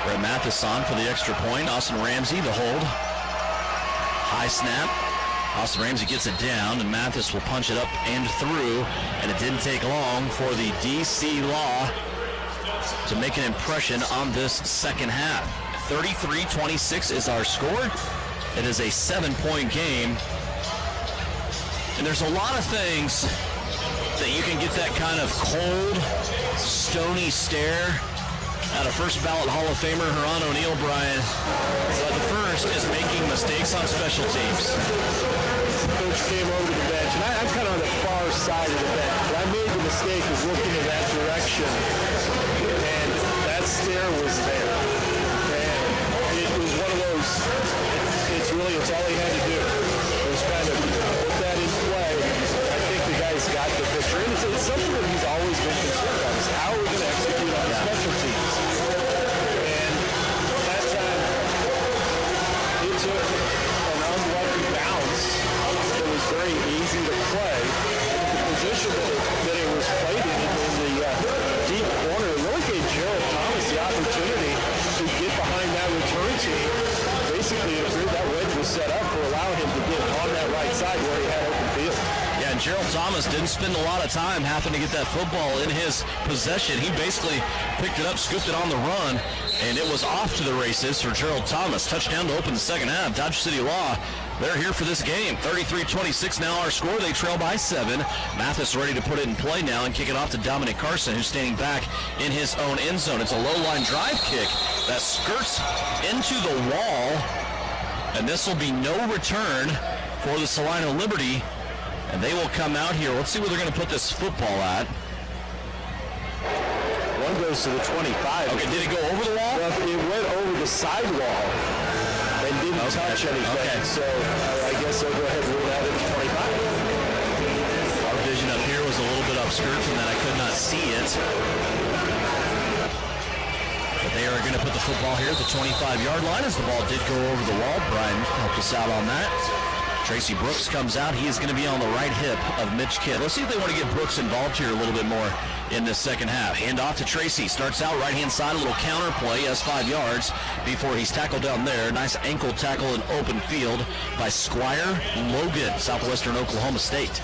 Brett Mathis on for the extra point. Austin Ramsey, the hold. High snap. Austin Ramsey gets it down, and Mathis will punch it up and through, and it didn't take long for the DC Law to make an impression on this second half. 33-26 is our score. It is a 7-point game, and there's a lot of things that you can get that kind of cold, stony stare out of first ballot Hall of Famer Herron O'Neill, Brian. But the first is making mistakes on special teams. Coach came over to the bench, and I'm kind of on the far side of the bench, but I made the mistake of looking in that direction, and that stare was there. And it was one of those, it's all he had to do. It was kind of put that in play. I think the guy's got the picture. And it's something that he's always been concerned about, is how are we going to execute on special teams? And that time, it took an unlucky bounce that was very easy to play. The position that it was played in the deep corner really gave Gerald Thomas the opportunity to get behind that return team. Basically, that wedge was set up for allowing him to get on that right side where he had open field. Yeah, and Gerald Thomas didn't spend a lot of time having to get that football in his possession. He basically picked it up, scooped it on the run, and it was off to the races for Gerald Thomas. Touchdown to open the second half. Dodge City Law, they're here for this game. 33-26 now our score. They trail by 7. Mathis ready to put it in play now and kick it off to Dominic Carson, who's standing back in his own end zone. It's a low-line drive kick that skirts into the wall, and this will be no return for the Salina Liberty, and they will come out here. Let's see where they're going to put this football at. One goes to the 25. Okay, did it go over the wall? Well, it went over the sidewall and didn't touch anything. Okay. So I guess I'll go ahead and rule out at the 25. Our vision up here was a little bit obscured from that. I could not see it. But they are going to put the football here at the 25-yard line as the ball did go over the wall. Brian helped us out on that. Tracy Brooks comes out. He is going to be on the right hip of Mitch Kidd. Let's see if they want to get Brooks involved here a little bit more in this second half. Hand off to Tracy. Starts out right-hand side, a little counter play. Has 5 yards before he's tackled down there. Nice ankle tackle in open field by Squire Logan, Southwestern Oklahoma State.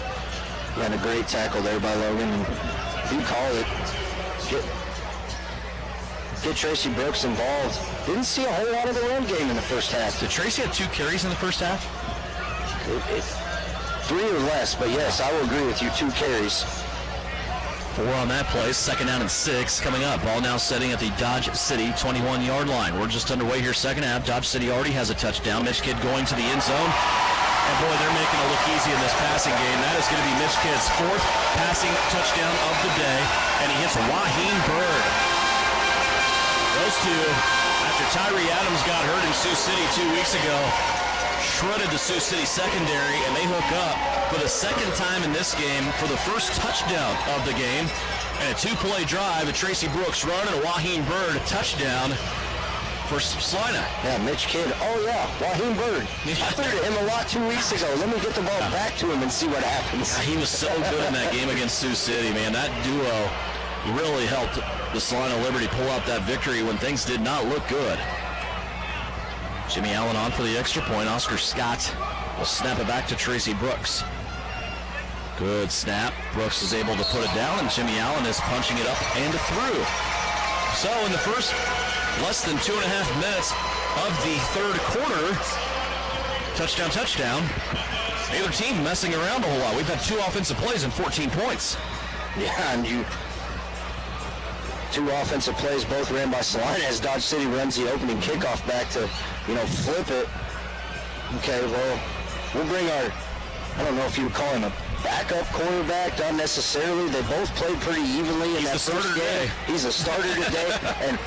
Ran a great tackle there by Logan. You call it. Get Tracy Brooks involved. Didn't see a whole lot of the run game in the first half. Did Tracy have 2 carries in the first half? 3 or less, but yes, I will agree with you, 2 carries. 4 on that play. Second down and 6 coming up. Ball now setting at the Dodge City 21-yard line. We're just underway here second half. Dodge City already has a touchdown. Mitch Kidd going to the end zone. And boy, they're making it look easy in this passing game. That is going to be Mitch Kidd's 4th passing touchdown of the day. And he hits Waheem Bird. Those two, after Tyree Adams got hurt in Sioux City 2 weeks ago, shredded the Sioux City secondary, and they hook up for the second time in this game for the first touchdown of the game. And a 2-play drive, a Tracy Brooks run, and a Waheem Bird touchdown for Salina. Yeah, Mitch Kidd. Oh, yeah, Waheem Bird. I threw to him a lot 2 weeks ago. Let me get the ball back to him and see what happens. He was so good in that game against Sioux City, man. That duo really helped the Salina Liberty pull out that victory when things did not look good. Jimmy Allen on for the extra point. Oscar Scott will snap it back to Tracy Brooks. Good snap. Brooks is able to put it down, and Jimmy Allen is punching it up and through. So in the first less than 2.5 minutes of the third quarter, touchdown. Neither team messing around a whole lot. We've had 2 offensive plays and 14 points. Yeah, and 2 offensive plays, both ran by Salina as Dodge City runs the opening kickoff back to, flip it. Okay, well, we'll bring our, I don't know if you would call him a backup quarterback, not necessarily. They both played pretty evenly in that first game. He's a starter today, and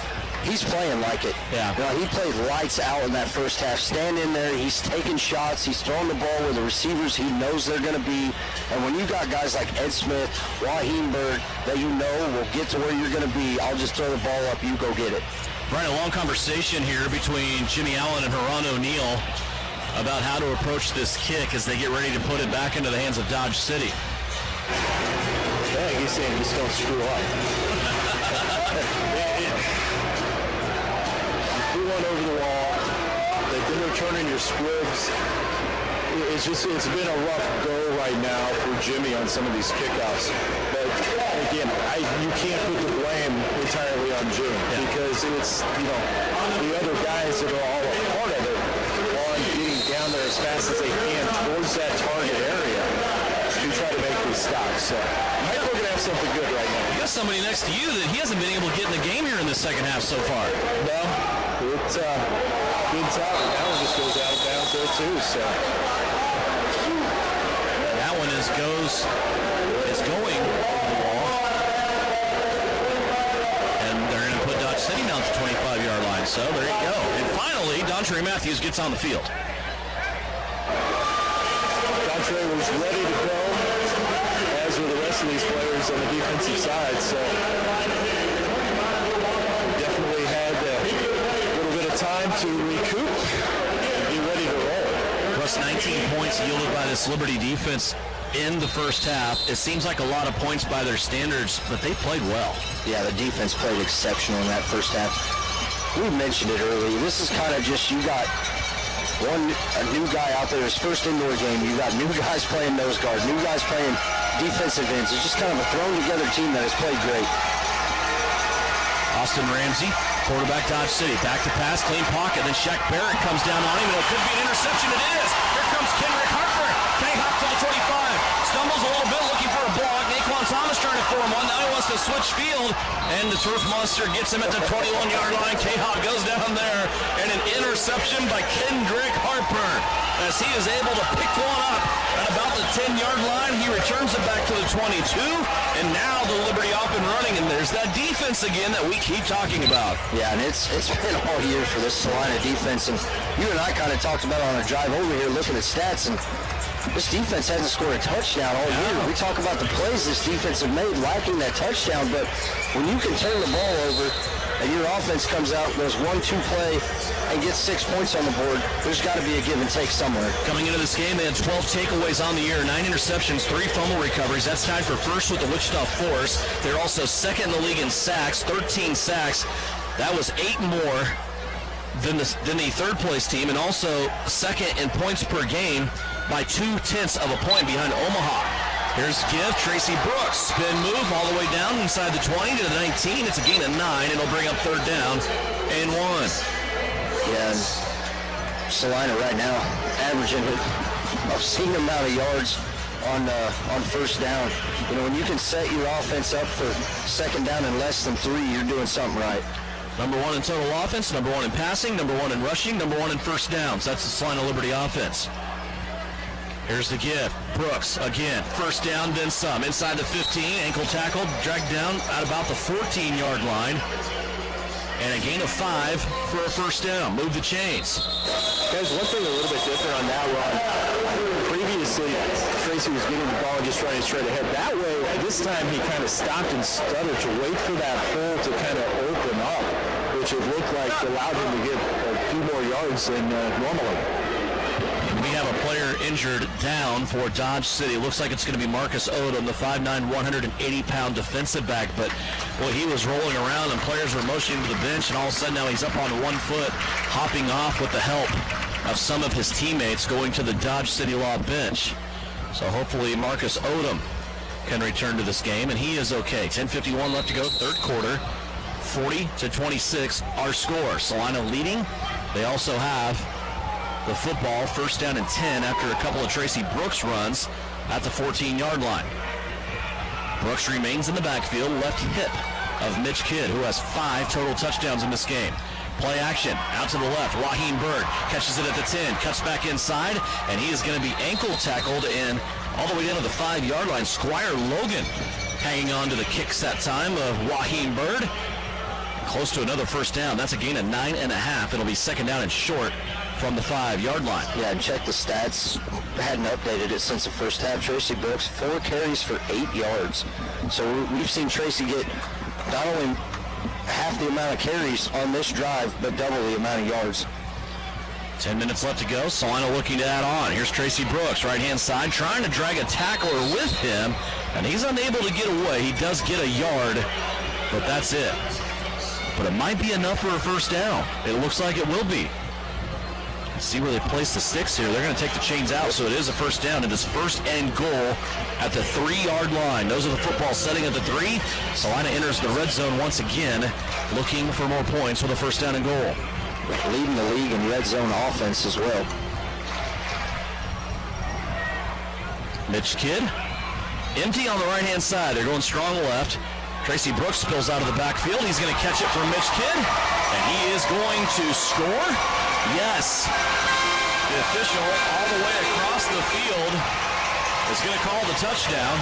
he's playing like it. Yeah. He played lights out in that first half. Stand in there, he's taking shots, he's throwing the ball where the receivers he knows they're going to be. And when you got guys like Ed Smith, Waheem Bird, that you know will get to where you're going to be, I'll just throw the ball up, you go get it. Brian, a long conversation here between Jimmy Allen and Herron O'Neill about how to approach this kick as they get ready to put it back into the hands of Dodge City. Yeah, he's saying just don't screw up. returning your squibs. It's been a rough go right now for Jimmy on some of these kickouts. But again, you can't put the blame entirely on Jimmy because it's, the other guys that are all a part of it on getting down there as fast as they can towards that target area to try to make these stops. So I think we're going to have something good right now. You got somebody next to you that he hasn't been able to get in the game here in the second half so far. No, it's good top. That one just goes out of bounds there too. So that one is going over the wall. And they're going to put Dodge City down to the 25-yard line. So there you go. And finally, Dontre Mathis gets on the field. Dontre was ready to go, as were the rest of these players on the defensive side. So definitely had a little bit of time to recoup and be ready to roll. Plus 19 points yielded by this Liberty defense in the first half. It seems like a lot of points by their standards, but they played well. Yeah, the defense played exceptional in that first half. We mentioned it earlier. This is kind of just, you got a new guy out there, his first indoor game. You got new guys playing nose guard, new guys playing defensive ends. It's just kind of a thrown-together team that has played great. Austin Ramsey, quarterback Dodge City. Back to pass, clean pocket. Then Shaq Barrett comes down on him, and it could be an interception. It is. Here comes Kendrick Harper. K-Hop to the 25. Stumbles a little bit looking for a block. Naquan Thomas trying to form one. Now he wants to switch field, and the Turf Monster gets him at the 21-yard line. K-Hop goes down there, and an interception by Kendrick Harper. As he is able to pick one up at about the 10-yard line, he returns it back to the 22, and now the Liberty off and running, and there's that defense again that we keep talking about. Yeah, and it's been all year for this Salina defense, and you and I kind of talked about it on a drive over here looking at stats, and this defense hasn't scored a touchdown all year. We talk about the plays this defense have made lacking that touchdown, but when you can turn the ball over and your offense comes out, goes 1-2 play, and gets 6 points on the board, there's got to be a give and take somewhere. Coming into this game, they had 12 takeaways on the year, 9 interceptions, 3 fumble recoveries. That's tied for first with the Wichita Force. They're also second in the league in sacks, 13 sacks. That was 8 more than the third place team, and also second in points per game by 0.2 of a point behind Omaha. Here's give, Tracy Brooks. Spin move all the way down inside the 20 to the 19. It's a gain of 9. It'll bring up third down and 1. Yeah, and Salina right now averaging an obscene amount of yards on first down. You know, when you can set your offense up for second down in less than 3, you're doing something right. Number 1 in total offense, number 1 in passing, number 1 in rushing, number 1 in first downs. That's the Salina Liberty offense. Here's the give. Brooks again. First down, then some. Inside the 15, ankle tackle, dragged down at about the 14-yard line. And a gain of 5 for a first down. Move the chains. Guys, one thing a little bit different on that run. Previously, Tracy was getting the ball and just trying to straight ahead. That way, this time he kind of stopped and stuttered to wait for that hole to kind of open up, which it looked like allowed him to get a few more yards than normally. We have a player injured down for Dodge City. Looks like it's going to be Marcus Odom, the 5'9", 180-pound defensive back. But, boy, he was rolling around, and players were motioning to the bench, and all of a sudden now he's up on 1 foot, hopping off with the help of some of his teammates going to the Dodge City Law bench. So hopefully Marcus Odom can return to this game, and he is okay. 10:51 left to go, third quarter. 40-26, our score. Salina leading. They also have the football, first down and 10 after a couple of Tracy Brooks runs at the 14-yard line. Brooks remains in the backfield, left hip of Mitch Kidd, who has 5 total touchdowns in this game. Play action, out to the left, Raheem Bird catches it at the 10, cuts back inside, and he is going to be ankle tackled in all the way down to the 5-yard line. Squire Logan hanging on to the kicks that time of Raheem Bird. Close to another first down. That's a gain of 9.5. It'll be second down and short from the 5-yard line. Yeah, and check the stats. Hadn't updated it since the first half. Tracy Brooks, 4 carries for 8 yards. So we've seen Tracy get not only half the amount of carries on this drive, but double the amount of yards. 10 minutes left to go. Salina looking to add on. Here's Tracy Brooks, right-hand side, trying to drag a tackler with him, and he's unable to get away. He does get a yard, but that's it. But it might be enough for a first down. It looks like it will be. Let's see where they place the sticks here. They're going to take the chains out, so it is a first down. It is first and goal at the 3-yard line. Those are the football setting at the 3. Salina enters the red zone once again, looking for more points with a first down and goal. Leading the league in red zone offense as well. Mitch Kidd, empty on the right-hand side. They're going strong left. Tracy Brooks spills out of the backfield. He's going to catch it from Mitch Kidd, and he is going to score. Yes. The official all the way across the field is going to call the touchdown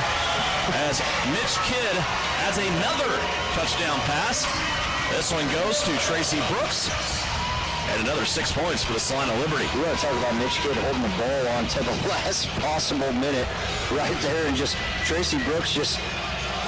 as Mitch Kidd has another touchdown pass. This one goes to Tracy Brooks. And another 6 points for the Salina Liberty. We want to talk about Mitch Kidd holding the ball on to the last possible minute right there, and just Tracy Brooks just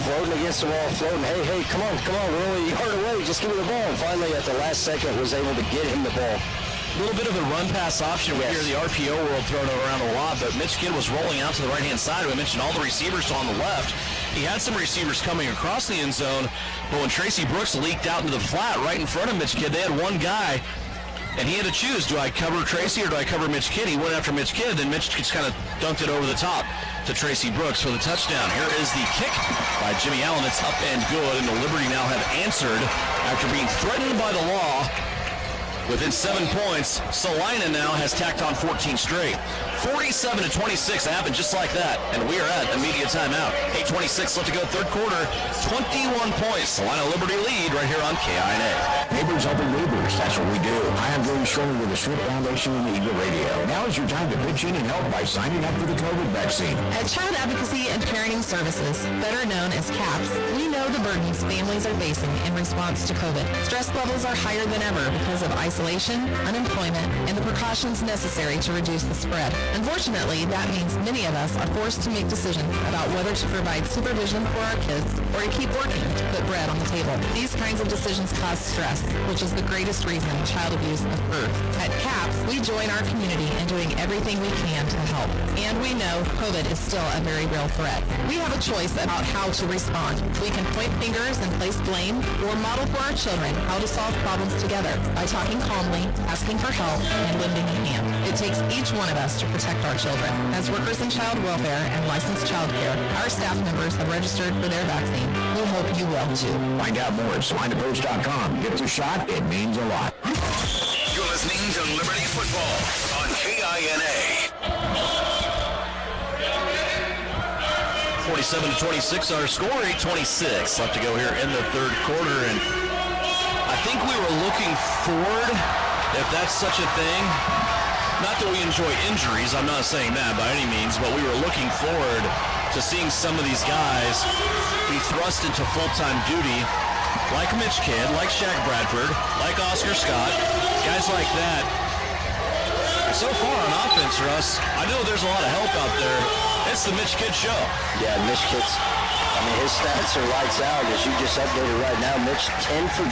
floating against the wall, floating, hey, come on, we're only a yard away, just give me the ball. And finally, at the last second, was able to get him the ball. A little bit of a run-pass option. We hear the RPO world thrown around a lot, but Mitch Kidd was rolling out to the right-hand side. We mentioned all the receivers on the left. He had some receivers coming across the end zone, but when Tracy Brooks leaked out into the flat right in front of Mitch Kidd, they had one guy, and he had to choose, do I cover Tracy or do I cover Mitch Kidd? He went after Mitch Kidd, then Mitch just kind of dunked it over the top to Tracy Brooks for the touchdown. Here is the kick by Jimmy Allen. It's up and good, and the Liberty now have answered after being threatened by the law. Within 7 points, Salina now has tacked on 14 straight. 47-26 happened just like that, and we are at immediate timeout. 8:26 left to go, third quarter, 21 points. Salina Liberty lead right here on KINA. Neighbors helping neighbors, that's what we do. I am Gary Sherman with the Smith Foundation and the Eagle Radio. Now is your time to pitch in and help by signing up for the COVID vaccine. At Child Advocacy and Parenting Services, better known as CAPS, we know the burdens families are facing in response to COVID. Stress levels are higher than ever because of isolation, unemployment, and the precautions necessary to reduce the spread. Unfortunately, that means many of us are forced to make decisions about whether to provide supervision for our kids or to keep working to put bread on the table. These kinds of decisions cause stress, which is the greatest reason child abuse occurs. At CAPS, we join our community in doing everything we can to help. And we know COVID is still a very real threat. We have a choice about how to respond. We can point fingers and place blame, or model for our children how to solve problems together by talking calmly, asking for help, and lending a hand. It takes each one of us to protect our children. As workers in child welfare and licensed child care, our staff members have registered for their vaccine. We'll hope you will too. Find out more at SalinaPost.com. Get the shot. It means a lot. You're listening to Liberty Football on KINA. 47-26 our score, 8:26 left to go here in the third quarter, and I think we were looking forward, if that's such a thing. Not that we enjoy injuries, I'm not saying that by any means, but we were looking forward to seeing some of these guys be thrust into full-time duty, like Mitch Kidd, like Shaq Bradford, like Oscar Scott, guys like that. So far on offense, Russ, I know there's a lot of help out there. It's the Mitch Kidd show. Yeah, Mitch Kidd's, his stats are lights out, as you just updated right now. Mitch, 10 for 12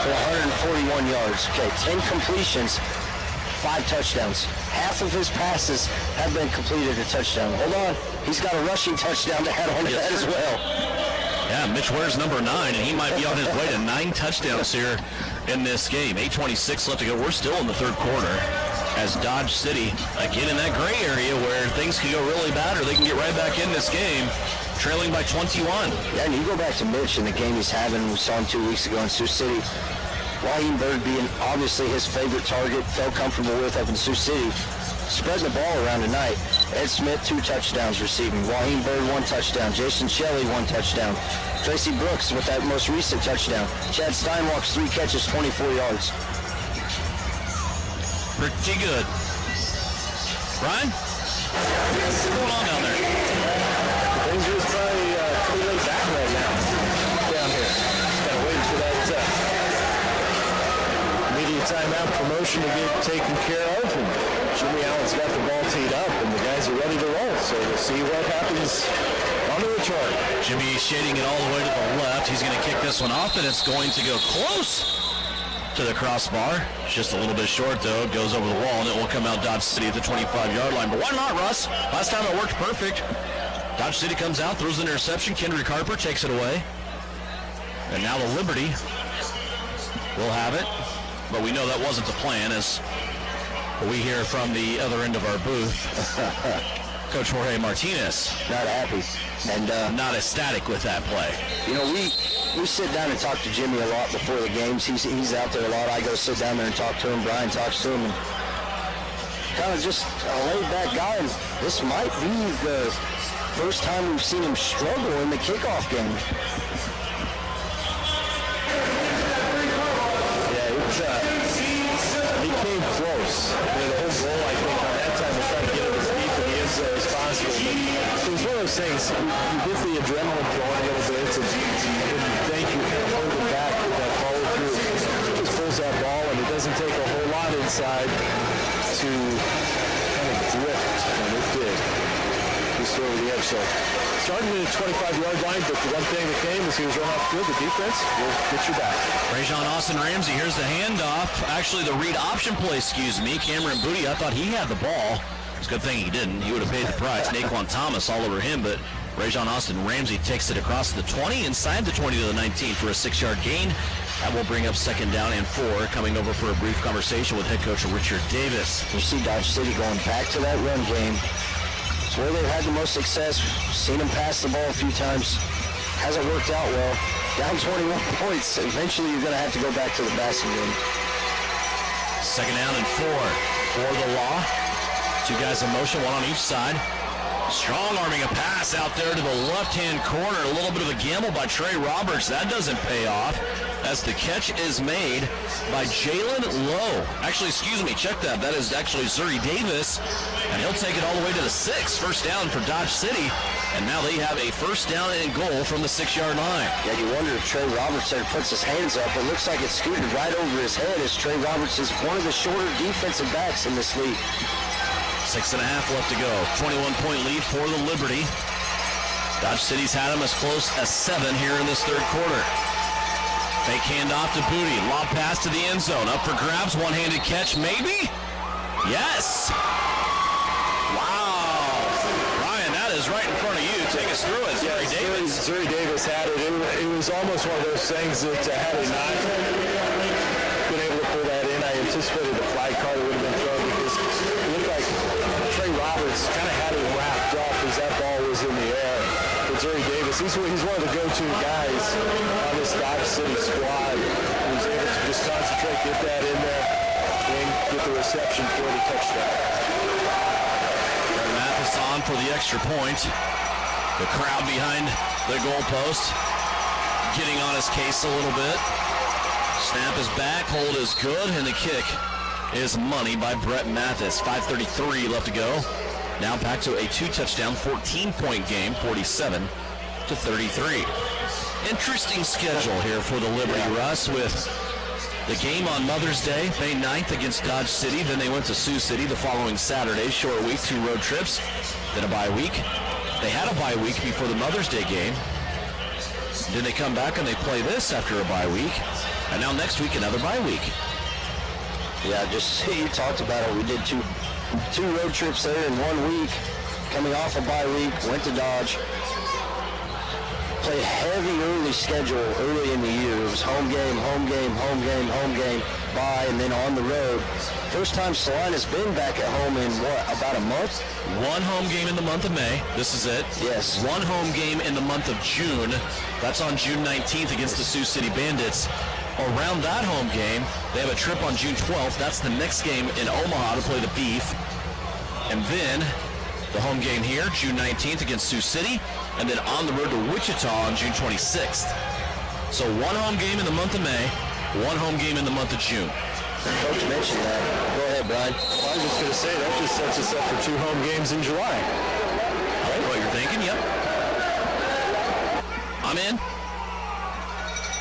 for 141 yards. Okay, 10 completions, 5 touchdowns. Half of his passes have been completed a touchdown. Hold on, he's got a rushing touchdown to add on to that as well. Yeah, Mitch wears number 9, and he might be on his way to 9 touchdowns here in this game. 8:26 left to go. We're still in the third quarter as Dodge City, again in that gray area where things can go really bad or they can get right back in this game, trailing by 21. Yeah, and you go back to Mitch in the game he's having. We saw him 2 weeks ago in Sioux City. Waheen Bird being obviously his favorite target, felt comfortable with up in Sioux City. Spreading the ball around tonight. Ed Smith, 2 touchdowns receiving. Waheen Bird, 1 touchdown. Jason Shelley, 1 touchdown. Tracy Brooks with that most recent touchdown. Chad Steinwalk's 3 catches, 24 yards. Pretty good. Ryan? What's going on down there? Things are probably pretty laid back right now down here. Just kind of waiting for that immediate timeout promotion to get taken care of. And Jimmy Allen's got the ball teed up, and the guys are ready to roll. So we'll see what happens on the return. Jimmy shading it all the way to the left. He's going to kick this one off, and it's going to go close to the crossbar. Just a little bit short, though. It goes over the wall, and it will come out Dodge City at the 25-yard line. But why not, Russ? Last time it worked perfect. Dodge City comes out, throws an interception. Kendrick Harper takes it away. And now the Liberty will have it but we know that wasn't the plan, as we hear from the other end of our booth. Coach Jorge Martinez. Not happy. And not ecstatic with that play. You know, we sit down and talk to Jimmy a lot before the games. He's out there a lot. I go sit down there and talk to him. Brian talks to him. And kind of just a laid-back guy. And this might be the first time we've seen him struggle in the kickoff game. Yeah, he came close. The whole goal, I think, on that time was trying to get it as deep in the end zone as possible. But it was one of those things, you get the adrenaline flowing a little bit, and you think you're going to hold it back with that follow through. He just pulls that ball, and it doesn't take a whole lot inside to kind of drift, and it did. Just over the edge. So starting at the 25-yard line, but the one thing that came is he was running off the field. The defense will get you back. Rajon Austin Ramsey, here's the handoff. Actually, the read option play, Cameron Booty, I thought he had the ball. It's a good thing he didn't. He would have paid the price. Naquan Thomas all over him, but Rajon Austin Ramsey takes it across the 20, inside the 20 to the 19 for a 6-yard gain. That will bring up 2nd down and 4, coming over for a brief conversation with head coach Richard Davis. You see Dodge City going back to that run game. It's where they've had the most success. Seen them pass the ball a few times. Hasn't worked out well. Down 21 points. Eventually you're going to have to go back to the passing game. 2nd down and 4 for the Law. 2 guys in motion, 1 on each side. Strong arming a pass out there to the left-hand corner. A little bit of a gamble by Trey Roberts. That doesn't pay off as the catch is made by Jalen Lowe. Actually, check that. That is actually Zuri Davis, and he'll take it all the way to the 6. 1st down for Dodge City, and now they have a 1st down and goal from the 6-yard line. Yeah, you wonder if Trey Roberts there puts his hands up. It looks like it's scooted right over his head as Trey Roberts is one of the shorter defensive backs in this league. 6.5 left to go. 21-point lead for the Liberty. Dodge City's had them as close as 7 here in this 3rd quarter. Fake handoff to Booty. Lob pass to the end zone. Up for grabs. One-handed catch, maybe? Yes! Wow! Ryan, that is right in front of you. Take us through it. Zuri Davis. Zuri Davis had it. It was almost one of those things that had he not been able to pull that in, I anticipated the flag card would have been thrown because it looked like Trey Roberts kind of had it wrapped up as that ball was in the air. But Zuri Davis, he's one of the go-to guys on this Dodge City squad. He was able to just concentrate, get that in there, and get the reception for the touchdown. Mathis on for the extra point. The crowd behind the goalpost getting on his case a little bit. Snap is back, hold is good, and the kick is money by Brett Mathis. 5:33 left to go. Now back to a 2-touchdown, 14-point game, 47-33. Interesting schedule here for the Liberty Russ with the game on Mother's Day, May 9th against Dodge City. Then they went to Sioux City the following Saturday. Short week, 2 road trips, then a bye week. They had a bye week before the Mother's Day game. Then they come back and they play this after a bye week. And now next week, another bye week. Yeah, just you talked about it. We did two road trips there in 1 week. Coming off a bye week, went to Dodge. Played heavy early schedule early in the year. It was home game, bye, and then on the road. First time Salina's been back at home in, about a month? 1 home game in the month of May. This is it. Yes. 1 home game in the month of June. That's on June 19th against the Sioux City Bandits. Around that home game, they have a trip on June 12th. That's the next game in Omaha to play the Beef. And then the home game here, June 19th against Sioux City, and then on the road to Wichita on June 26th. So 1 home game in the month of May, 1 home game in the month of June. Coach mentioned that. Go ahead, Brian. Well, I was just going to say, that just sets us up for 2 home games in July. I like what you're thinking, yep. I'm in.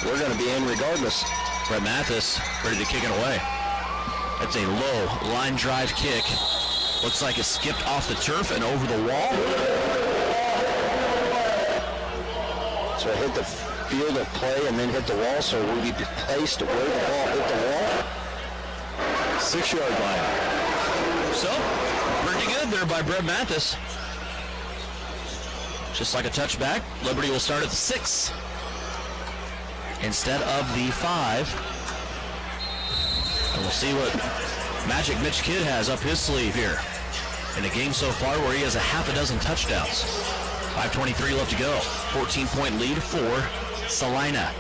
We're going to be in regardless. Brett Mathis ready to kick it away. That's a low line drive kick. Looks like it skipped off the turf and over the wall. So it hit the field of play and then hit the wall, so it will be placed where the ball hit the wall. 6-yard line. So, pretty good there by Brett Mathis. Just like a touchback, Liberty will start at the 6 instead of the 5. And we'll see what magic Mitch Kidd has up his sleeve here in a game so far where he has a half a dozen touchdowns. 5:23 left to go. 14-point lead for Salina.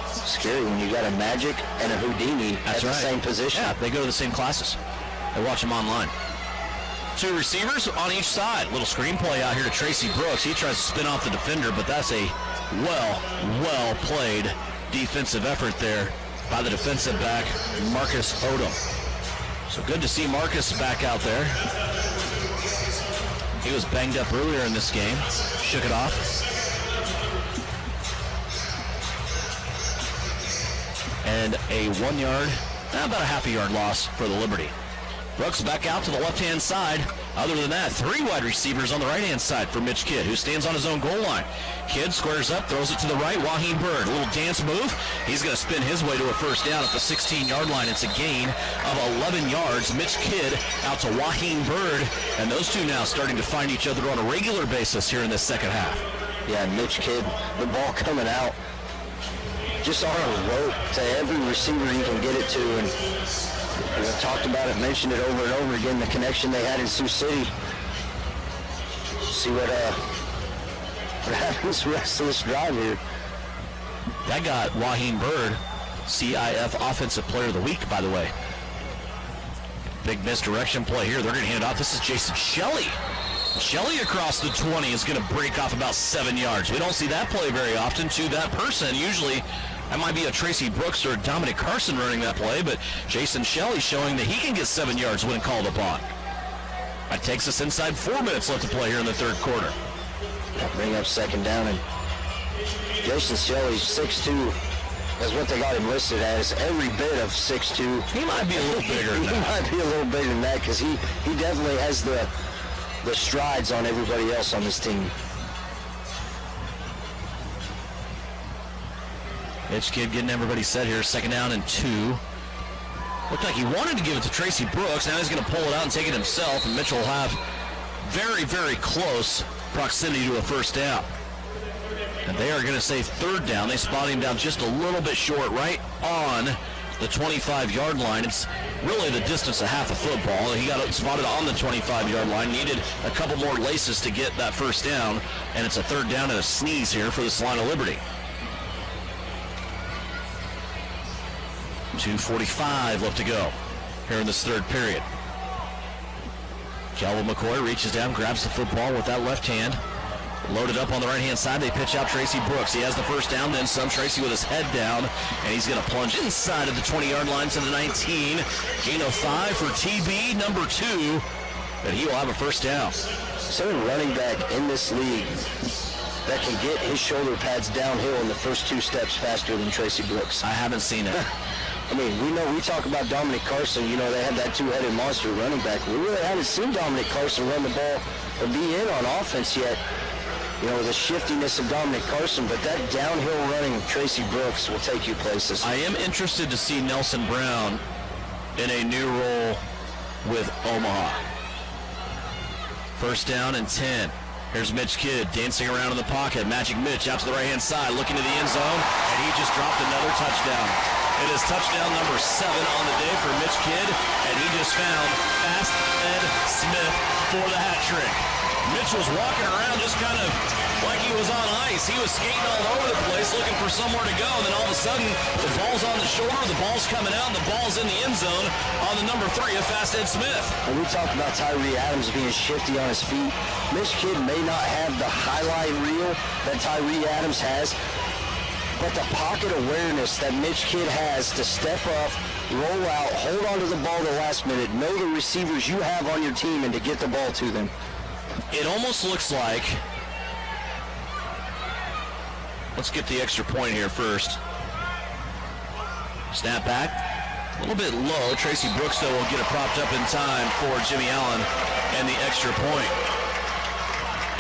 Scary when you got a Magic and a Houdini at the same position. Yeah, they go to the same classes. They watch them online. Two receivers on each side. Little screen play out here to Tracy Brooks. He tries to spin off the defender, but that's a well played defensive effort there by the defensive back, Marcus Odom. So good to see Marcus back out there. He was banged up earlier in this game. Shook it off. And a 1 yard, about a half a yard loss for the Liberty. Brooks back out to the left-hand side. Other than that, three wide receivers on the right-hand side for Mitch Kidd, who stands on his own goal line. Kidd squares up, throws it to the right. Waheem Bird, a little dance move. He's going to spin his way to a first down at the 16-yard line. It's a gain of 11 yards. Mitch Kidd out to Waheem Bird, and those two now starting to find each other on a regular basis here in this second half. Yeah, Mitch Kidd, the ball coming out just on a rope to every receiver he can get it to, and we've talked about it, mentioned it over and over again, the connection they had in Sioux City. See what happens the rest of this drive here. That got Waheem Bird CIF Offensive Player of the Week, by the way. Big misdirection play here. They're going to hand it off. This is Jason Shelley. Shelley across the 20 is going to break off about 7 yards. We don't see that play very often to that person. Usually that might be a Tracy Brooks or Dominic Carson running that play, but Jason Shelley showing that he can get 7 yards when called upon. That takes us inside 4 minutes left to play here in the third quarter. Bring up second down, and Jason Shelley's 6'2". That's what they got him listed as, every bit of 6'2". He might be a little bigger than that. He might be a little bigger than that because he definitely has the strides on everybody else on this team. Mitch Kidd getting everybody set here. Second down and 2. Looked like he wanted to give it to Tracy Brooks. Now he's going to pull it out and take it himself, and Mitch will have very, very close proximity to a first down. And they are going to say third down. They spot him down just a little bit short, right on the 25-yard line. It's really the distance of half a football. He got spotted on the 25-yard line. Needed a couple more laces to get that first down, and it's a third down and a sneeze here for the Salina Liberty. 2:45 left to go here in this third period. Kelvin McCoy reaches down, grabs the football with that left hand. Loaded up on the right-hand side, they pitch out Tracy Brooks. He has the first down, then some. Tracy with his head down, and he's going to plunge inside of the 20-yard line to the 19. Gain of 5 for TB, number 2, and he will have a first down. So a running back in this league that can get his shoulder pads downhill in the first 2 steps faster than Tracy Brooks. I haven't seen it. I mean, we talk about Dominic Carson, you know, they had that 2-headed monster running back. We really haven't seen Dominic Carson run the ball or be in on offense yet, you know, the shiftiness of Dominic Carson, but that downhill running of Tracy Brooks will take you places. I am interested to see Nelson Brown in a new role with Omaha. First down and 10. Here's Mitch Kidd dancing around in the pocket. Magic Mitch out to the right-hand side, looking to the end zone, and he just dropped another touchdown. It is touchdown number 7 on the day for Mitch Kidd, and he just found Fast Ed Smith for the hat trick. Mitch was walking around just kind of like he was on ice. He was skating all over the place looking for somewhere to go, and then all of a sudden, the ball's on the shoulder, the ball's coming out, and the ball's in the end zone on the number 3 of Fast Ed Smith. And we talk about Tyree Adams being shifty on his feet. Mitch Kidd may not have the highlight reel that Tyree Adams has, but the pocket awareness that Mitch Kidd has to step up, roll out, hold on to the ball the last minute, know the receivers you have on your team, and to get the ball to them. It almost looks like, let's get the extra point here first. Snap back, a little bit low. Tracy Brooks, though, will get it propped up in time for Jimmy Allen and the extra point.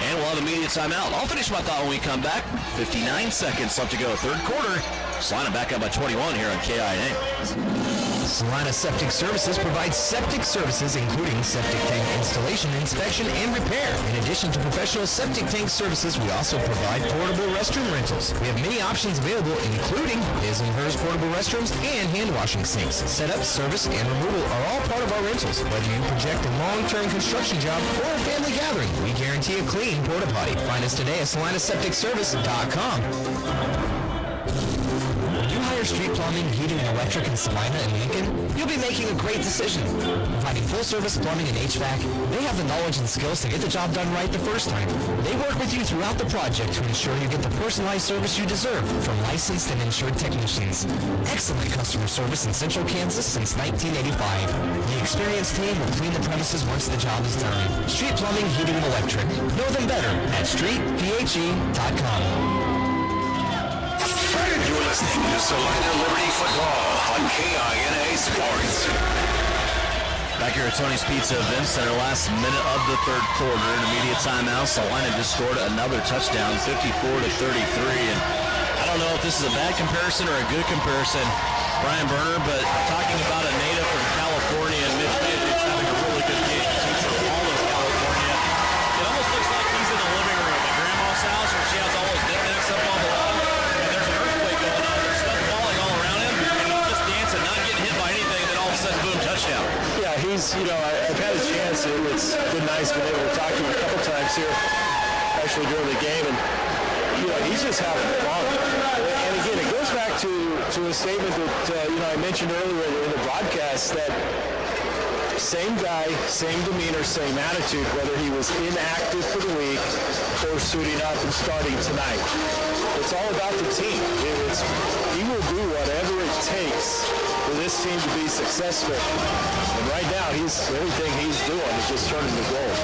And we'll have a media timeout. I'll finish my thought when we come back. 59 seconds left to go. Third quarter. Salina back up by 21 here on KINA. Salina Septic Services provides septic services including septic tank installation, inspection, and repair. In addition to professional septic tank services, we also provide portable restroom rentals. We have many options available, including his and hers portable restrooms and hand washing sinks. Setup, service, and removal are all part of our rentals. Whether you project a long-term construction job or a family gathering, we guarantee a clean porta potty. Find us today at SalinaSepticService.com. When you hire street plumbing, heating, and electric in Salina and Lincoln, you'll be making a great decision. Providing full-service plumbing and HVAC, they have the knowledge and skills to get the job done right the first time. They work with you throughout the project to ensure you get the personalized service you deserve from licensed and insured technicians. Excellent customer service in Central Kansas since 1985. The experienced team will clean the premises once the job is done. Street plumbing, heating, and electric. Know them better at streetphe.com. You're listening to Salina Liberty Football on KINA Sports. Back here at Tony's Pizza Event Center, last minute of the third quarter. In immediate timeout, Salina just scored another touchdown, 54-33. And I don't know if this is a bad comparison or a good comparison, Brian Berner, but talking about a native from California and Mitch Kidd who's having a really good game. He's from all of California. It almost looks like he's in the living room at Grandma's house where she has all those knickknacks up on the wall. And there's an earthquake going on. There's stuff falling all around him. And he's just dancing, not getting hit by anything. And then all of a sudden, boom, touchdown. Yeah, he's, I've had a chance. It's been nice being able to talk to him a couple times here, actually during the game. And, he's just having fun. And again, it goes back to a statement that, I mentioned earlier in the broadcast that same guy, same demeanor, same attitude, whether he was inactive for the week or suiting up and starting tonight. It's all about the team. He will do whatever it takes for this team to be successful. And right now, everything he's doing is just turning to gold.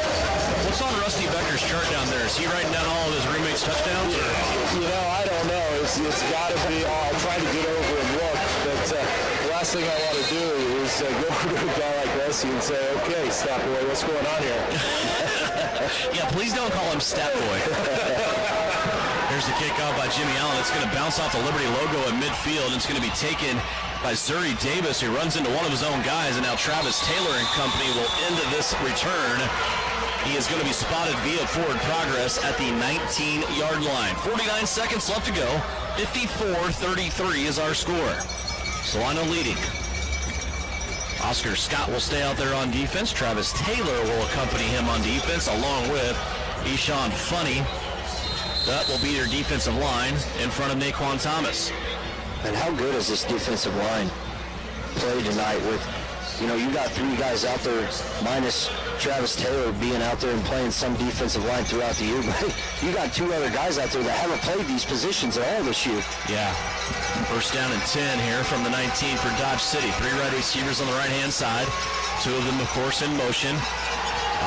What's on Rusty Becker's chart down there? Is he writing down all of his roommates' touchdowns? I don't know. It's got to be. I'll try to get over and look, but the last thing I want to do is go to a guy like Rusty and say, "Okay, Stat Boy, what's going on here?" Yeah, please don't call him Stat Boy. There's the kickoff by Jimmy Allen. It's going to bounce off the Liberty logo at midfield. It's going to be taken by Zuri Davis, who runs into one of his own guys, and now Travis Taylor and company will end this return. He is going to be spotted via forward progress at the 19-yard line. 49 seconds left to go. 54-33 is our score. Salina leading. Oscar Scott will stay out there on defense. Travis Taylor will accompany him on defense, along with Eshawn Funny. That will be their defensive line in front of Naquan Thomas. And how good is this defensive line play tonight with, you got three guys out there minus Travis Taylor being out there and playing some defensive line throughout the year, but you got two other guys out there that haven't played these positions at all this year. Yeah. First down and 10 here from the 19 for Dodge City. Three wide receivers on the right-hand side. Two of them, of course, in motion.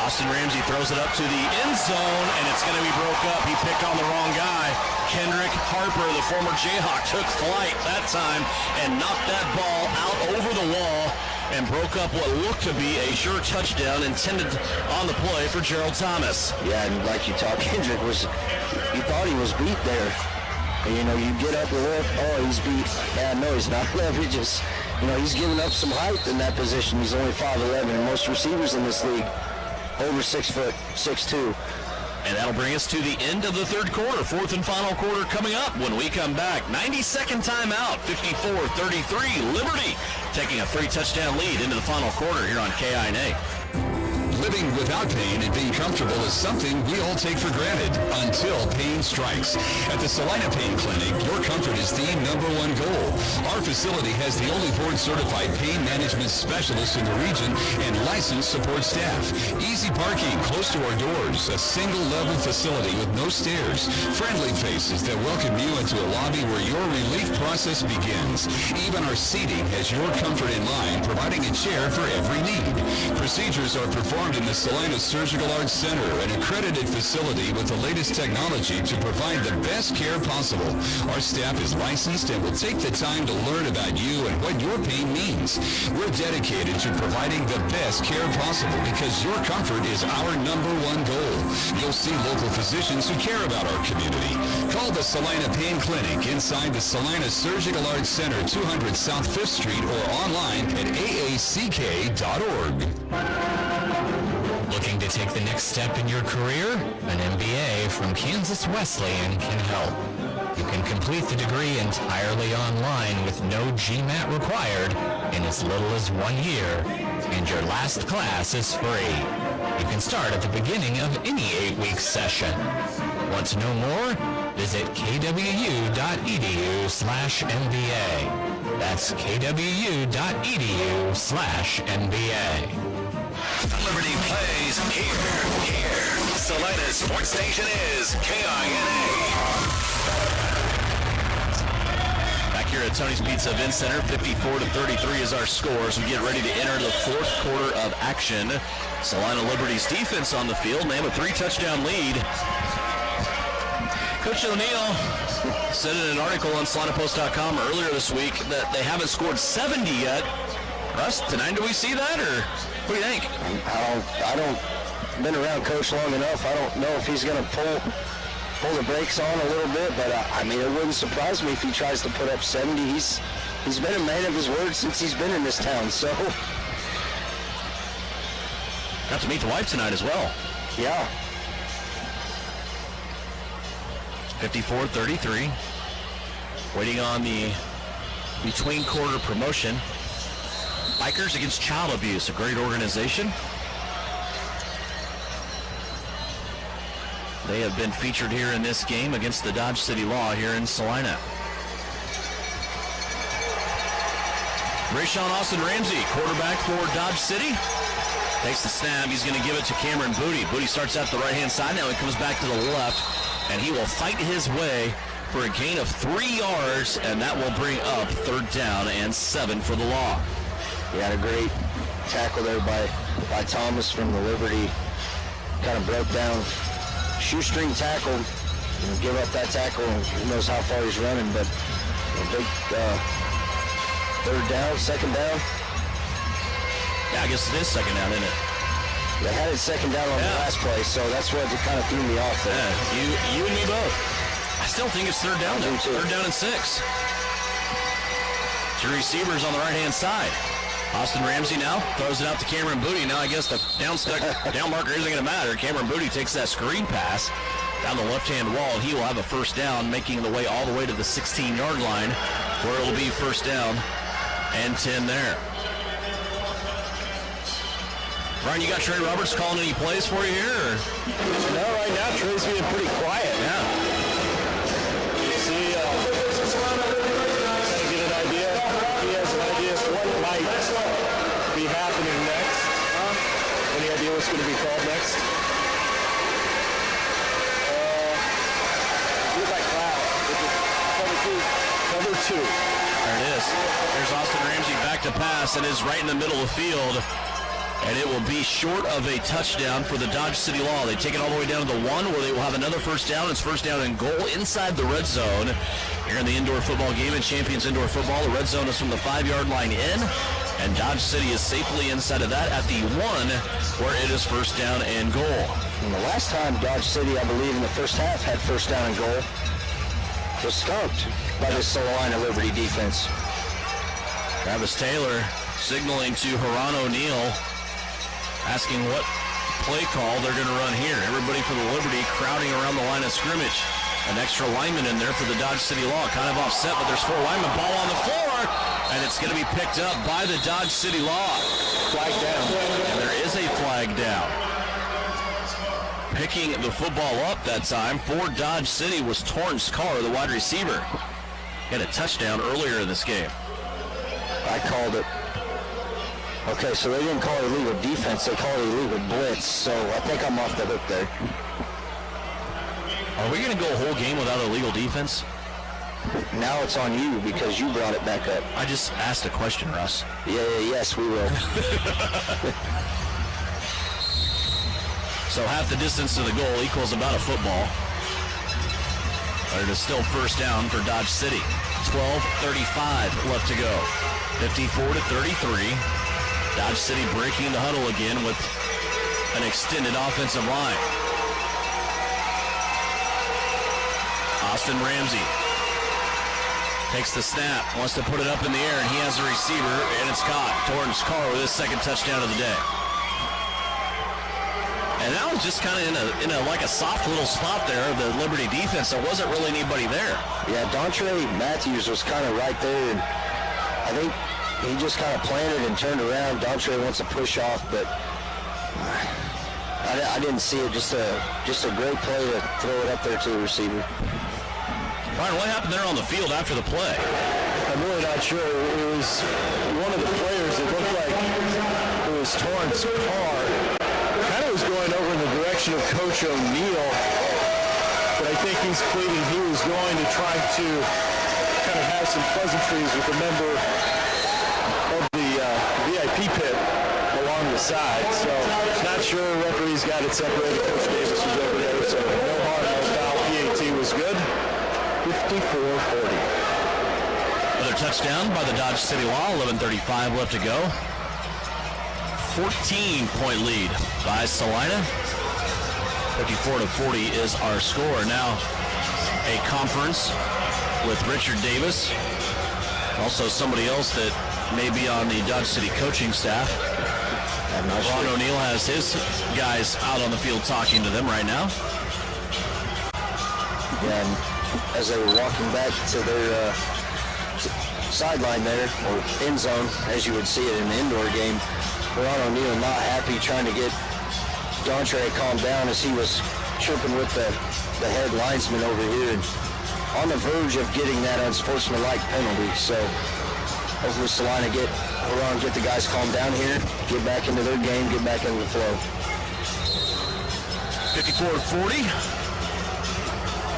Austin Ramsey throws it up to the end zone, and it's going to be broke up. He picked on the wrong guy. Kendrick Harper, the former Jayhawk, took flight that time and knocked that ball out over the wall and broke up what looked to be a sure touchdown intended on the play for Gerald Thomas. Yeah, and like you talked, Kendrick you thought he was beat there. And, you get up and look, he's beat. Yeah, no, he's not. He just, he's giving up some height in that position. He's only 5'11", and most receivers in this league over 6 foot, 6'2". And that'll bring us to the end of the third quarter. Fourth and final quarter coming up when we come back. 90-second timeout, 54-33. Liberty taking a 3-touchdown lead into the final quarter here on KINA. Living without pain and being comfortable is something we all take for granted until pain strikes. At the Salina Pain Clinic, your comfort is the #1 goal. Our facility has the only board-certified pain management specialist in the region and licensed support staff. Easy parking close to our doors, a single-level facility with no stairs, friendly faces that welcome you into a lobby where your relief process begins. Even our seating has your comfort in mind, providing a chair for every need. Procedures are performed in the Salina Surgical Arts Center, an accredited facility with the latest technology to provide the best care possible. Our staff is licensed and will take the time to learn about you and what your pain means. We're dedicated to providing the best care possible because your comfort is our #1 goal. You'll see local physicians who care about our community. Call the Salina Pain Clinic inside the Salina Surgical Arts Center, 200 South 5th Street, or online at aack.org. Looking to take the next step in your career? An MBA from Kansas Wesleyan can help. You can complete the degree entirely online with no GMAT required in as little as 1 year, and your last class is free. You can start at the beginning of any 8-week session. Want to know more? Visit kwu.edu/MBA. That's kwu.edu/MBA. Liberty plays here. Salina's sports station is KINA. Back here at Tony's Pizza Event Center, 54-33 is our score as we get ready to enter the fourth quarter of action. Salina Liberty's defense on the field. They have a 3-touchdown lead. Coach O'Neill said in an article on SalinaPost.com earlier this week that they haven't scored 70 yet. Russ, tonight do we see that, or what do you think? I don't been around Coach long enough. I don't know if he's going to pull the brakes on a little bit, but I mean, it wouldn't surprise me if he tries to put up 70. He's been a man of his word since he's been in this town, so. Got to meet the wife tonight as well. Yeah. 54-33. Waiting on the between quarter promotion. Bikers Against Child Abuse, a great organization. They have been featured here in this game against the Dodge City Law here in Salina. Rayshawn Austin Ramsey, quarterback for Dodge City. Takes the snap. He's going to give it to Cameron Booty. Booty starts out the right-hand side. Now he comes back to the left, and he will fight his way for a gain of 3 yards, and that will bring up 3rd down and 7 for the Law. He had a great tackle there by Thomas from the Liberty. Kind of broke down. Shoestring tackle. Give up that tackle. Who knows how far he's running, but a big 3rd down, 2nd down. Yeah, I guess it is 2nd down, isn't it? They had it 2nd down on the last play, so that's what kind of threw me off there. Yeah, you and me both. I still think it's 3rd down, though. 3rd down and 6. 2 receivers on the right-hand side. Austin Ramsey now throws it out to Cameron Booty. Now I guess the down marker isn't going to matter. Cameron Booty takes that screen pass down the left-hand wall. He will have a 1st down, making the way all the way to the 16-yard line, where it will be 1st down and 10 there. Ryan, you got Trey Roberts calling any plays for you here? Or? No, right now Trey's being pretty quiet. Yeah. See, trying to get an idea. He has an idea of what might be happening next. Any idea what's going to be called next? Looks like cloud. Cover 2. There it is. There's Austin Ramsey back to pass and is right in the middle of the field. And it will be short of a touchdown for the Dodge City Law. They take it all the way down to the 1 where they will have another 1st down. It's 1st down and goal inside the red zone. Here in the indoor football game in Champions Indoor Football, the red zone is from the 5-yard line in. And Dodge City is safely inside of that at the 1 where it is 1st down and goal. And the last time Dodge City, I believe, in the first half had 1st down and goal was skunked by the Salina Liberty defense. Travis Taylor signaling to Haran O'Neill, asking what play call they're going to run here. Everybody for the Liberty crowding around the line of scrimmage. An extra lineman in there for the Dodge City Law. Kind of offset, but there's 4 linemen. Ball on the floor, and it's going to be picked up by the Dodge City Law. Flag down. And there is a flag down. Picking the football up that time for Dodge City was Torrance Carr, the wide receiver. He had a touchdown earlier in this game. I called it. Okay, so they didn't call it illegal defense, they called it illegal blitz, so I think I'm off the hook there. Are we going to go a whole game without illegal defense? Now it's on you because you brought it back up. I just asked a question, Russ. Yes, we will. So half the distance to the goal equals about a football. But it is still 1st down for Dodge City. 12:35 left to go. 54-33. Dodge City breaking the huddle again with an extended offensive line. Austin Ramsey takes the snap, wants to put it up in the air, and he has a receiver, and it's caught. Torrance Carr with his second touchdown of the day. And that was just kind of in a like a soft little spot there, the Liberty defense. There wasn't really anybody there. Yeah, Mathis was kind of right there, and I think he just kind of planted and turned around. Dontre wants to push off, but I didn't see it. Just a great play to throw it up there to the receiver. Brian, what happened there on the field after the play? I'm really not sure. It was one of the players. It looked like it was Torrance Carr. Kind of was going over in the direction of Coach O'Neill, but I think he's pleading he was going to try to kind of have some pleasantries with a member of the VIP pit along the side. So not sure. Referees got it separated. Coach Davis was over there, so no harm, no foul. PAT was good. 54-40. Another touchdown by the Dodge City Law. 11:35 left to go. 14-point lead by Salina. 54-40 is our score. Now a conference with Richard Davis. Also somebody else that may be on the Dodge City coaching staff. Ron O'Neill has his guys out on the field talking to them right now. Yeah, and as they were walking back to their sideline there, or end zone, as you would see it in an indoor game, Ron O'Neill not happy, trying to get Dontre calmed down as he was chirping with the head linesman over here, and on the verge of getting that unsportsmanlike penalty. So hopefully Salina get the guys calmed down here, get back into their game, get back into the flow. 54-40.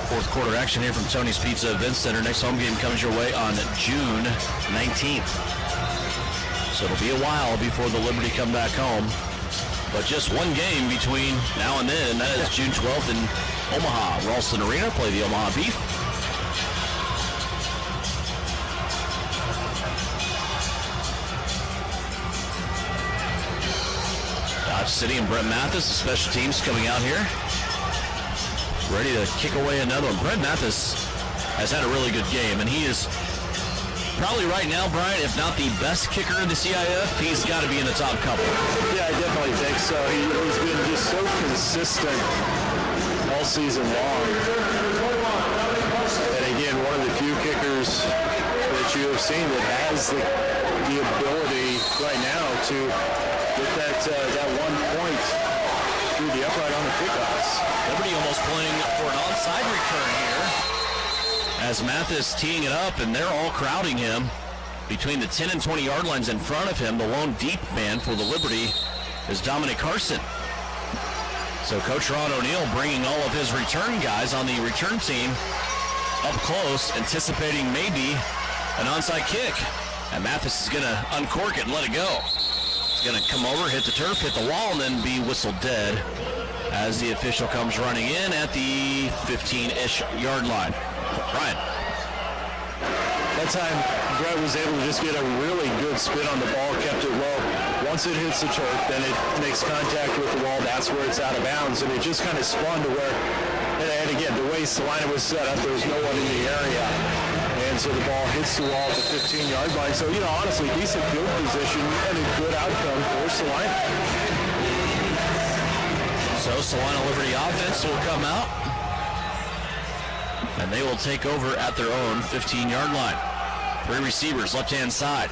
Fourth quarter action here from Tony's Pizza Event Center. Next home game comes your way on June 19th. So it'll be a while before the Liberty come back home. But just one game between now and then. That is June 12th in Omaha. Ralston Arena, play the Omaha Beef. Dodge City and Brett Mathis, the special teams coming out here, ready to kick away another one. Brett Mathis has had a really good game, and he is probably right now, Brian, if not the best kicker in the CIF, he's got to be in the top couple. Yeah, I definitely think so. He's been just so consistent all season long. And again, one of the few kickers that you have seen that has the ability right now to get that 1 point through the upright on the kickoffs. Liberty almost playing for an onside return here, as Mathis teeing it up, and they're all crowding him between the 10 and 20 yard lines in front of him. The lone deep man for the Liberty is Dominic Carson. So Coach Ron O'Neill bringing all of his return guys on the return team up close, anticipating maybe an onside kick. And Mathis is going to uncork it and let it go. He's going to come over, hit the turf, hit the wall, and then be whistled dead as the official comes running in at the 15-ish yard line. Brian. That time, Brett was able to just get a really good spin on the ball, kept it low. Once it hits the turf, then it makes contact with the wall. That's where it's out of bounds, and it just kind of spun to where, and again, the way Salina was set up, there was no one in the area. And so the ball hits the wall at the 15-yard line. So, honestly, decent field position and a good outcome for Salina. So Salina Liberty offense will come out, and they will take over at their own 15-yard line. Three receivers, left-hand side.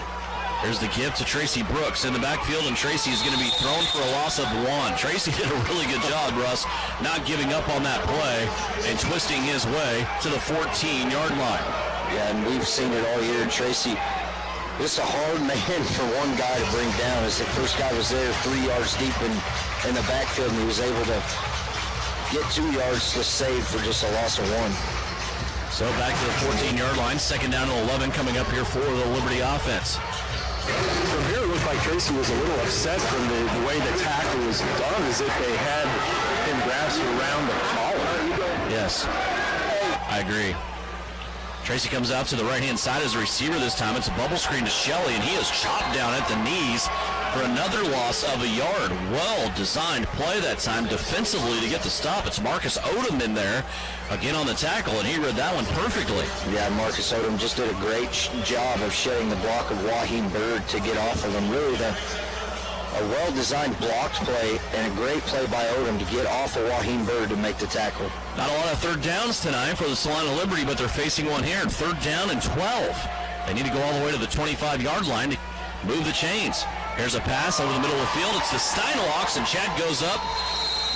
There's the give to Tracy Brooks in the backfield, and Tracy is going to be thrown for a loss of 1. Tracy did a really good job, Russ, not giving up on that play and twisting his way to the 14-yard line. Yeah, and we've seen it all year. Tracy, just a hard man for one guy to bring down, as the first guy was there 3 yards deep in the backfield, and he was able to get 2 yards to save for just a loss of 1. So back to the 14-yard line, second down and 11 coming up here for the Liberty offense. From here, it looked like Tracy was a little upset from the way the tackle was done, as if they had him grasped around the collar. Yes, I agree. Tracy comes out to the right-hand side as a receiver this time. It's a bubble screen to Shelley, and he is chopped down at the knees for another loss of a yard. Well-designed play that time defensively to get the stop. It's Marcus Odom in there again on the tackle, and he read that one perfectly. Yeah, Marcus Odom just did a great job of shedding the block of Waheem Bird to get off of him. Really, a well-designed blocked play and a great play by Odom to get off of Waheem Bird to make the tackle. Not a lot of third downs tonight for the Salina Liberty, but they're facing one here. 3rd down and 12. They need to go all the way to the 25-yard line to move the chains. Here's a pass over the middle of the field. It's to Steinlocks, and Chad goes up,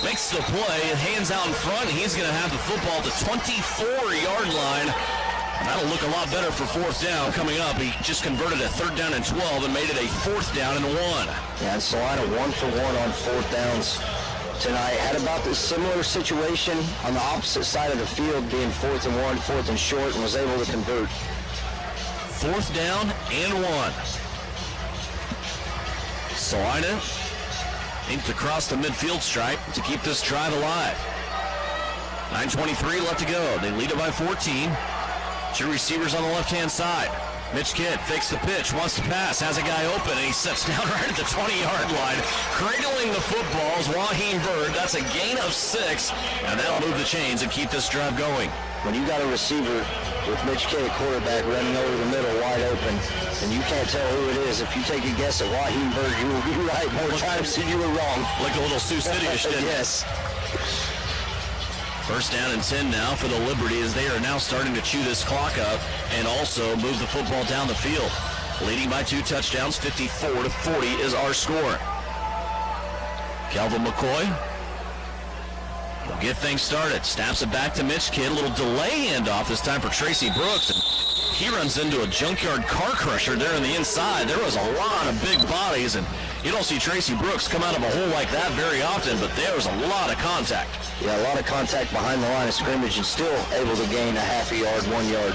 makes the play, hands out in front. He's going to have the football at the 24-yard line. And that'll look a lot better for 4th down coming up. He just converted a 3rd down and 12 and made it a 4th down and 1. Yeah, and Salina 1 for 1 on 4th downs tonight. Had about the similar situation on the opposite side of the field, being 4th and 1, 4th and short, and was able to convert. 4th down and 1. Salina aims to cross the midfield stripe to keep this drive alive. 9:23 left to go. They lead it by 14. 2 receivers on the left-hand side. Mitch Kidd fakes the pitch, wants to pass, has a guy open, and he sets down right at the 20-yard line. Cradling the football is Waheem Bird. That's a gain of 6, and that'll move the chains and keep this drive going. When you got a receiver with Mitch Kidd, quarterback, running over the middle wide open, and you can't tell who it is, if you take a guess at Waheem Bird, you will be right more times than you were wrong. Like a little Sioux City-ish, didn't it? Yes. 1st down and 10 now for the Liberty as they are now starting to chew this clock up and also move the football down the field. Leading by 2 touchdowns, 54-40 is our score. Kelvin Mccoy will get things started. Snaps it back to Mitch Kidd. A little delay handoff this time for Tracy Brooks. And he runs into a junkyard car crusher there on the inside. There was a lot of big bodies, and you don't see Tracy Brooks come out of a hole like that very often, but there was a lot of contact. Yeah, a lot of contact behind the line of scrimmage and still able to gain a half a yard, 1 yard.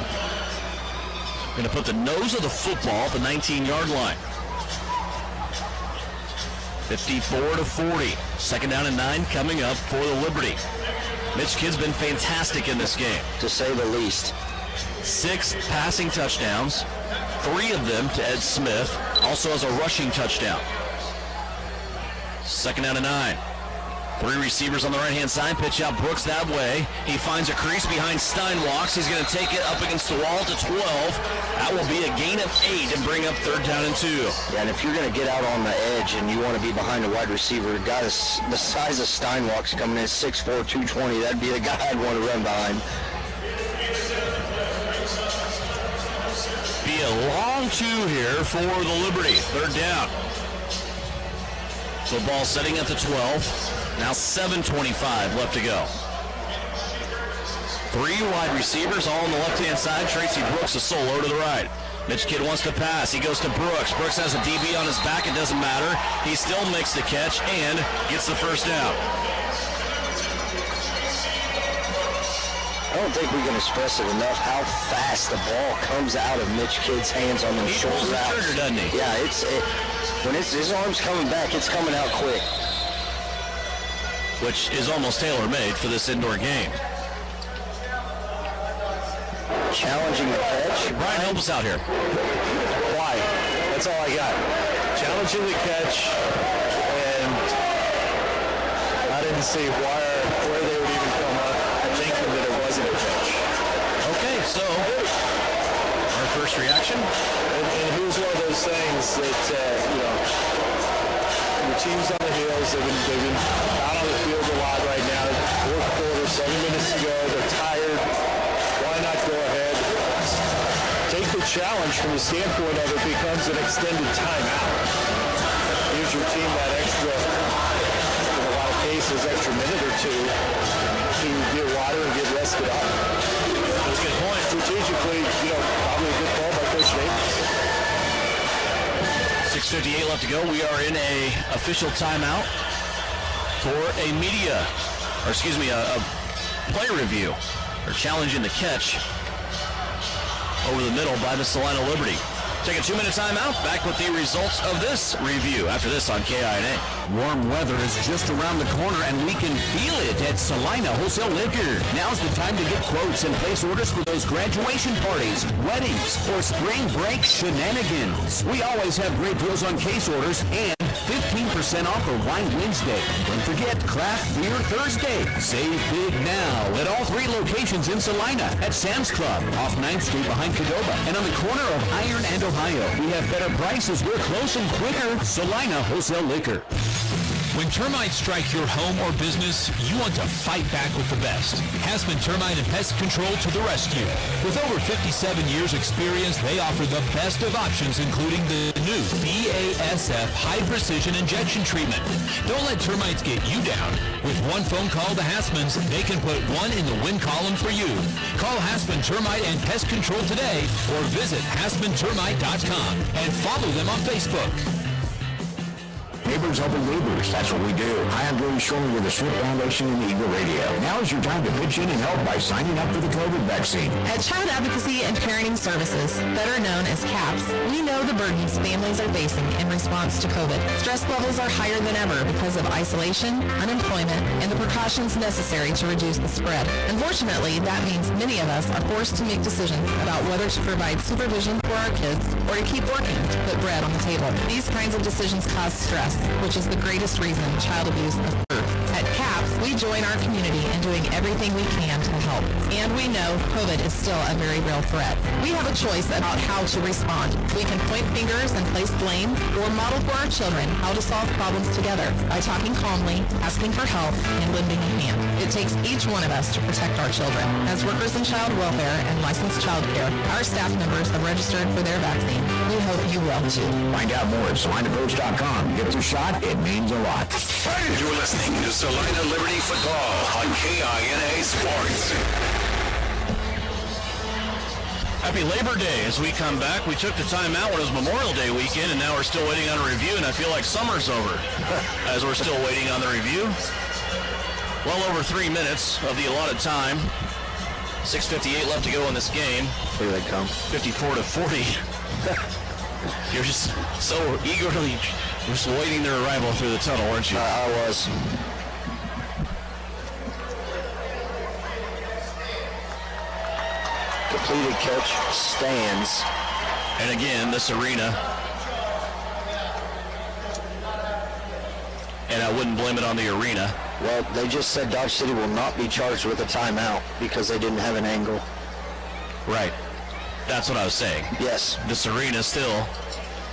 Going to put the nose of the football at the 19-yard line. 54-40. 2nd down and 9 coming up for the Liberty. Mitch Kidd's been fantastic in this game, to say the least. 6 passing touchdowns, 3 of them to Ed Smith. Also has a rushing touchdown. 2nd down and 9. 3 receivers on the right-hand side. Pitch out Brooks that way. He finds a crease behind Steinlocks. He's going to take it up against the wall to 12. That will be a gain of 8 and bring up 3rd down and 2. Yeah, and if you're going to get out on the edge and you want to be behind a wide receiver, a guy the size of Steinlocks coming in 6'4", 220, that'd be the guy I'd want to run behind. Be a long 2 here for the Liberty. 3rd down. Football setting at the 12. Now 7:25 left to go. 3 wide receivers all on the left-hand side. Tracy Brooks a solo to the right. Mitch Kidd wants to pass. He goes to Brooks. Brooks has a DB on his back. It doesn't matter. He still makes the catch and gets the 1st down. I don't think we can express it enough how fast the ball comes out of Mitch Kidd's hands on those short routes. He pulls the trigger, doesn't he? Yeah, when his arm's coming back, it's coming out quick. Which is almost tailor-made for this indoor game. Challenging the catch. Brian, help us out here. Why? That's all I got. Challenging the catch, and I didn't see where they would even come up thinking that it wasn't a catch. Okay, so our first reaction. And here's one of those things that, the team's on the heels. They've been out on the field a lot right now. 4th quarter, 7 minutes to go. They're tired. Why not go ahead? Take the challenge from the standpoint of it becomes an extended timeout. Gives your team that extra, in a lot of cases, extra minute or 2 to get water and get rested up. That's a good point. Strategically, probably a good call by Coach Davis. 6:58 left to go. We are in a official timeout for a play review. Or challenging the catch over the middle by the Salina Liberty. Take a 2-minute timeout. Back with the results of this review after this on KINA. Warm weather is just around the corner, and we can feel it at Salina Wholesale Liquor. Now's the time to get quotes and place orders for those graduation parties, weddings, or spring break shenanigans. We always have great deals on case orders and 15% off for Wine Wednesday. Don't forget Craft Beer Thursday. Save big now at all 3 locations in Salina, at Sam's Club, off 9th Street behind Cadoba, and on the corner of Iron and Ohio. We have better prices. We're close and quicker. Salina Wholesale Liquor. When termites strike your home or business, you want to fight back with the best. Hasman Termite and Pest Control to the rescue. With over 57 years experience, they offer the best of options, including the new BASF High Precision Injection Treatment. Don't let termites get you down. With one phone call to Hasman's, they can put one in the win column for you. Call Hasman Termite and Pest Control today or visit HasmanTermite.com and follow them on Facebook. Neighbors helping neighbors. That's what we do. Hi, I'm Gary Shorley with the Swift Foundation and Eagle Radio. Now is your time to pitch in and help by signing up for the COVID vaccine. At Child Advocacy and Parenting Services, better known as CAPS, we know the burdens families are facing in response to COVID. Stress levels are higher than ever because of isolation, unemployment, and the precautions necessary to reduce the spread. Unfortunately, that means many of us are forced to make decisions about whether to provide supervision for our kids or to keep working to put bread on the table. These kinds of decisions cause stress, which is the greatest reason child abuse occurs. At CAPS, we join our community in doing everything we can to help. And we know COVID is still a very real threat. We have a choice about how to respond. We can point fingers and place blame, or model for our children how to solve problems together by talking calmly, asking for help, and lending a hand. It takes each one of us to protect our children. As workers in child welfare and licensed child care, our staff members have registered for their vaccine. We hope you will too. Find out more at SalinaPost.com. Get your shot. It means a lot. You're listening to Salina Liberty Football on KINA Sports. Happy Labor Day. As we come back, we took the time out when it was Memorial Day weekend, and now we're still waiting on a review, and I feel like summer's over as we're still waiting on the review. Well over 3 minutes of the allotted time. 6:58 left to go in this game. Here they come. 54-40. You're just so eagerly just waiting their arrival through the tunnel, weren't you? I was. Completed catch stands. And again, this arena. And I wouldn't blame it on the arena. Well, they just said Dodge City will not be charged with a timeout because they didn't have an angle. Right. That's what I was saying. Yes. This arena still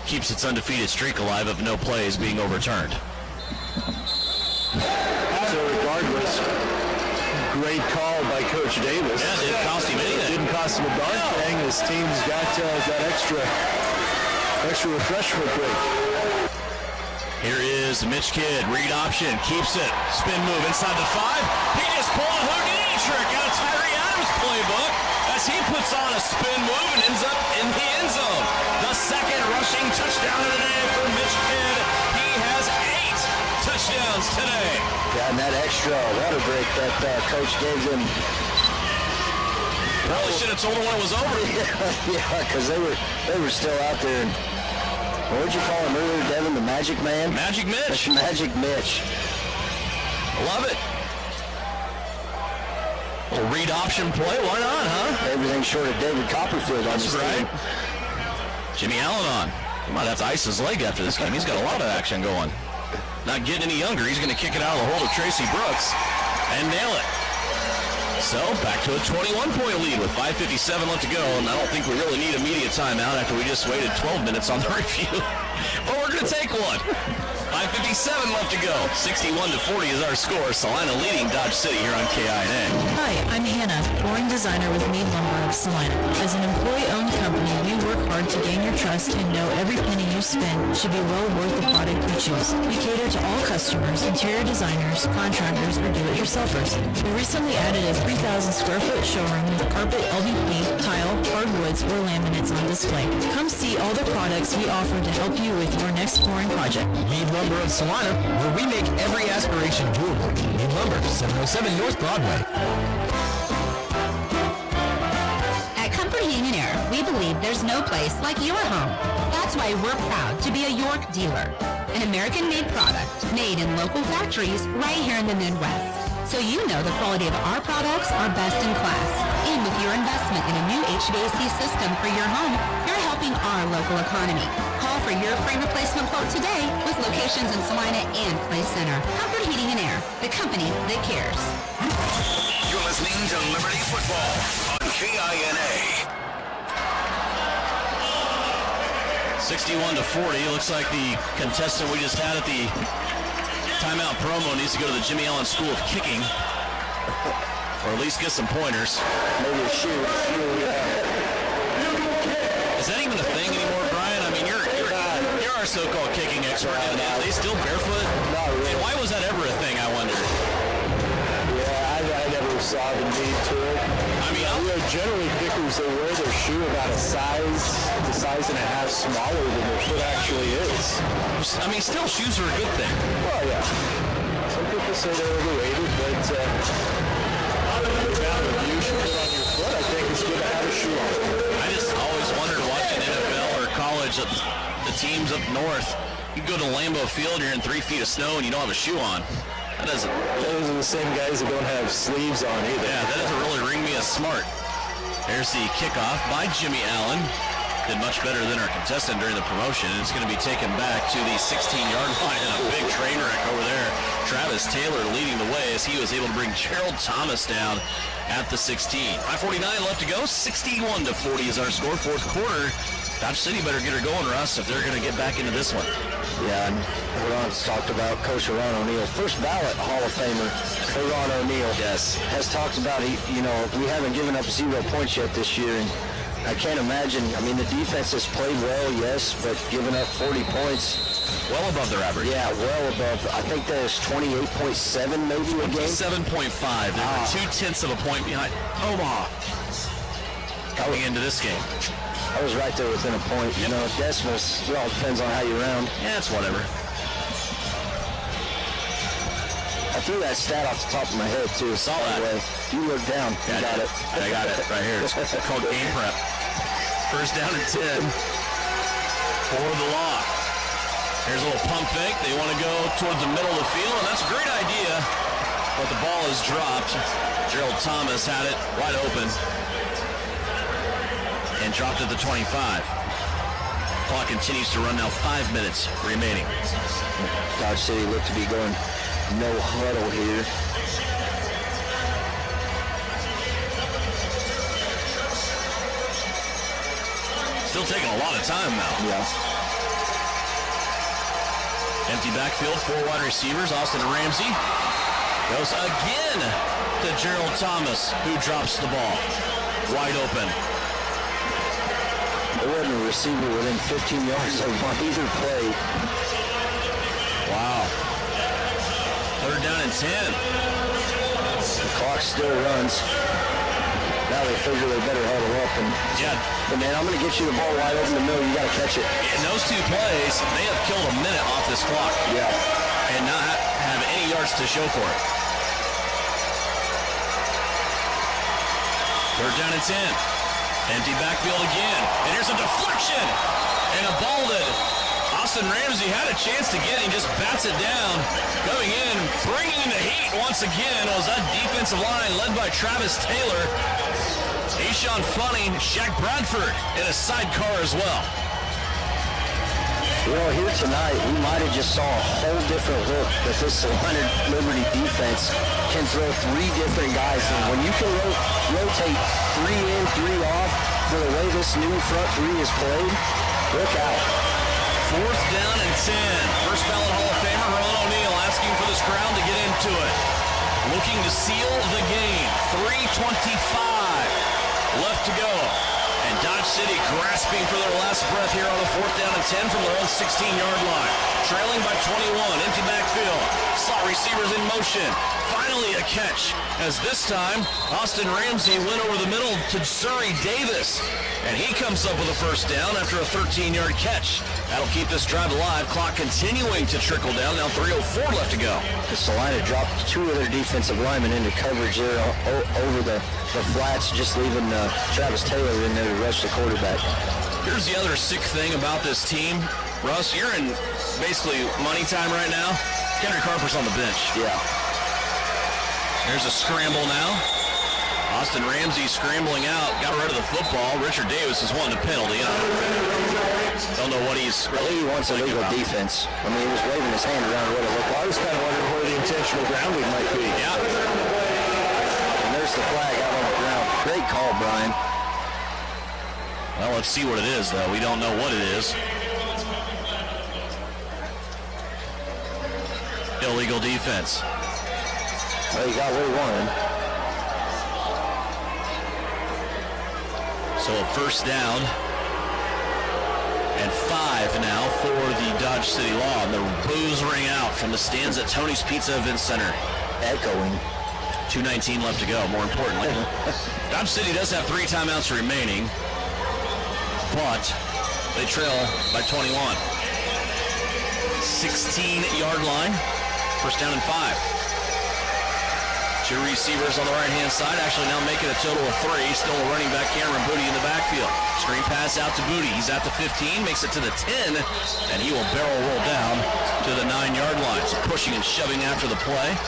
keeps its undefeated streak alive of no plays being overturned. So regardless, great call by Coach Davis. Yeah, it didn't cost him anything. It didn't cost him a darn thing. His team's got extra refreshment break. Here is Mitch Kidd, read option, keeps it, spin move inside the 5. He just pulled a Houdini trick out of Tyree Adams' playbook as he puts on a spin move and ends up in the end zone. The second rushing touchdown of the day for Mitch Kidd. He has 8 touchdowns today. Yeah, and that extra water break that Coach gave them. Probably should have told him when it was over. Yeah, because they were still out there. And, what would you call him earlier, Devin? The Magic Man? Magic Mitch. Magic Mitch. Love it. Little read option play. Why not, huh? Everything short of David Copperfield on this right. team. Jimmy Allen on. He might have to ice his leg after this game. He's got a lot of action going. Not getting any younger. He's going to kick it out of the hold of Tracy Brooks and nail it. So, back to a 21-point lead with 5:57 left to go, and I don't think we really need a media timeout after we just waited 12 minutes on the review. But we're going to take one. 5:57 left to go. 61-40 is our score. Salina leading Dodge City here on KINA. Hi, I'm Hannah, flooring designer with Mead Lumber of Salina. As an employee-owned company, we work hard to gain your trust and know every penny you spend should be well worth the product you choose. We cater to all customers, interior designers, contractors, or do-it-yourselfers. We recently added a 3,000 square foot showroom with carpet, LVP, tile, hardwoods, or laminates on display. Come see all the products we offer to help you with your next flooring project. Mead Lumber of Salina, where we make every aspiration doable. Mead Lumber, 707 North Broadway. At Comfort Heating and Air, we believe there's no place like your home. That's why we're proud to be a York dealer. An American-made product made in local factories right here in the Midwest. So you know the quality of our products are best in class. And with your investment in a new HVAC system for your home, you're helping our local economy. Call for your free replacement quote today with locations in Salina and Clay Center. Comfort Heating and Air, the company that cares. You're listening to Liberty Football on KINA. 61-40. Looks like the contestant we just had at the timeout promo needs to go to the Jimmy Allen School of Kicking, or at least get some pointers. Maybe a shoe. Is that even a thing anymore, Brian? I mean, you're our so-called kicking expert. Are they still barefoot? Not really. And why was that ever a thing, I wonder? Yeah, I never saw the need to it. I mean, generally kickers, they wear their shoe about the size and a half smaller than their foot actually is. I mean, still, shoes are a good thing. Well, yeah. Some people say they're overrated, but the amount of use you put on your foot, I think it's good to have a shoe on. I just always wondered watching NFL or college, the teams up north, you go to Lambeau Field, you're in 3 feet of snow, and you don't have a shoe on. That doesn't... Those are the same guys that don't have sleeves on either. Yeah, that doesn't really ring me as smart. There's the kickoff by Jimmy Allen. Did much better than our contestant during the promotion. And it's going to be taken back to the 16-yard line, and a big train wreck over there. Travis Taylor leading the way as he was able to bring Gerald Thomas down at the 16. 5:49 left to go. 61-40 is our score. Fourth quarter. Dodge City better get her going, Russ, if they're going to get back into this one. Yeah, and Ron's talked about Coach Ron O'Neal, first ballot Hall of Famer. Ron O'Neal has talked about, we haven't given up 0 points yet this year, and I can't imagine. I mean, the defense has played well, yes, but giving up 40 points. Well above their average. Yeah, well above. I think there's 28.7 maybe a game. 7.5. They were 0.2 of a point behind Omaha coming into this game. I was right there within a point. You know, decimals, it all depends on how you round. Yeah, it's whatever. I threw that stat off the top of my head, too. Saw that. You look down. You got it. I got it right here. It's called game prep. First down and 10 for the Law. Here's a little pump fake. They want to go towards the middle of the field, and that's a great idea. But the ball is dropped. Gerald Thomas had it wide open and dropped at the 25. Clock continues to run now. 5 minutes remaining. Dodge City looked to be going no huddle here. Still taking a lot of time now. Yeah. Empty backfield, 4 wide receivers. Austin Ramsey goes again to Gerald Thomas, who drops the ball. Wide open. There wasn't a receiver within 15 yards of either play. Wow. Third down and 10. The clock still runs. Now they figure they better huddle up. But man, I'm going to get you the ball wide open the middle. You got to catch it. In those 2 plays, they have killed a minute off this clock. Yeah. And not have any yards to show for it. Third down and 10. Empty backfield again. And here's a deflection. And a ball that Austin Ramsey had a chance to get. He just bats it down. Going in, bringing in the heat once again was that defensive line led by Travis Taylor. Ashawn Funny, Shaq Bradford in a sidecar as well. Well, here tonight, we might have just saw a whole different look that this Salina Liberty defense can throw 3 different guys. And when you can rotate 3 in, 3 off for the way this new front 3 is played, look out. Fourth down and 10. First ballot Hall of Famer Ron O'Neal asking for this crowd to get into it. Looking to seal the game. 3:25 left to go. And Dodge City grasping for their last breath here on the 4th down and 10 from their own 16-yard line. trailing by 21. Empty backfield. Slot receivers in motion. Finally a catch, as this time Austin Ramsey went over the middle to Surrey Davis, and he comes up with a first down after a 13-yard catch. That'll keep this drive alive. Clock continuing to trickle down. Now 3:04 left to go. The Salina dropped two of their defensive linemen into coverage there over the flats, just leaving Travis Taylor in there to rush the quarterback. Here's the other sick thing about this team. Russ, you're in basically money time right now. Henry Carper's on the bench. Yeah. There's a scramble now. Austin Ramsey scrambling out, got rid of the football. Richard Davis is wanting a penalty. Don't know what he's really. I think he wants a legal defense. I mean, he was waving his hand around what it looked like. I was kind of wondering where the intentional grounding might be. Yeah. And there's the flag out on the ground. Great call, Brian. Well, let's see what it is, though. We don't know what it is. Illegal defense. Well, he got what he wanted. So a first down and 5 now for the Dodge City Law. And the boos ring out from the stands at Tony's Pizza Event Center. Echoing. 2:19 left to go, more importantly. Dodge City does have 3 timeouts remaining, but they trail by 21. 16-yard line, first down and 5. 2 receivers on the right-hand side, actually now making a total of 3. Still a running back, Cameron Booty in the backfield. Screen pass out to Booty. He's at the 15, makes it to the 10, and he will barrel roll down to the 9-yard line. So pushing and shoving after the play.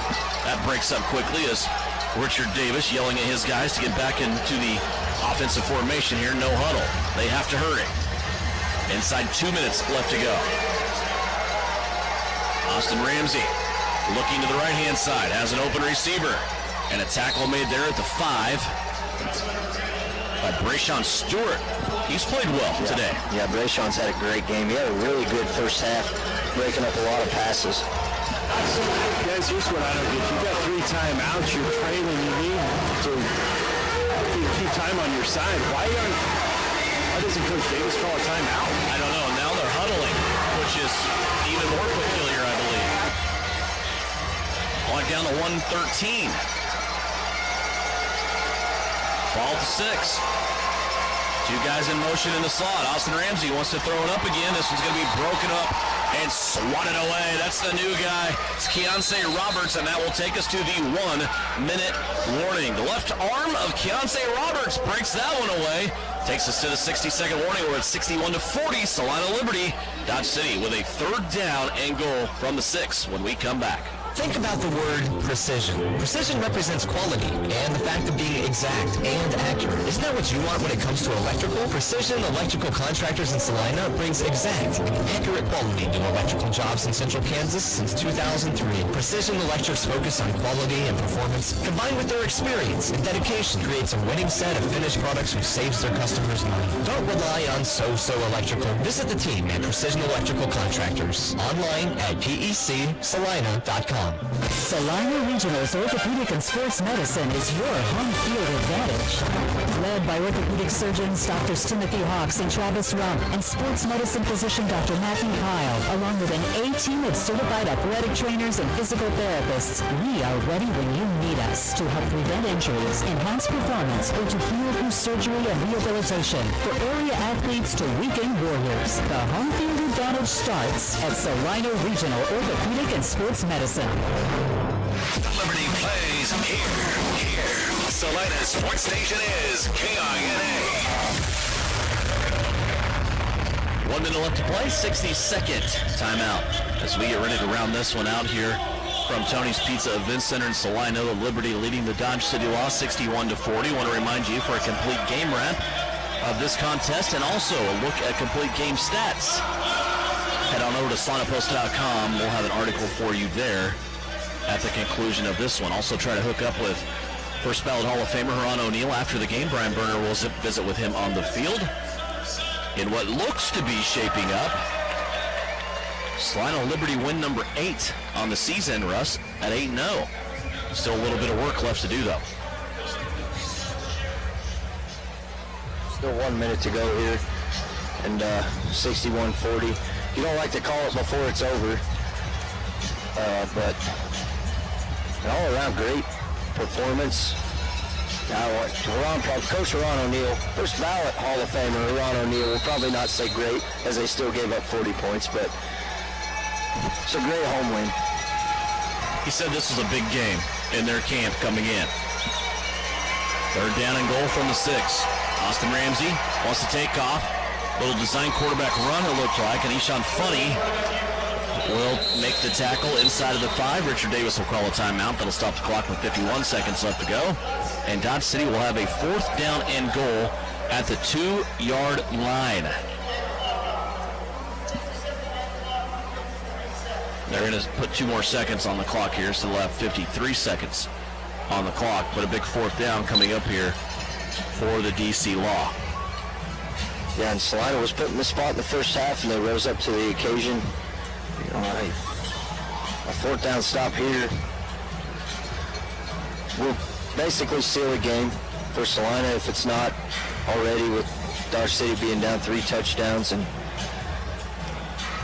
That breaks up quickly as Richard Davis yelling at his guys to get back into the offensive formation here. No huddle. They have to hurry. Inside 2 minutes left to go. Austin Ramsey looking to the right-hand side, has an open receiver, and a tackle made there at the 5 by Brayshawn Stewart. He's played well today. Yeah, Brayshawn's had a great game. He had a really good first half, breaking up a lot of passes. Guys, here's what I don't get. You've got 3 timeouts, you're trailing, you need to keep time on your side. Why doesn't Coach Davis call a timeout? I don't know. Now they're huddling, which is even more peculiar, I believe. Clock down to 1:13. Ball to 6. 2 guys in motion in the slot. Austin Ramsey wants to throw it up again. This one's going to be broken up and swatted away. That's the new guy. It's Keontae Roberts, and that will take us to the 1-minute warning. The left arm of Keontae Roberts breaks that one away. Takes us to the 60-second warning. We're at 61-40. Salina Liberty. Dodge City with a 3rd down and goal from the 6 when we come back. Think about the word precision. Precision represents quality and the fact of being exact and accurate. Isn't that what you want when it comes to electrical? Precision Electrical Contractors in Salina brings exact and accurate quality to electrical jobs in central Kansas since 2003. Precision Electric's focus on quality and performance, combined with their experience and dedication, creates a winning set of finished products who saves their customers money. Don't rely on so-so electrical. Visit the team at Precision Electrical Contractors online at pecsalina.com. Salina Regional's Orthopedic and Sports Medicine is your home field advantage. Led by orthopedic surgeons Dr. Timothy Hawks and Travis Rump, and sports medicine physician Dr. Matthew Kyle, along with an A-team of certified athletic trainers and physical therapists, we are ready when you need us to help prevent injuries, enhance performance, or to heal through surgery and rehabilitation. For area athletes to weekend warriors, the home field advantage starts at Salina Regional Orthopedic and Sports Medicine. The Liberty plays here. Salina Sports Station is KINA. 1 minute left to play, 60-second timeout as we get ready to round this one out here from Tony's Pizza Event Center in Salina. The Liberty leading the Dodge City Law 61-40. Want to remind you for a complete game wrap of this contest and also a look at complete game stats. Head on over to SalinaPost.com. We'll have an article for you there at the conclusion of this one. Also try to hook up with first ballot Hall of Famer Ron O'Neill after the game. Brian Berner will visit with him on the field in what looks to be shaping up. Salina Liberty win number 8 on the season, Russ, at 8-0. Still a little bit of work left to do, though. Still 1 minute to go here, and 61-40. you don't like to call it before it's over. But an all-around great performance. Now, Coach Ron O'Neill, first ballot Hall of Famer Ron O'Neill, will probably not say great, as they still gave up 40 points, but it's a great home win. He said this was a big game in their camp coming in. Third down and goal from the 6. Austin Ramsey wants to take off. Little design quarterback run, it looked like, and Eshawn Funny will make the tackle inside of the 5. Richard Davis will call a timeout. That'll stop the clock with 51 seconds left to go. And Dodge City will have a 4th down and goal at the 2-yard line. They're going to put 2 more seconds on the clock here, so they'll have 53 seconds on the clock. But a big 4th down coming up here for the DC Law. Yeah, and Salina was put in the spot in the first half, and they rose up to the occasion. A 4th down stop here will basically seal the game for Salina if it's not already, with Dodge City being down 3 touchdowns. And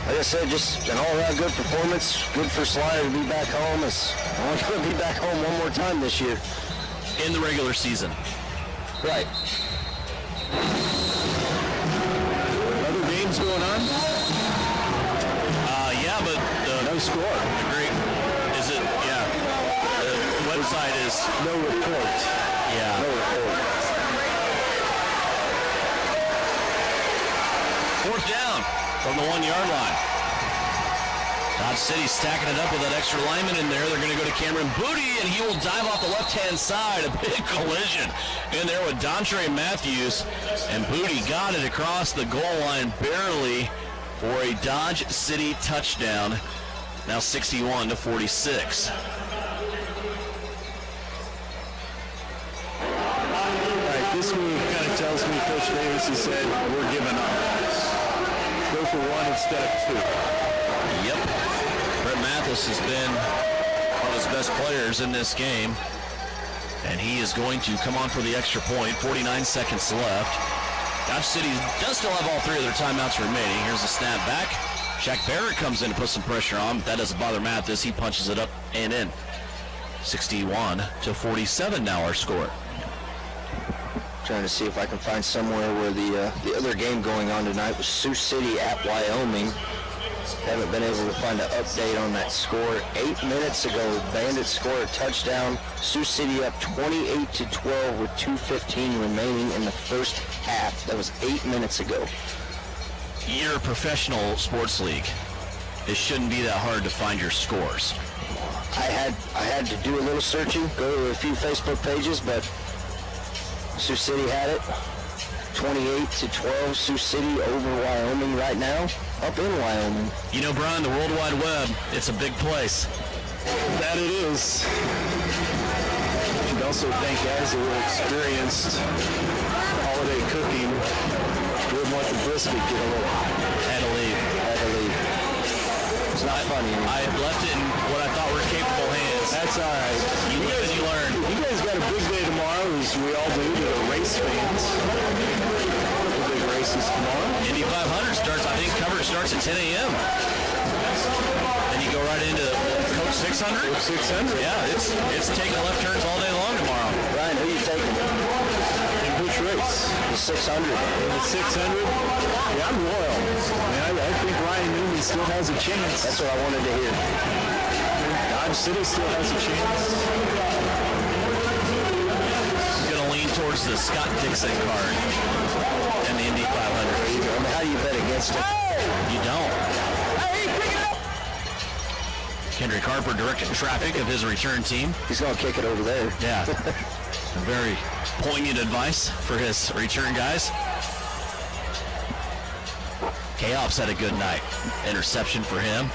like I said, just an all-around good performance. Good for Salina to be back home. I want to be back home one more time this year. In the regular season. Right. Other games going on? Yeah, but no score. Great. Is it? Yeah. The website is no report. Yeah. No report. 4th down from the 1-yard line. Dodge City stacking it up with that extra lineman in there. They're going to go to Cameron Booty, and he will dive off the left-hand side. A big collision in there with Dontre Matthews, and Booty got it across the goal line barely for a Dodge City touchdown. Now 61-46. Right, this move kind of tells me Coach Davis has said, we're giving up. Go for 1 instead of 2. Yep. Brett Mathis has been one of his best players in this game, and he is going to come on for the extra point. 49 seconds left. Dodge City does still have all 3 of their timeouts remaining. Here's the snap back. Shaq Barrett comes in to put some pressure on. That doesn't bother Mathis. He punches it up and in. 61-47 now our score. Trying to see if I can find somewhere where the other game going on tonight was Sioux City at Wyoming. Haven't been able to find an update on that score. 8 minutes ago, Bandits score a touchdown. Sioux City up 28-12 with 2:15 remaining in the first half. That was 8 minutes ago. You're a professional sports league. It shouldn't be that hard to find your scores. I had to do a little searching, go to a few Facebook pages, but Sioux City had it. 28-12, Sioux City over Wyoming right now, up in Wyoming. You know, Brian, the World Wide Web, it's a big place. That it is. Should also thank guys that were experienced holiday cooking. Didn't want the brisket to get a little hot. Had to leave. It's not funny anymore. I had left it in what I thought were capable hands. That's all right. You learn. You guys got a big day tomorrow, as we all do, to the race fans. The big races tomorrow. Indy 500 starts, I think coverage starts at 10 a.m. Then you go right into Coach 600. Coach 600. Yeah, it's taking left turns all day long tomorrow. Ryan, who are you taking? In which race? The 600. The 600? Yeah, I'm loyal. I think Ryan Newman still has a chance. That's what I wanted to hear. Dodge City still has a chance. He's going to lean towards the Scott Dixon card and the Indy 500. There you go. I mean, how do you bet against it? You don't. Kendrick Harper directing traffic of his return team. He's going to kick it over there. Yeah. Very poignant advice for his return guys. K-Ops had a good night. Interception for him.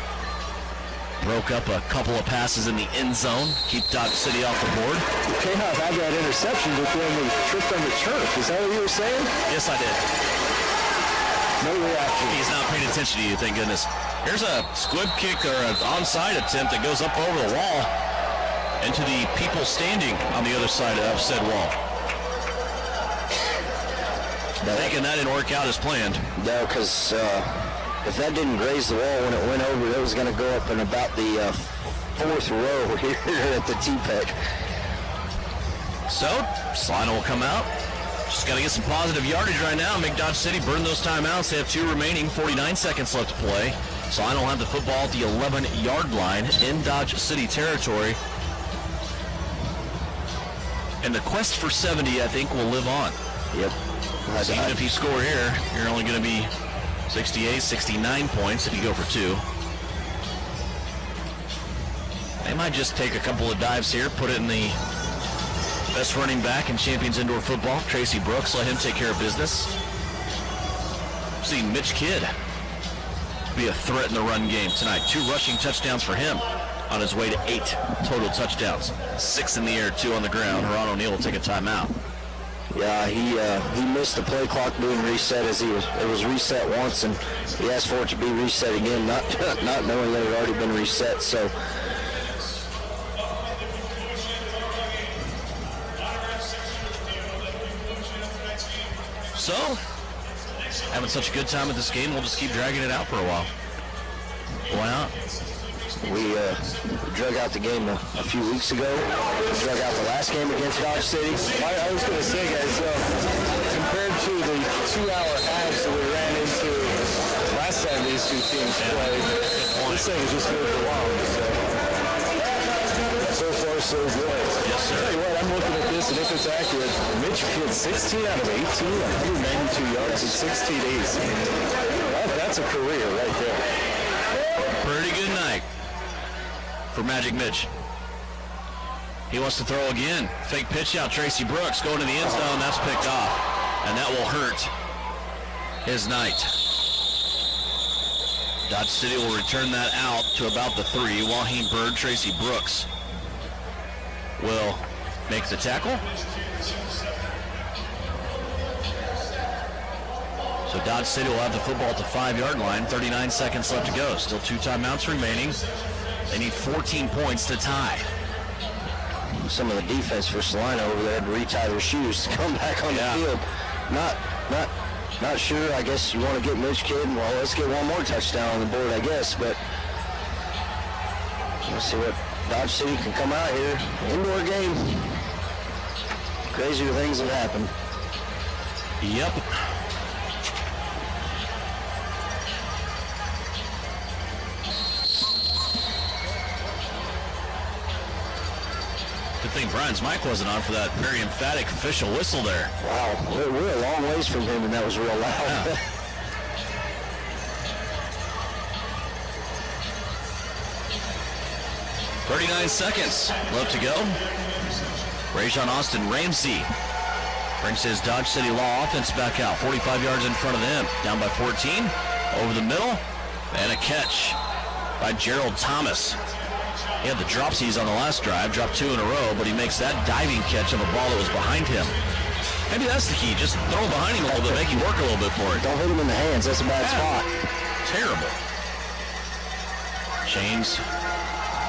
Broke up a couple of passes in the end zone. Keep Dodge City off the board. K-Hop had that interception, but then they tripped on the turf. Is that what you were saying? Yes, I did. No reaction. He's not paying attention to you, thank goodness. Here's a squib kick or an onside attempt that goes up over the wall into the people standing on the other side of said wall. Thinking that didn't work out as planned. No, because if that didn't graze the wall when it went over, it was going to go up in about the fourth row here at the T-Pec. So, Salina will come out. Just got to get some positive yardage right now. Make Dodge City burn those timeouts. They have 2 remaining, 49 seconds left to play. Salina will have the football at the 11-yard line in Dodge City territory. And the quest for 70, I think, will live on. Yep. So even if you score here, you're only going to be 68, 69 points if you go for 2. They might just take a couple of dives here, put it in the best running back in Champions Indoor Football, Tracy Brooks. Let him take care of business. See Mitch Kidd be a threat in the run game tonight. 2 rushing touchdowns for him on his way to 8 total touchdowns. 6 in the air, 2 on the ground. Ron O'Neill will take a timeout. Yeah, he missed the play clock being reset as it was reset once, and he asked for it to be reset again, not knowing that it had already been reset. So having such a good time at this game, we'll just keep dragging it out for a while. Why not? We drug out the game a few weeks ago. We drug out the last game against Dodge City. I was going to say, guys, compared to the 2-hour halves that we ran into last time these two teams played, this thing has just moved along. So far, so good. Yes, sir. Tell you what, I'm looking at this, and if it's accurate, Mitch Kidd, 16 out of 18, 192 yards in 16 days. That's a career right there. Pretty good night for Magic Mitch. He wants to throw again. Fake pitch out. Tracy Brooks going to the end zone. That's picked off. And that will hurt his night. Dodge City will return that out to about the 3. Waheen Bird, Tracy Brooks will make the tackle. So Dodge City will have the football at the 5-yard line. 39 seconds left to go. Still 2 timeouts remaining. They need 14 points to tie. Some of the defense for Salina over there had to retie their shoes to come back on the field. Not sure. I guess you want to get Mitch Kidd. Well, let's get one more touchdown on the board, I guess. But let's see what Dodge City can come out here. Indoor game. Crazier things have happened. Yep. Good thing Brian's mic wasn't on for that very emphatic official whistle there. Wow, we're a long ways from him, and that was real loud. Yeah. 39 seconds left to go. Rajon Austin Ramsey brings his Dodge City Law offense back out. 45 yards in front of them. Down by 14. Over the middle. And a catch by Gerald Thomas. He had the dropsies on the last drive, dropped 2 in a row, but he makes that diving catch of a ball that was behind him. Maybe that's the key. Just throw it behind him a little bit, make him work a little bit for it. Don't hit him in the hands. That's a bad spot. Terrible. Chains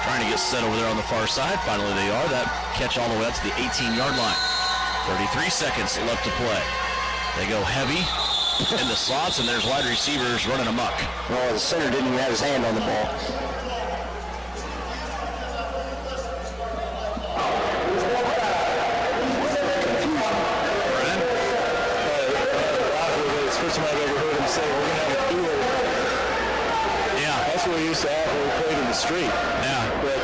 trying to get set over there on the far side. Finally they are. That catch all the way up to the 18-yard line. 33 seconds left to play. They go heavy in the slots, and there's wide receivers running amok. Well, the center didn't even have his hand on the ball. First time I've ever heard him say, we're going to have a duel. Yeah. That's what we used to have when we played in the street. Yeah. But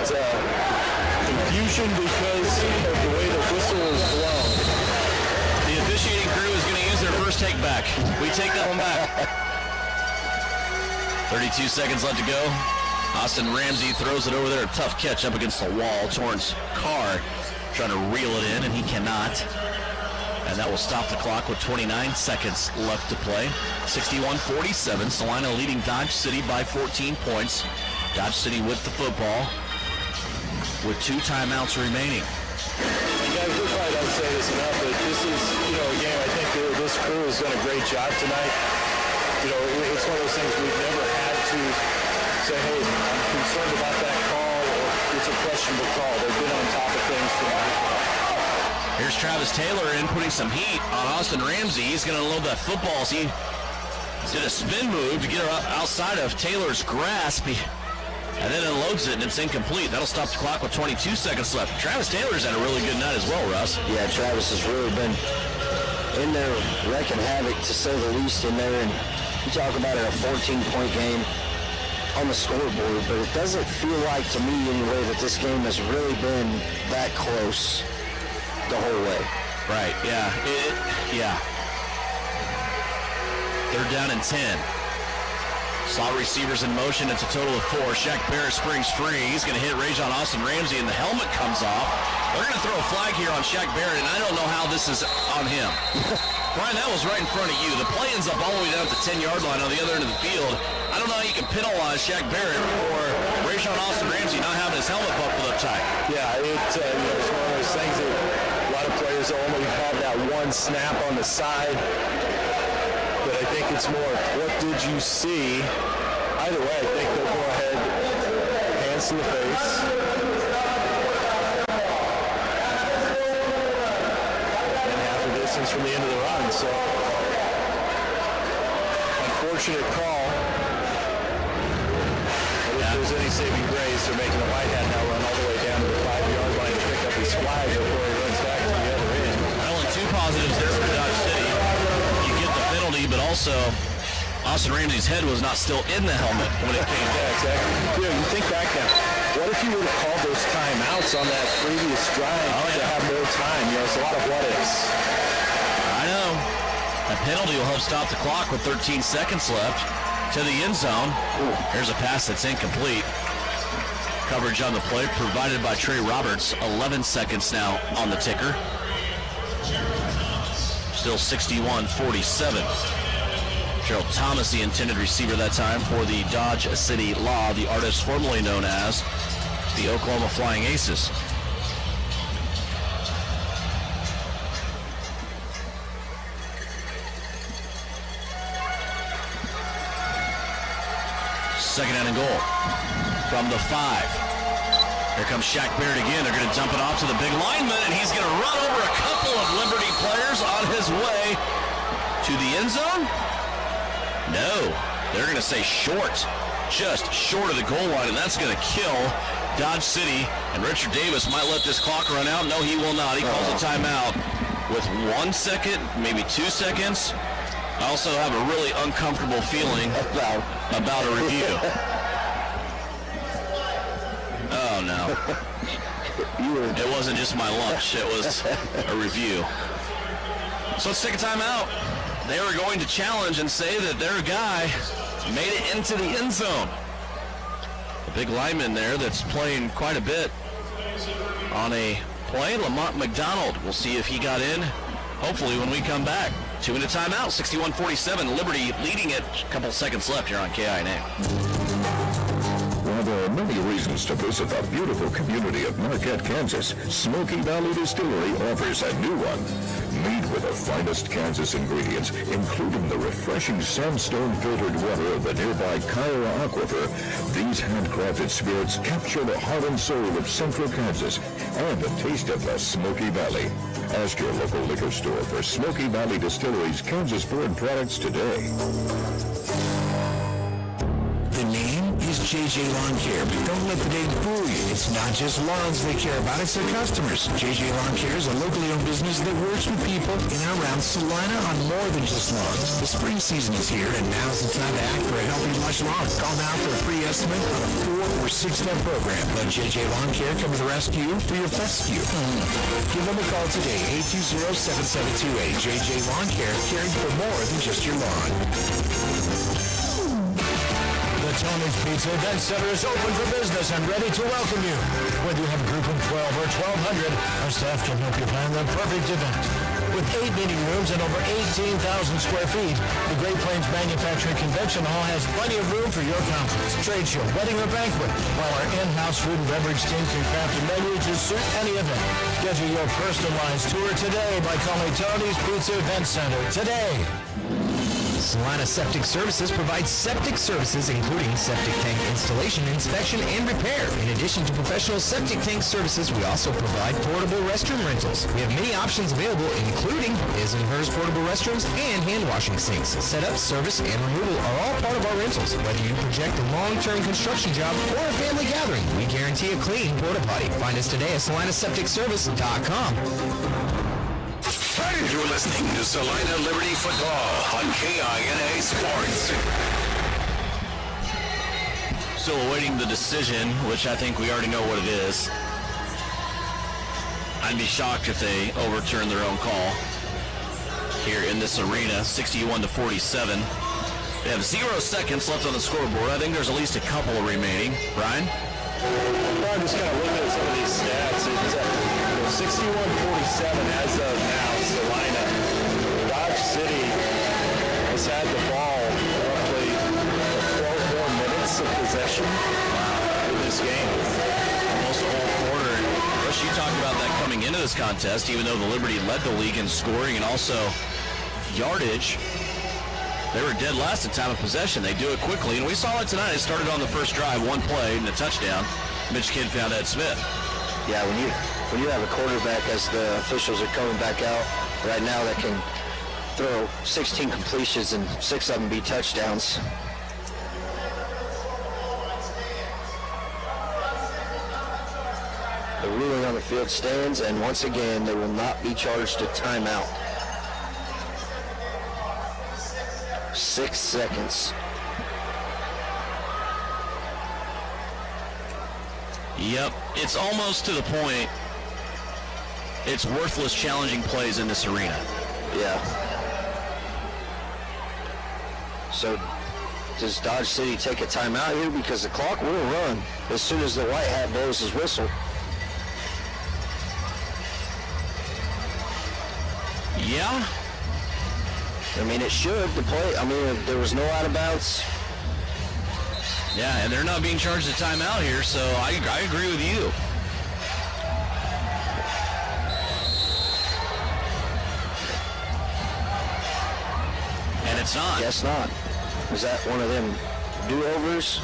confusion because of the way the whistle is blown. The officiating crew is going to use their first take back. We take that one back. 32 seconds left to go. Austin Ramsey throws it over there. A tough catch up against the wall. Torrance Carr trying to reel it in, and he cannot. And that will stop the clock with 29 seconds left to play. 61-47. Salina leading Dodge City by 14 points. Dodge City with the football with 2 timeouts remaining. You guys, we probably don't say this enough, but this is, a game I think this crew has done a great job tonight. It's one of those things we've never had to say, hey, I'm concerned about that call, or it's a questionable call. They've been on top of things tonight. Here's Travis Taylor in, putting some heat on Austin Ramsey. He's going to load that football. He Did a spin move to get her outside of Taylor's grasp. And then unloads it, and it's incomplete. That'll stop the clock with 22 seconds left. Travis Taylor's had a really good night as well, Russ. Yeah, Travis has really been in there wrecking havoc, to say the least, in there. And you talk about it, a 14-point game on the scoreboard, but it doesn't feel like, to me anyway, that this game has really been that close the whole way. Right, yeah. Yeah. They're down in 10. Slot receivers in motion. It's a total of 4. Shaq Barrett springs free. He's going to hit Rajon Austin Ramsey, and the helmet comes off. They're going to throw a flag here on Shaq Barrett, and I don't know how this is on him. Brian, that was right in front of you. The play ends up all the way down at the 10-yard line on the other end of the field. I don't know how you can penalize Shaq Barrett or Rajon Austin Ramsey not having his helmet buckled up tight. Yeah, it's one of those things that a lot of players only have that one snap on the side. But I think it's more, what did you see? Either way, I think they'll go ahead, hands to the face. And half the distance from the end of the run. So, unfortunate call. If there's any saving grace, they're making a Whitehead now run all the way down to the 5-yard line to pick up his flag before he runs back to the other end. Only 2 positives there for Dodge City. You get the penalty, but also Austin Ramsey's head was not still in the helmet when it came down. Yeah, exactly. You think back now. What if you would have called those timeouts on that previous drive to have more time? It's a lot of what ifs. I know. A penalty will help stop the clock with 13 seconds left to the end zone. Here's a pass that's incomplete. Coverage on the play provided by Trey Roberts. 11 seconds now on the ticker. Still 61-47. Gerald Thomas, the intended receiver that time for the Dodge City Law, the artist formerly known as the Oklahoma Flying Aces. Second down and goal from the 5. Here comes Shaq Barrett again. They're going to dump it off to the big lineman, and he's going to run over a couple of Liberty players on his way to the end zone. No, they're going to say short, just short of the goal line, and that's going to kill Dodge City. And Richard Davis might let this clock run out. No, he will not. He calls a timeout with 1 second, maybe 2 seconds. I also have a really uncomfortable feeling about a review. Oh, no. It wasn't just my lunch. It was a review. So let's take a timeout. They were going to challenge and say that their guy made it into the end zone. The big lineman there that's playing quite a bit on a play, Lamont McDonald. We'll see if he got in, hopefully, when we come back. 2-minute timeout, 61-47. Liberty leading it. A couple seconds left here on KINA. While there are many reasons to visit the beautiful community of Marquette, Kansas, Smoky Valley Distillery offers a new one. Made with the finest Kansas ingredients, including the refreshing sandstone-filtered water of the nearby Kiowa Aquifer, these handcrafted spirits capture the heart and soul of central Kansas and a taste of the Smoky Valley. Ask your local liquor store for Smoky Valley Distillery's Kansas Board products today. The name is JJ Lawn Care, but don't let the name fool you. It's not just lawns they care about, it's their customers. JJ Lawn Care is a locally owned business that works with people in and around Salina on more than just lawns. The spring season is here, and now's the time to act for a healthy, lush lawn. Call now for a free estimate on a 4- or 6-step program. Let JJ Lawn Care come to the rescue for your fescue. Give them a call today, 820-7728. JJ Lawn Care, caring for more than just your lawn. The Tony's Pizza Event Center is open for business and ready to welcome you. Whether you have a group of 12 or 1,200, our staff can help you plan the perfect event. With 8 meeting rooms and over 18,000 square feet, the Great Plains Manufacturing Convention Hall has plenty of room for your conference, trade show, wedding, or banquet, while our in-house food and beverage team can craft a menu to suit any event. Schedule your personalized tour today by calling Tony's Pizza Event Center today. Salina Septic Services provides septic services including septic tank installation, inspection, and repair. In addition to professional septic tank services, we also provide portable restroom rentals. We have many options available, including his and hers portable restrooms and hand washing sinks. Setup, service, and removal are all part of our rentals. Whether you project a long-term construction job or a family gathering, we guarantee a clean porta potty. Find us today at SalinaSepticService.com. You're listening to Salina Liberty Football on KINA Sports. Still awaiting the decision, which I think we already know what it is. I'd be shocked if they overturn their own call here in this arena, 61-47. They have 0 seconds left on the scoreboard. I think there's at least a couple remaining. Brian? Well, I'm just kind of looking at some of these stats. It's 61-47 as of now. Salina. Dodge City has had the ball roughly 12 more minutes of possession in this game. Almost a whole quarter. Rush, you talked about that coming into this contest, even though the Liberty led the league in scoring and also yardage. They were dead last in time of possession. They do it quickly, and we saw it tonight. It started on the first drive, one play and a touchdown. Mitch Kidd found Ed Smith. Yeah, when you have a quarterback, as the officials are coming back out right now, that can throw 16 completions and 6 of them be touchdowns. The ruling on the field stands, and once again, they will not be charged a timeout. 6 seconds. Yep, it's almost to the point it's worthless challenging plays in this arena. Yeah. So, does Dodge City take a timeout here? Because the clock will run as soon as the white hat blows his whistle. Yeah. I mean, it should. The play, I mean, there was no out of bounds. Yeah, and they're not being charged a timeout here, so I agree with you. And it's not. Guess not. Is that one of them do-overs?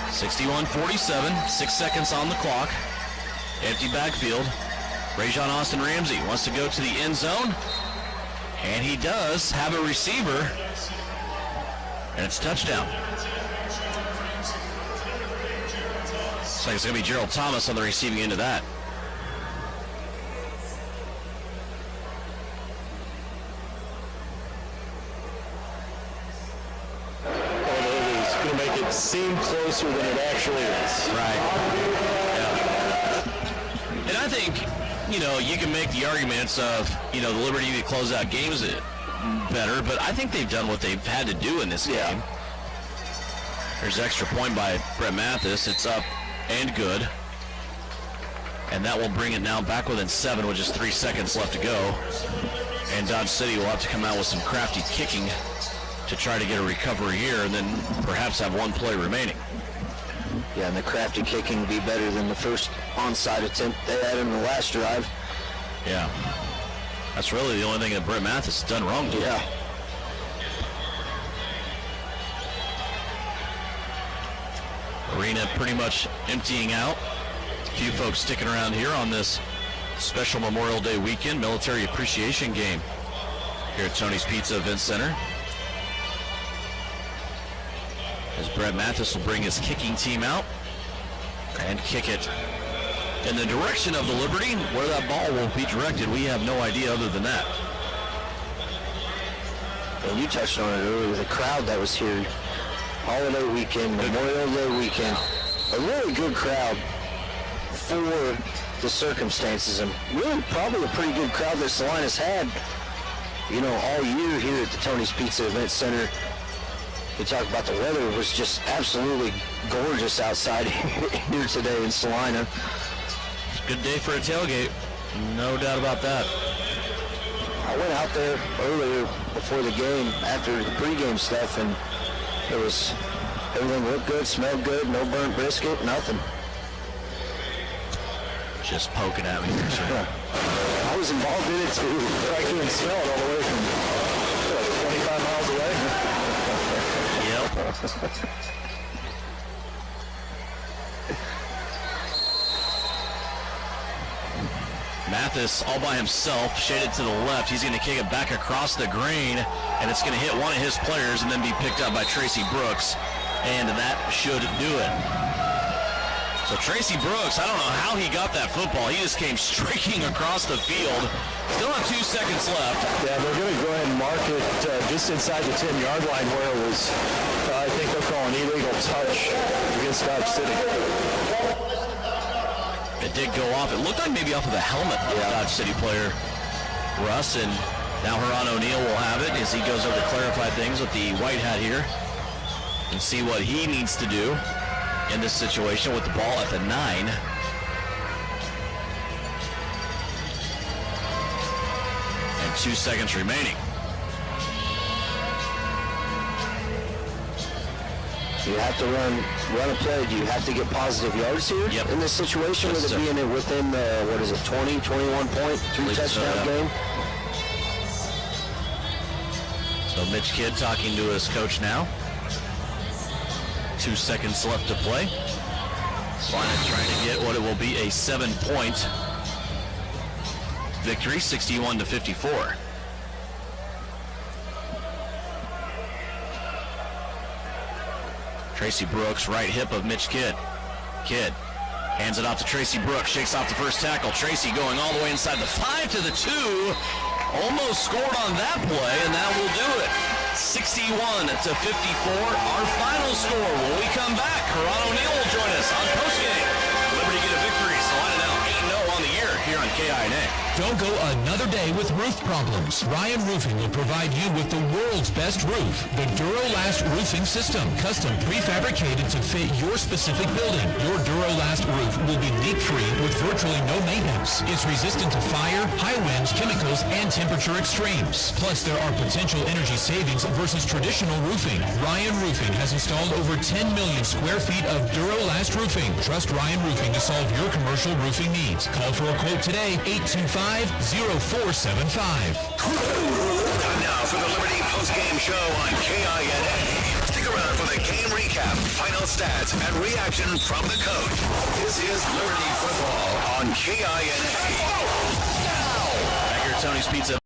61-47, 6 seconds on the clock. Empty backfield. Rajon Austin Ramsey wants to go to the end zone, and he does have a receiver, and it's touchdown. Looks like it's going to be Gerald Thomas on the receiving end of that. It's going to make it seem closer than it actually is. Right. Yeah. And I think, you know, you can make the arguments of, you know, the Liberty to close out games better, but I think they've done what they've had to do in this game. There's an extra point by Brett Mathis. It's up and good. And that will bring it now back within 7 with just 3 seconds left to go. And Dodge City will have to come out with some crafty kicking to try to get a recovery here and then perhaps have one play remaining. Yeah, and the crafty kicking would be better than the first onside attempt they had in the last drive. Yeah. That's really the only thing that Brett Mathis has done wrong to. Yeah. Arena pretty much emptying out. A few folks sticking around here on this special Memorial Day weekend military appreciation game here at Tony's Pizza Event Center. As Brett Mathis will bring his kicking team out and kick it in the direction of the Liberty. Where that ball will be directed, we have no idea other than that. And you touched on it earlier, the crowd that was here. Holiday weekend, Memorial Day weekend. A really good crowd for the circumstances, and really probably a pretty good crowd that Salinas had, you know, all year here at the Tony's Pizza Event Center. We talk about the weather. It was just absolutely gorgeous outside here today in Salina. It's a good day for a tailgate, no doubt about that. I went out there earlier before the game, after the pregame stuff, and it was, everything looked good, smelled good, no burnt brisket, nothing. Just poking at me here, sir. I was involved in it too. I couldn't smell it all the way from 25 miles away. Yep. Mathis all by himself, shaded to the left. He's going to kick it back across the green, and it's going to hit one of his players and then be picked up by Tracy Brooks, and that should do it. So Tracy Brooks, I don't know how he got that football. He just came streaking across the field. Still have 2 seconds left. Yeah, they're going to go ahead and mark it just inside the 10-yard line where it was, I think they'll call an illegal touch against Dodge City. It did go off. It looked like maybe off of the helmet of the Dodge City player, Russ, and now Huron O'Neill will have it as he goes over to clarify things with the white hat here and see what he needs to do in this situation with the ball at the 9. And 2 seconds remaining. You have to run a play. Do you have to get positive yards here in this situation with it being within the, 20, 21 point, 3-touchdown game? So Mitch Kidd talking to his coach now. 2 seconds left to play. Salina trying to get what it will be a 7-point victory, 61-54. Tracy Brooks, right hip of Mitch Kidd. Kidd hands it off to Tracy Brooks, shakes off the first tackle. Tracy going all the way inside the 5 to the 2. Almost scored on that play, and that will do it. 61-54, our final score. When we come back, Huron O'Neill will join us on postgame. Liberty get a victory. Salina now 8-0 on the year here on KINA. Don't go another day with roof problems. Ryan Roofing will provide you with the world's best roof, the Durolast Roofing System, custom prefabricated to fit your specific building. Your Durolast roof will be leak-free with virtually no maintenance. It's resistant to fire, high winds, chemicals, and temperature extremes. Plus, there are potential energy savings versus traditional roofing. Ryan Roofing has installed over 10 million square feet of Durolast roofing. Trust Ryan Roofing to solve your commercial roofing needs. Call for a quote today, 825-0475. Time now for the Liberty postgame show on KINA. Stick around for the game recap, final stats, and reaction from the coach. This is Liberty football on KINA. Back here at Tony's Pizza.